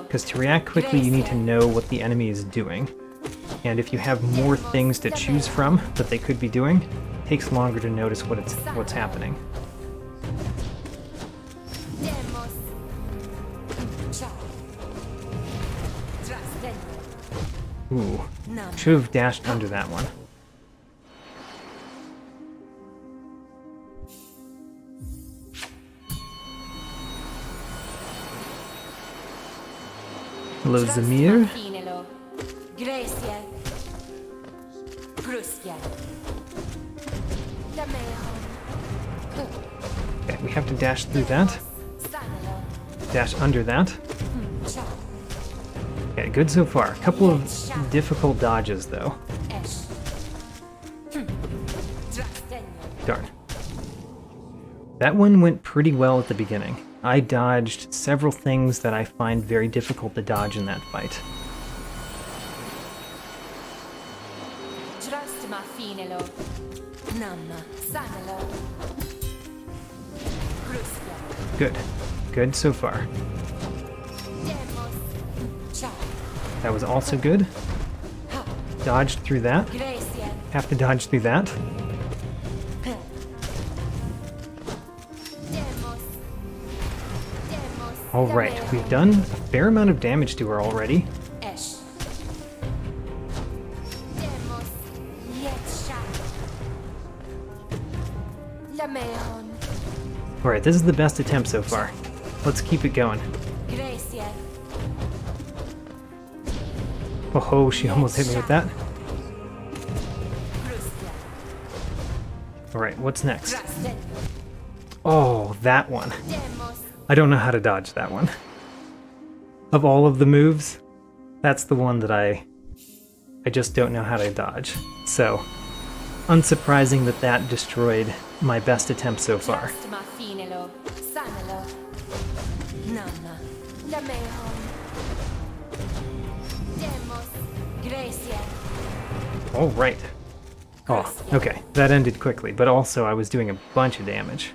Because to react quickly, you need to know what the enemy is doing. And if you have more things to choose from that they could be doing, it takes longer to notice what's happening. Ooh, should have dashed under that one. Hello, Zamir. Okay, we have to dash through that. Dash under that. Okay, good so far. A couple of difficult dodges, though. Darn. That one went pretty well at the beginning. I dodged several things that I find very difficult to dodge in that fight. Good. Good so far. That was also good. Dodged through that. Have to dodge through that. Alright, we've done a fair amount of damage to her already. Alright, this is the best attempt so far. Let's keep it going. Oh, she almost hit me with that. Alright, what's next? Oh, that one. I don't know how to dodge that one. Of all of the moves, that's the one that I just don't know how to dodge. So, unsurprising that that destroyed my best attempt so far. All right. Oh, okay. That ended quickly, but also I was doing a bunch of damage.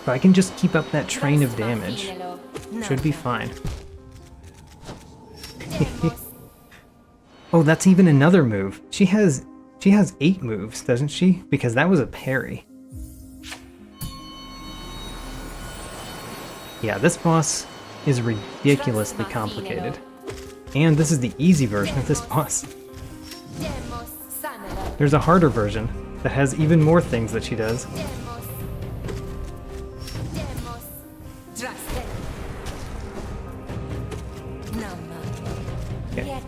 If I can just keep up that train of damage, should be fine. Oh, that's even another move. She has 8 moves, doesn't she? Because that was a parry. Yeah, this boss is ridiculously complicated. And this is the easy version of this boss. There's a harder version that has even more things that she does. Okay.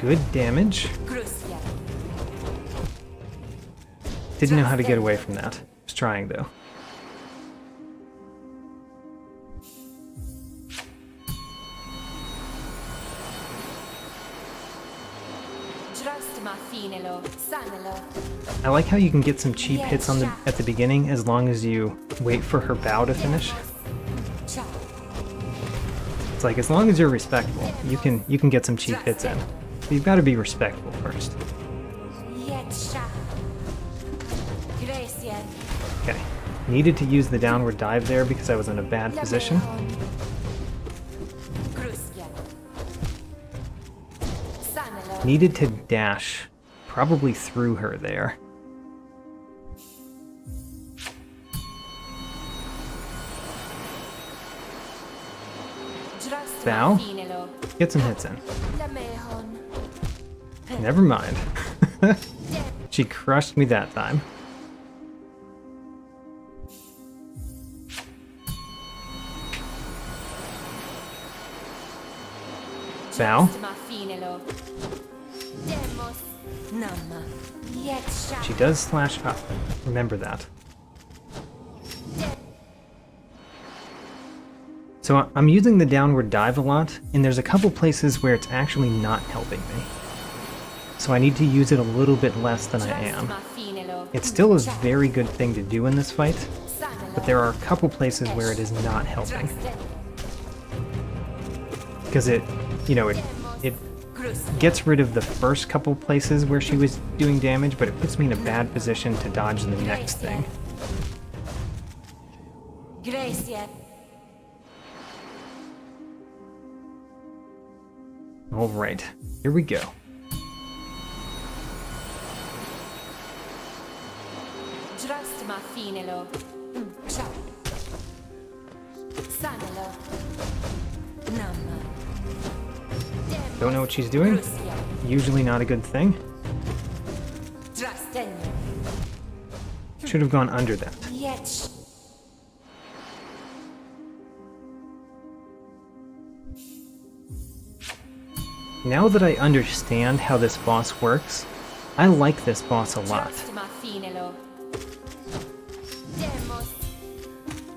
Good damage. Didn't know how to get away from that. Was trying though. I like how you can get some cheap hits on at the beginning as long as you wait for her bow to finish. It's like as long as you're respectful, you can get some cheap hits in. But you've got to be respectful first. Okay. Needed to use the downward dive there because I was in a bad position. Needed to dash probably through her there. Bow. Get some hits in. Never mind. She crushed me that time. Bow. She does slash up. Remember that. So I'm using the downward dive a lot, and there's a couple places where it's actually not helping me. So I need to use it a little bit less than I am. It's still a very good thing to do in this fight, but there are a couple places where it is not helping. Because it gets rid of the first couple places where she was doing damage, but it puts me in a bad position to dodge the next thing. Alright, here we go. Don't know what she's doing. Usually not a good thing. Should have gone under that. Now that I understand how this boss works, I like this boss a lot.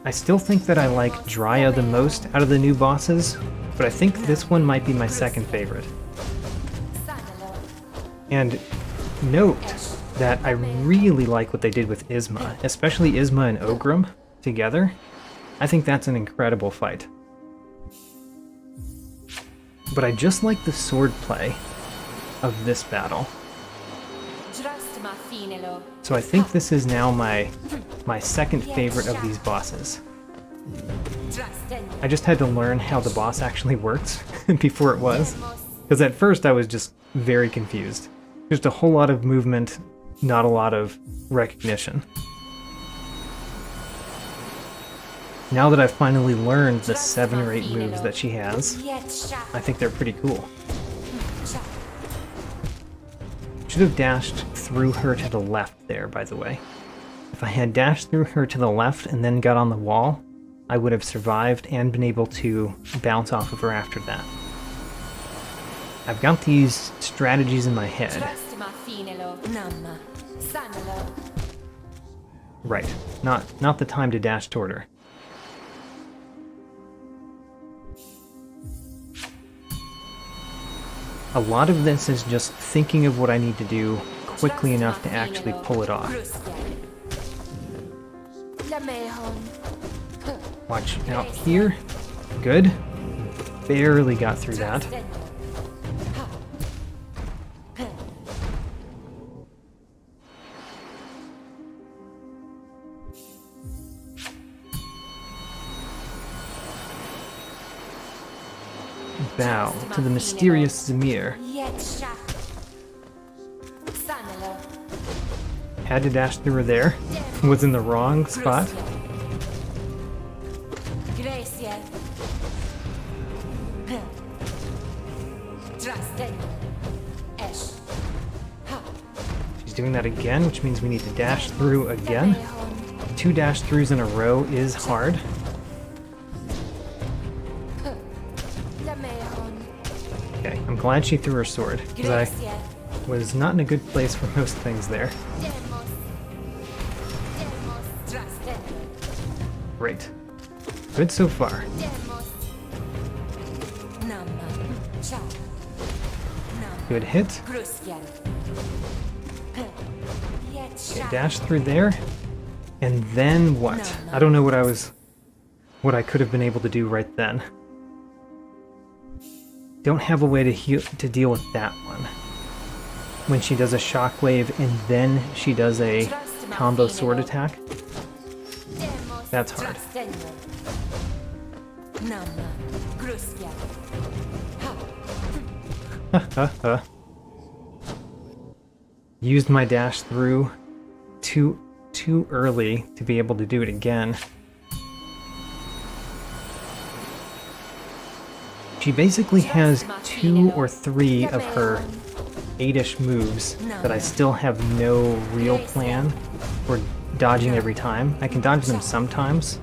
I still think that I like Drya the most out of the new bosses, but I think this one might be my second favorite. And note that I really like what they did with Isma, especially Isma and Ogrim together. I think that's an incredible fight. But I just like the swordplay of this battle. So I think this is now my second favorite of these bosses. I just had to learn how the boss actually works before it was, because at first I was just very confused. Just a whole lot of movement, not a lot of recognition. Now that I've finally learned the 7 or 8 moves that she has, I think they're pretty cool. Should have dashed through her to the left there, by the way. If I had dashed through her to the left and then got on the wall, I would have survived and been able to bounce off of her after that. I've got these strategies in my head. Right, not the time to dash toward her. A lot of this is just thinking of what I need to do quickly enough to actually pull it off. Watch out here. Good. Barely got through that. Bow to the mysterious Zamir. Had to dash through her there. Was in the wrong spot. Gracias. Trasten. Esh. Ha. She's doing that again, which means we need to dash through again. 2 dash throughs in a row is hard. Okay, I'm glad she threw her sword, because I was not in a good place for most things there. Great. Good so far. Good hit. Okay, dash through there. And then what? I don't know what I could have been able to do right then. Don't have a way to deal with that one. When she does a shockwave and then she does a combo sword attack. That's hard. Used my dash through too early to be able to do it again. She basically has 2 or 3 of her 8-ish moves that I still have no real plan for dodging every time. I can dodge them sometimes,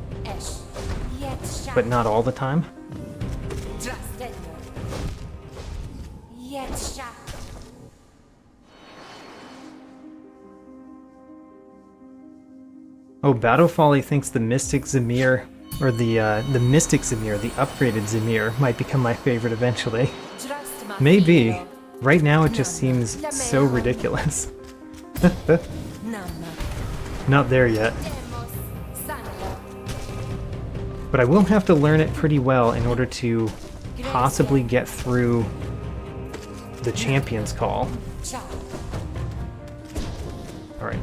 but not all the time. Oh, Battle Folly thinks the Mystic Zamir, or the Mystic Zamir, the upgraded Zamir, might become my favorite eventually. Maybe. Right now it just seems so ridiculous. Not there yet. But I will have to learn it pretty well in order to possibly get through the Champion's Call. Alright.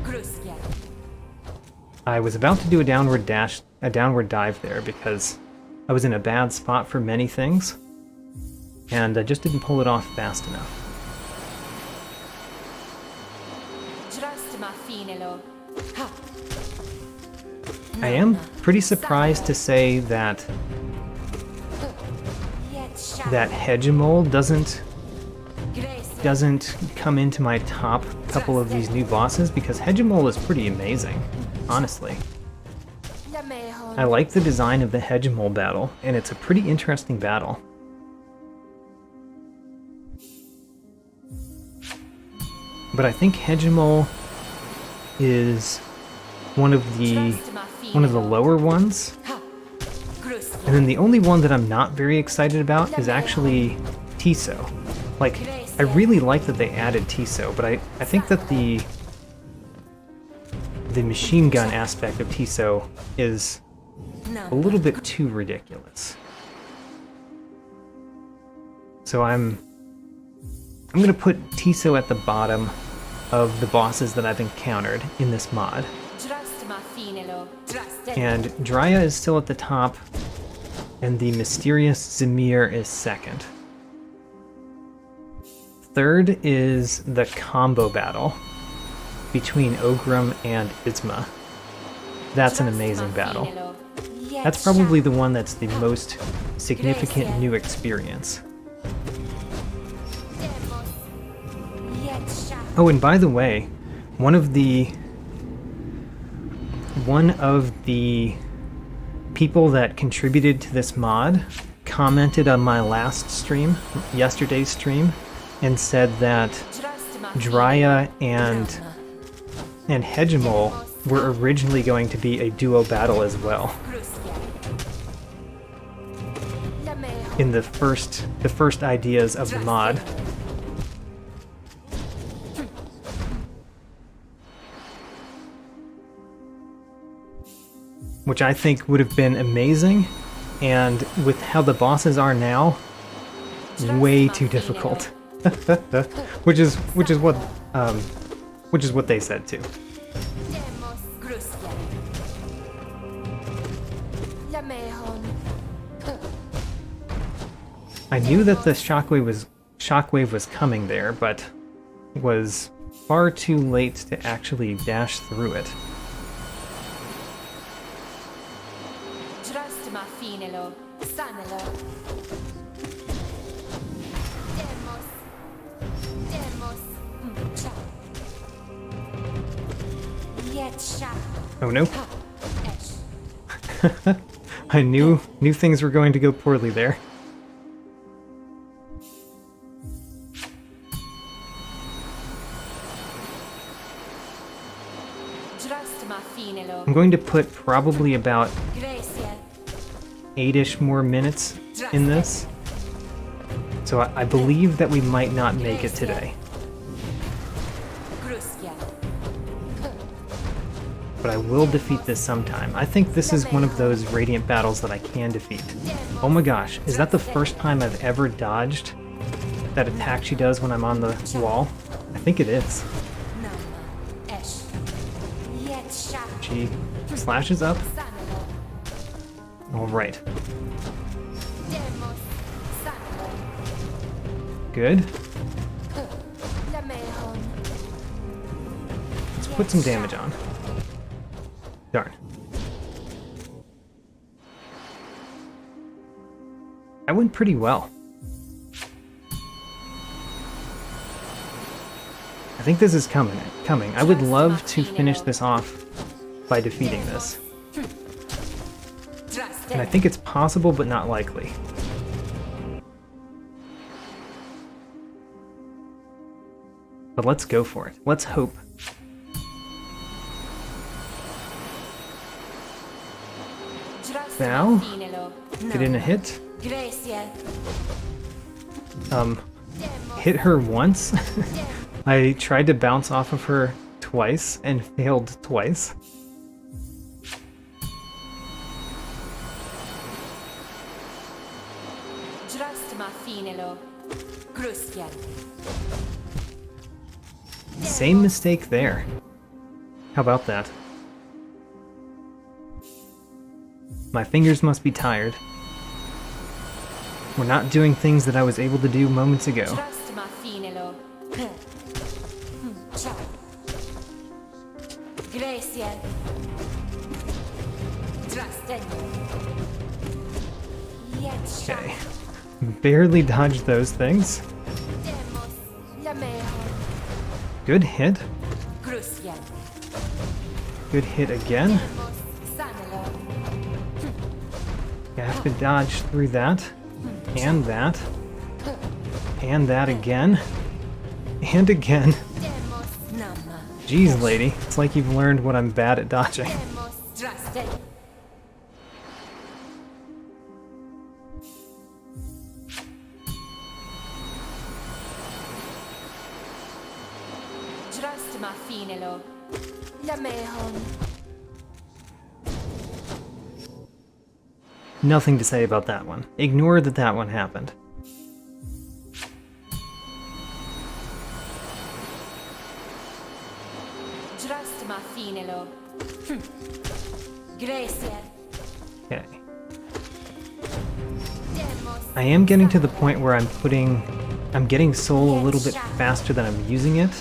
I was about to do a downward dive there because I was in a bad spot for many things, and I just didn't pull it off fast enough. I am pretty surprised to say that hegemal doesn't come into my top couple of these new bosses, because hegemal is pretty amazing, honestly. I like the design of the hegemal battle, and it's a pretty interesting battle. But I think hegemal is one of the lower ones. And then the only one that I'm not very excited about is actually Tiso. Like, I really like that they added Tiso, but I think that the machine gun aspect of Tiso is a little bit too ridiculous. So I'm gonna put Tiso at the bottom of the bosses that I've encountered in this mod. And Drya is still at the top, and the mysterious Zamir is second. Third is the combo battle between Ogrim and Isma. That's an amazing battle. That's probably the one that's the most significant new experience. Oh, and by the way, one of the people that contributed to this mod commented on my last stream, yesterday's stream, and said that Drya and hegemal were originally going to be a duo battle as well. In the first ideas of the mod. Which I think would have been amazing, and with how the bosses are now, way too difficult. which is what they said too. I knew that the shockwave was coming there, but was far too late to actually dash through it. Sanelo. Demos. Demos. Ciao. Yet sharp. Oh no. Ha. Esh. I knew things were going to go poorly there. Drastma finelo. I'm going to put probably about Gracie. 8-ish more minutes in this. So I believe that we might not make it today. Gruskia. But I will defeat this sometime. I think this is one of those Radiant battles that I can defeat. Oh my gosh, is that the first time I've ever dodged that attack she does when I'm on the wall? I think it is. Nama. Esh. Yet sharp. She slashes up. Sanelo. Alright, Demos. Sanelo. good. Lamehon. Let's put some damage on. Darn. That went pretty well. I think this is coming. I would love to finish this off by defeating this. And I think it's possible, but not likely. But let's go for it. Let's hope. Now, get in a hit. Hit her once. I tried to bounce off of her twice and failed twice. Same mistake there. How about that? My fingers must be tired. We're not doing things that I was able to do moments ago. Okay. Barely dodged those things. Good hit. Good hit again. I have to dodge through that. And that. And that again. And again. Jeez, lady. It's like you've learned what I'm bad at dodging. Nothing to say about that one. Ignore that that one happened. Okay. I am getting to the point where I'm getting soul a little bit faster than I'm using it,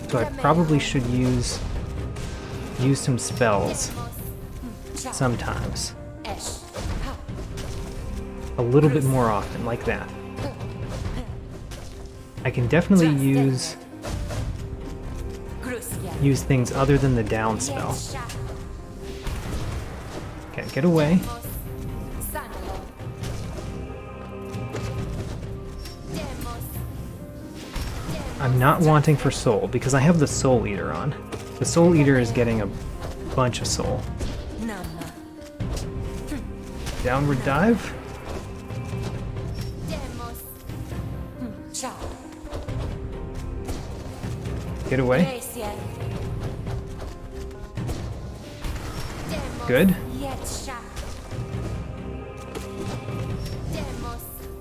so I probably should use some spells sometimes. A little bit more often, like that. I can definitely use things other than the down spell. Okay, get away. I'm not wanting for soul because I have the soul eater on. The soul eater is getting a bunch of soul. Downward dive. Get away. Good.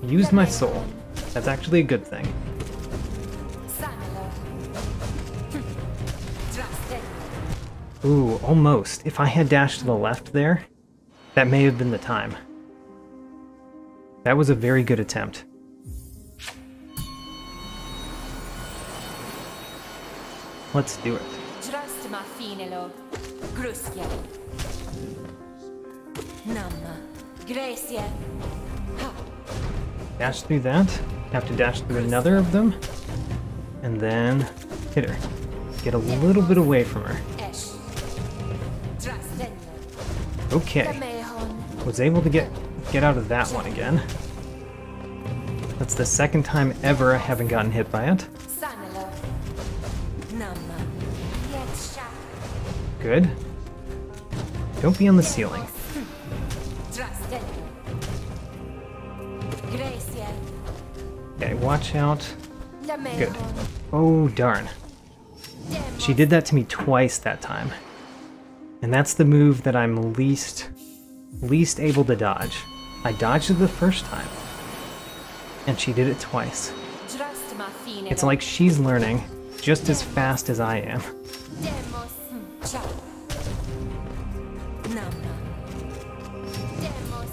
Use my soul. That's actually a good thing. Ooh, almost. If I had dashed to the left there, that may have been the time. That was a very good attempt. Let's do it. Dash through that. Have to dash through another of them. And then hit her. Get a little bit away from her. Esh. Drastenio. Okay. Lamehon. Was able to get out of that one again. That's the second time ever I haven't gotten hit by it. Sanelo. Nama. Yetsha. Good. Don't be on the ceiling. Drastenio. Gracia. Okay, watch out. Lamehon. Good. Oh, darn. She did that to me twice that time. And that's the move that I'm least able to dodge. I dodged it the first time. And she did it twice. It's like she's learning just as fast as I am. Demos. Cha. Nama. Demos.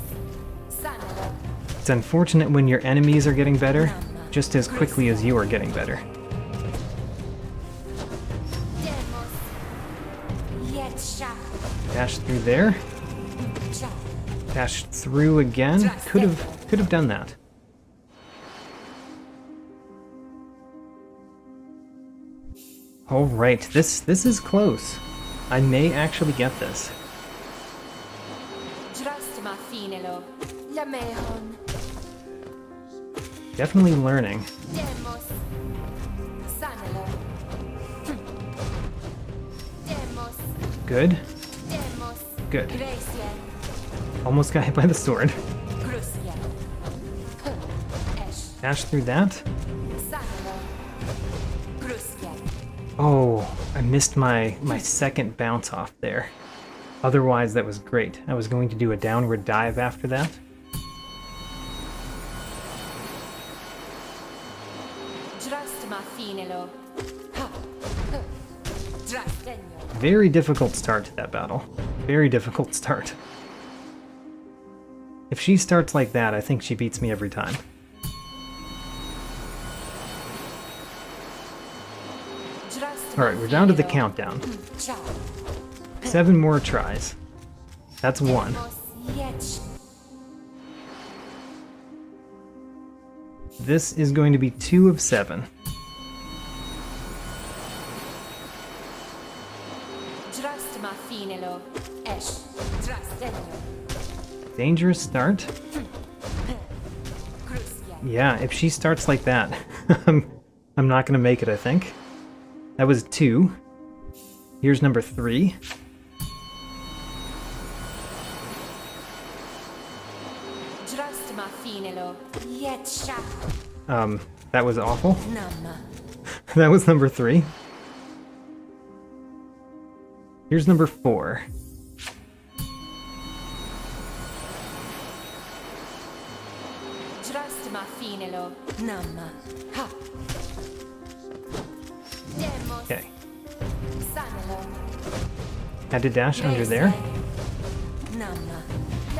Sanelo. It's unfortunate when your enemies are getting better just as quickly as you are getting better. Demos. Yetsha. Dash through there. Cha. Dash through again. Could have done that. All right, this is close. I may actually get this. Drastma finelo. Lamehon. Definitely learning. Demos. Sanelo. Demos. Good. Demos. Good. Gracia. Almost got hit by the sword. Crucia. Esh. Dash through that. Sanelo. Crucia. Oh, I missed my second bounce off there. Otherwise, that was great. I was going to do a downward dive after that. Drastma finelo. Ha. Drastenio. Very difficult start to that battle. Very difficult start. If she starts like that, I think she beats me every time. Alright, we're down to the countdown. Cha. 7 more tries. That's 1. Yetch. This is going to be 2 of 7. Drastma finelo. Esh. Drastenio. Dangerous start. Crucia. Yeah, if she starts like that, I'm not going to make it, I think. That was 2. Here's number 3. Drastma finelo. Yetsha. That was awful. Nama. That was number 3. Here's number 4. Drastma finelo. Nama. Ha. Demos. Okay, Sanelo. had to dash under there. Nama.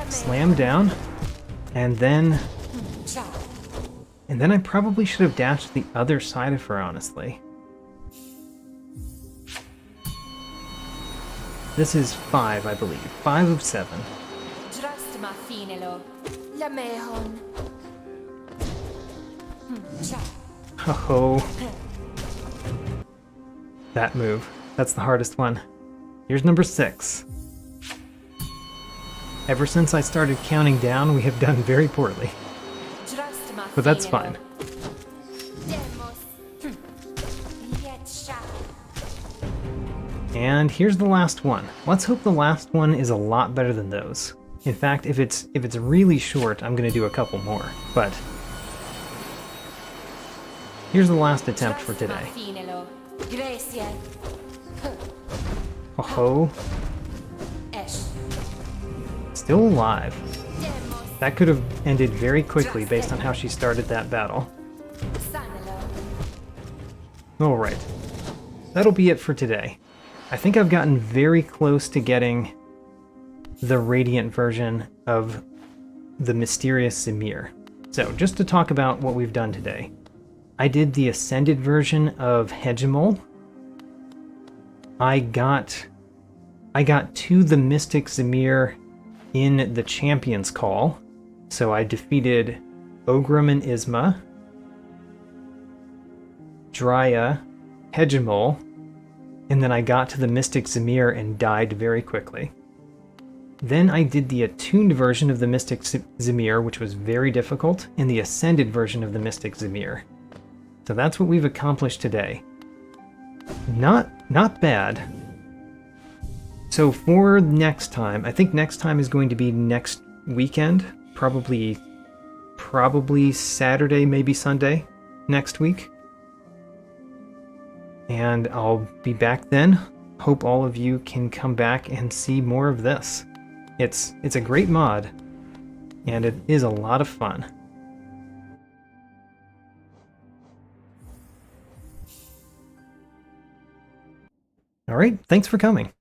Slam down. And then Cha. I probably should have dashed the other side of her, honestly. This is 5, I believe. 5 of 7. Drastma finelo. Lamehon. Cha. Oh. That move. That's the hardest one. Here's number 6. Ever since I started counting down, we have done very poorly. Drastma But that's finelo. fine. Demos. Yetsha. And here's the last one. Let's hope the last one is a lot better than those. In fact, if it's really short, I'm going to do a couple more. But here's the last attempt for today. Finelo. Gracia. Oh, Esh. still alive. Demos. That could have ended very quickly based on how she started that battle. Sanelo. Alright, that'll be it for today. I think I've gotten very close to getting the Radiant version of the mysterious Zamir. So, just to talk about what we've done today. I did the Ascended version of Hegemal. I got to the Mystic Zamir in the Champion's Call. So I defeated Ogram and Isma, Drya, Hegemal, and then I got to the Mystic Zamir and died very quickly. Then I did the attuned version of the Mystic Zamir, which was very difficult, and the ascended version of the Mystic Zamir. So that's what we've accomplished today. Not bad. So for next time, I think next time is going to be next weekend, probably Saturday, maybe Sunday next week. And I'll be back then. Hope all of you can come back and see more of this. It's a great mod, and it is a lot of fun. All right, thanks for coming.